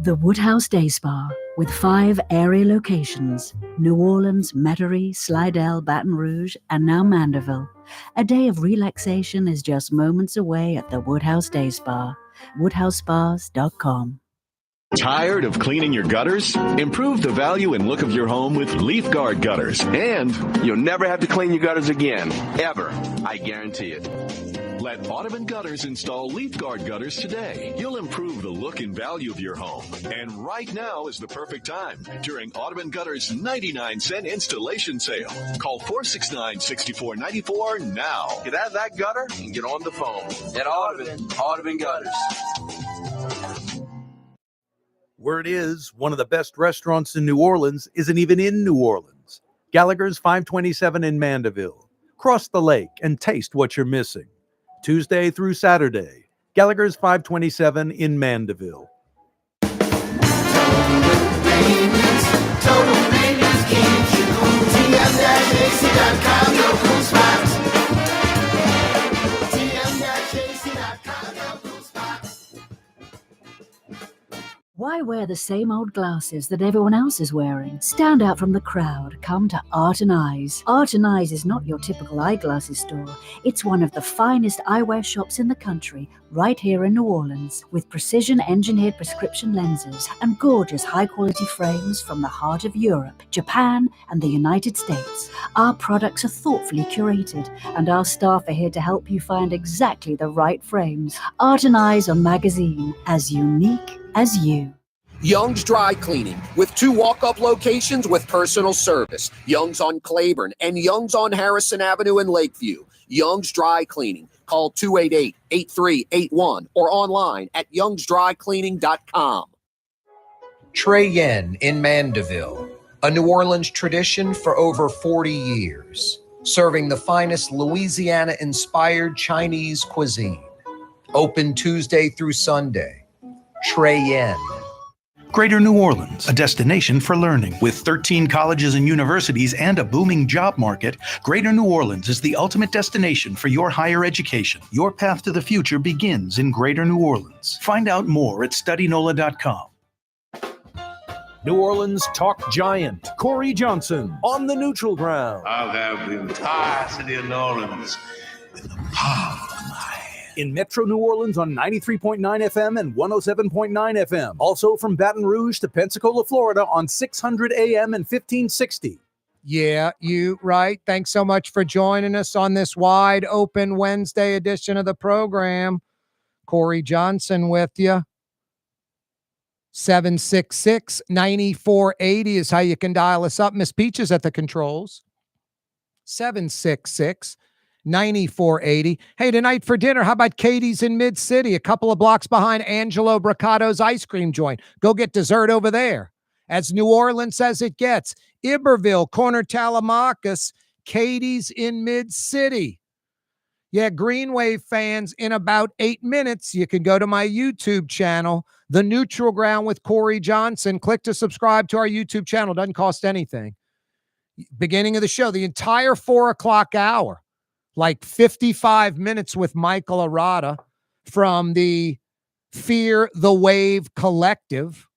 The Woodhouse Day Spa, with 5 area locations: New Orleans, Metairie, Slidell, Baton Rouge, and now Mandeville. A day of relaxation is just moments away at the Woodhouse Day Spa. WoodhouseSpas.com. Tired of cleaning your gutters? Improve the value and look of your home with Leaf Guard gutters. And you'll never have to clean your gutters again. Ever. I guarantee it. Let Audubon Gutters install Leaf Guard gutters today. You'll improve the look and value of your home. And right now is the perfect time during Audubon Gutters 99-cent installation sale. Call 469-6494 now. Get out of that gutter and get on the phone. At Audubon Gutters. Word is, one of the best restaurants in New Orleans isn't even in New Orleans. Gallagher's 527 in Mandeville. Cross the lake and taste what you're missing. Tuesday through Saturday. Gallagher's 527 in Mandeville. Total Maintenance keeps you cool. TM-AC.com, your cool spot. TM-AC.com, your cool spot. Why wear the same old glasses that everyone else is wearing? Stand out from the crowd. Come to Art and Eyes. Art and Eyes is not your typical eyeglasses store. It's one of the finest eyewear shops in the country, right here in New Orleans, with precision-engineered prescription lenses and gorgeous high-quality frames from the heart of Europe, Japan, and the United States. Our products are thoughtfully curated, and our staff are here to help you find exactly the right frames. Art and Eyes on Magazine, as unique as you. Young's Dry Cleaning, with 2 walk-up locations with personal service. Young's on Claiborne and Young's on Harrison Avenue in Lakeview. Young's Dry Cleaning. Call 288-8381 or online at youngsdrycleaning.com. Trey Yen in Mandeville, a New Orleans tradition for over 40 years, serving the finest Louisiana-inspired Chinese cuisine. Open Tuesday through Sunday. Trey Yen. Greater New Orleans, a destination for learning. With 13 colleges and universities and a booming job market, Greater New Orleans is the ultimate destination for your higher education. Your path to the future begins in Greater New Orleans. Find out more at studynola.com. New Orleans talk giant, Corey Johnson, on the neutral ground. I'll have the entire city of New Orleans in the palm of my hand. In Metro New Orleans on 93.9 FM and 107.9 FM. Also from Baton Rouge to Pensacola, Florida on 600 AM and 1560. Yeah, you right. Thanks so much for joining us on this wide open Wednesday edition of the program. Corey Johnson with you. 766-9480 is how you can dial us up. Miss Peaches at the controls. 766-9480. Hey, tonight for dinner, how about Katie's in Mid-City, a couple of blocks behind Angelo Bricato's ice cream joint? Go get dessert over there. As New Orleans as it gets. Iberville, corner Tallahassee, Katie's in Mid-City. Yeah, Green Wave fans, in about 8 minutes, you can go to my YouTube channel, The Neutral Ground with Corey Johnson. Click to subscribe to our YouTube channel. Doesn't cost anything. Beginning of the show, the entire 4 o'clock hour. Like 55 minutes with Michael Arata from the Fear the Wave Collective,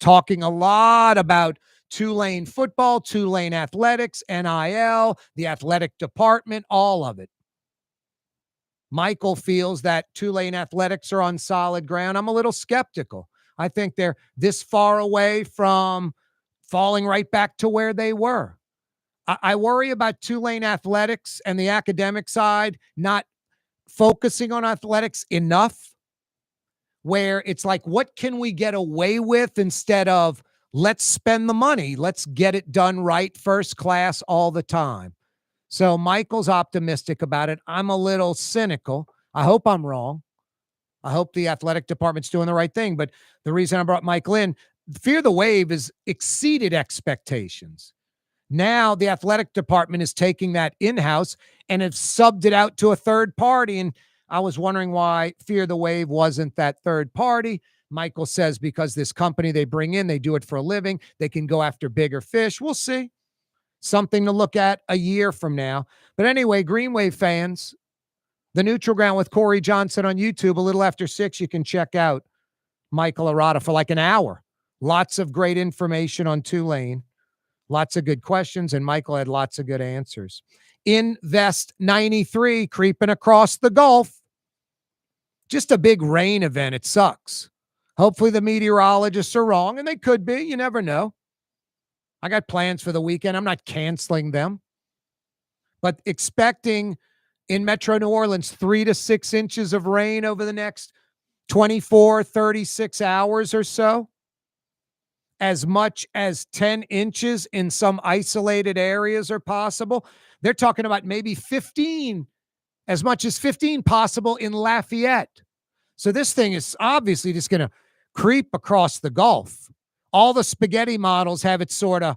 talking a lot about Tulane football, Tulane athletics, NIL, the athletic department, all of it. Michael feels that Tulane athletics are on solid ground. I'm a little skeptical. I think they're this far away from falling right back to where they were. I worry about Tulane athletics and the academic side not focusing on athletics enough, where it's like, what can we get away with instead of let's spend the money, let's get it done right, first class all the time. So Michael's optimistic about it. I'm a little cynical. I hope I'm wrong. I hope the athletic department's doing the right thing. But the reason I brought Michael in, Fear the Wave has exceeded expectations. Now the athletic department is taking that in-house and have subbed it out to a third party. And I was wondering why Fear the Wave wasn't that third party. Michael says because this company they bring in, they do it for a living. They can go after bigger fish. We'll see. Something to look at a year from now. But anyway, Green Wave fans, the Neutral Ground with Corey Johnson on YouTube, a little after 6, you can check out Michael Arata for like an hour. Lots of great information on Tulane. Lots of good questions, and Michael had lots of good answers. Invest 93 creeping across the Gulf. Just a big rain event. It sucks. Hopefully the meteorologists are wrong, and they could be. You never know. I got plans for the weekend. I'm not canceling them. But expecting in Metro New Orleans 3 to 6 inches of rain over the next 24, 36 hours or so. As much as 10 inches in some isolated areas are possible. They're talking about maybe 15, as much as 15 possible in Lafayette. So this thing is obviously just going to creep across the Gulf. All the spaghetti models have it sort of,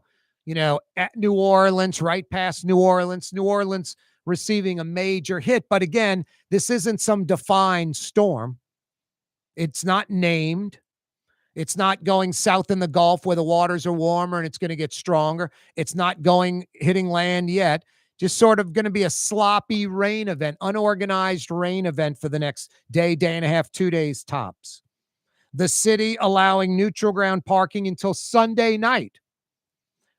at New Orleans, right past New Orleans receiving a major hit. But again, this isn't some defined storm. It's not named. It's not going south in the Gulf where the waters are warmer and it's going to get stronger. It's not hitting land yet. Just sort of going to be a sloppy rain event, unorganized rain event for the next day, day and a half, 2 days tops. The city allowing neutral ground parking until Sunday night.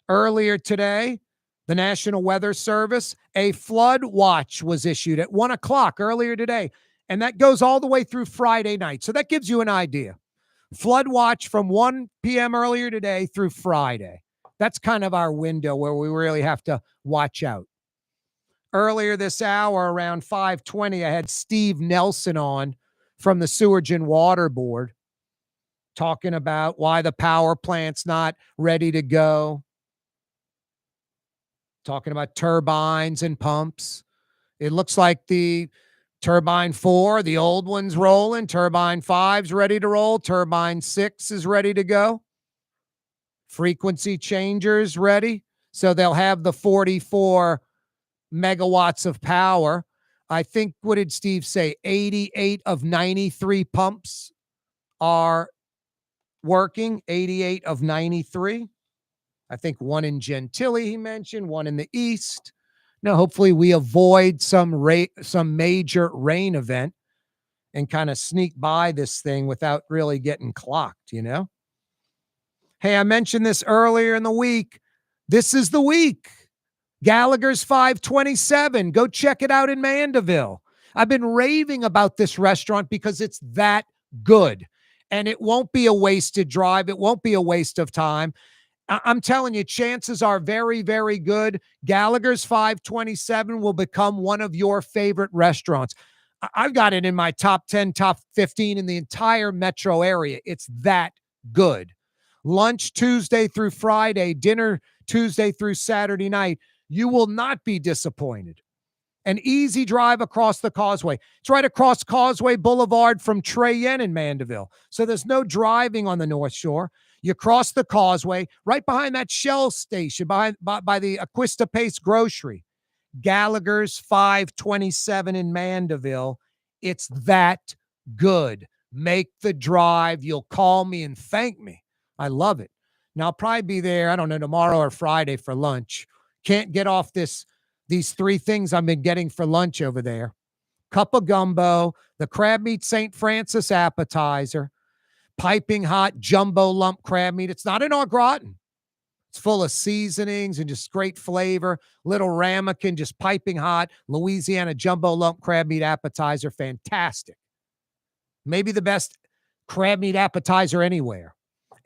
Earlier today, the National Weather Service, a flood watch was issued at 1 o'clock earlier today, and that goes all the way through Friday night. So that gives you an idea. Flood watch from 1 p.m. earlier today through Friday. That's kind of our window where we really have to watch out. Earlier this hour, around 5:20, I had Steve Nelson on from the Sewerage and Water Board talking about why the power plant's not ready to go, talking about turbines and pumps. It looks like the Turbine 4, the old one's rolling. Turbine 5's ready to roll. Turbine 6 is ready to go. Frequency changers ready. So they'll have the 44 megawatts of power. I think, what did Steve say? 88 of 93 pumps are working. 88 of 93. I think one in Gentilly he mentioned, one in the east. Now, hopefully we avoid some major rain event and kind of sneak by this thing without really getting clocked, Hey, I mentioned this earlier in the week. This is the week. Gallagher's 527. Go check it out in Mandeville. I've been raving about this restaurant because it's that good. And it won't be a wasted drive. It won't be a waste of time. I'm telling you, chances are very, very good. Gallagher's 527 will become one of your favorite restaurants. I've got it in my top 10, top 15 in the entire metro area. It's that good. Lunch Tuesday through Friday, dinner Tuesday through Saturday night. You will not be disappointed. An easy drive across the causeway. It's right across Causeway Boulevard from Treyen in Mandeville. So there's no driving on the North Shore. You cross the causeway right behind that Shell station, by the Aquista Pace Grocery. Gallagher's 527 in Mandeville. It's that good. Make the drive. You'll call me and thank me. I love it. Now, I'll probably be there, I don't know, tomorrow or Friday for lunch. Can't get off these 3 things I've been getting for lunch over there. Cup of gumbo, the crab meat St. Francis appetizer, piping hot jumbo lump crab meat. It's not an au gratin. It's full of seasonings and just great flavor. Little ramekin, just piping hot. Louisiana jumbo lump crab meat appetizer. Fantastic. Maybe the best crab meat appetizer anywhere.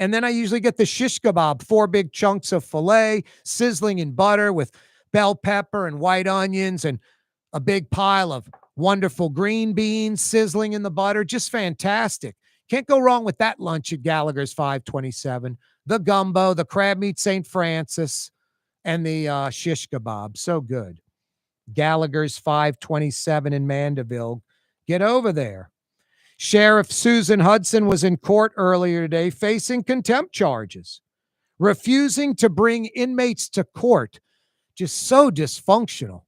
And then I usually get the shish kebab, 4 big chunks of filet, sizzling in butter with bell pepper and white onions, and a big pile of wonderful green beans sizzling in the butter. Just fantastic. Can't go wrong with that lunch at Gallagher's 527. The gumbo, the crab meat St. Francis, and the shish kebab. So good. Gallagher's 527 in Mandeville. Get over there. Sheriff Susan Hudson was in court earlier today facing contempt charges, refusing to bring inmates to court. Just so dysfunctional.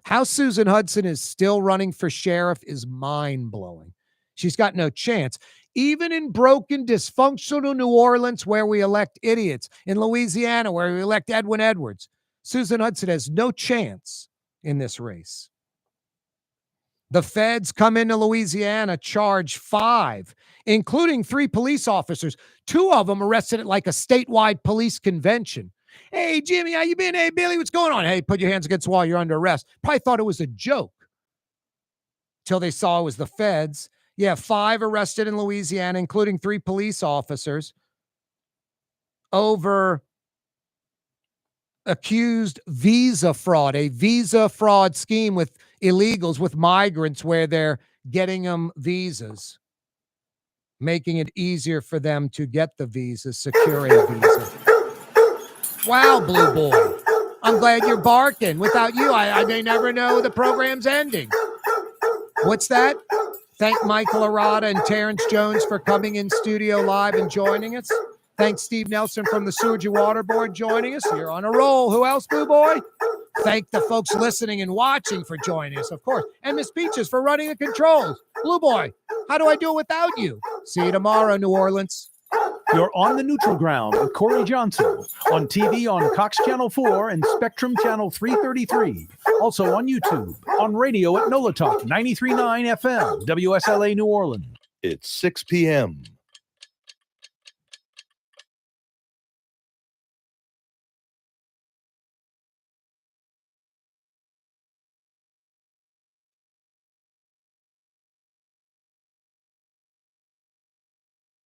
How Susan Hudson is still running for sheriff is mind-blowing. She's got no chance. Even in broken, dysfunctional New Orleans, where we elect idiots, in Louisiana, where we elect Edwin Edwards, Susan Hudson has no chance in this race. The feds come into Louisiana, charge 5, including 3 police officers. 2 of them arrested at like a statewide police convention. Hey, Jimmy, how you been? Hey, Billy, what's going on? Hey, put your hands against the wall. You're under arrest. Probably thought it was a joke till they saw it was the feds. Yeah, 5 arrested in Louisiana, including 3 police officers, over accused visa fraud, a visa fraud scheme with illegals, with migrants, where they're getting them visas, making it easier for them to get the visa, secure a visa. Wow, Blue Boy. I'm glad you're barking. Without you, I may never know the program's ending. What's that? Thank Michael Arata and Terrence Jones for coming in studio live and joining us. Thanks Steve Nelson from the Sewage and Water Board joining us. You're on a roll. Who else, Blue Boy? Thank the folks listening and watching for joining us, of course. And Miss Peaches for running the controls. Blue Boy, how do I do it without you? See you tomorrow, New Orleans. You're on the neutral ground with Corey Johnson on TV on Cox Channel 4 and Spectrum Channel 333. Also on YouTube, on radio at NOLA Talk 93.9 FM, WSLA New Orleans. It's 6 p.m.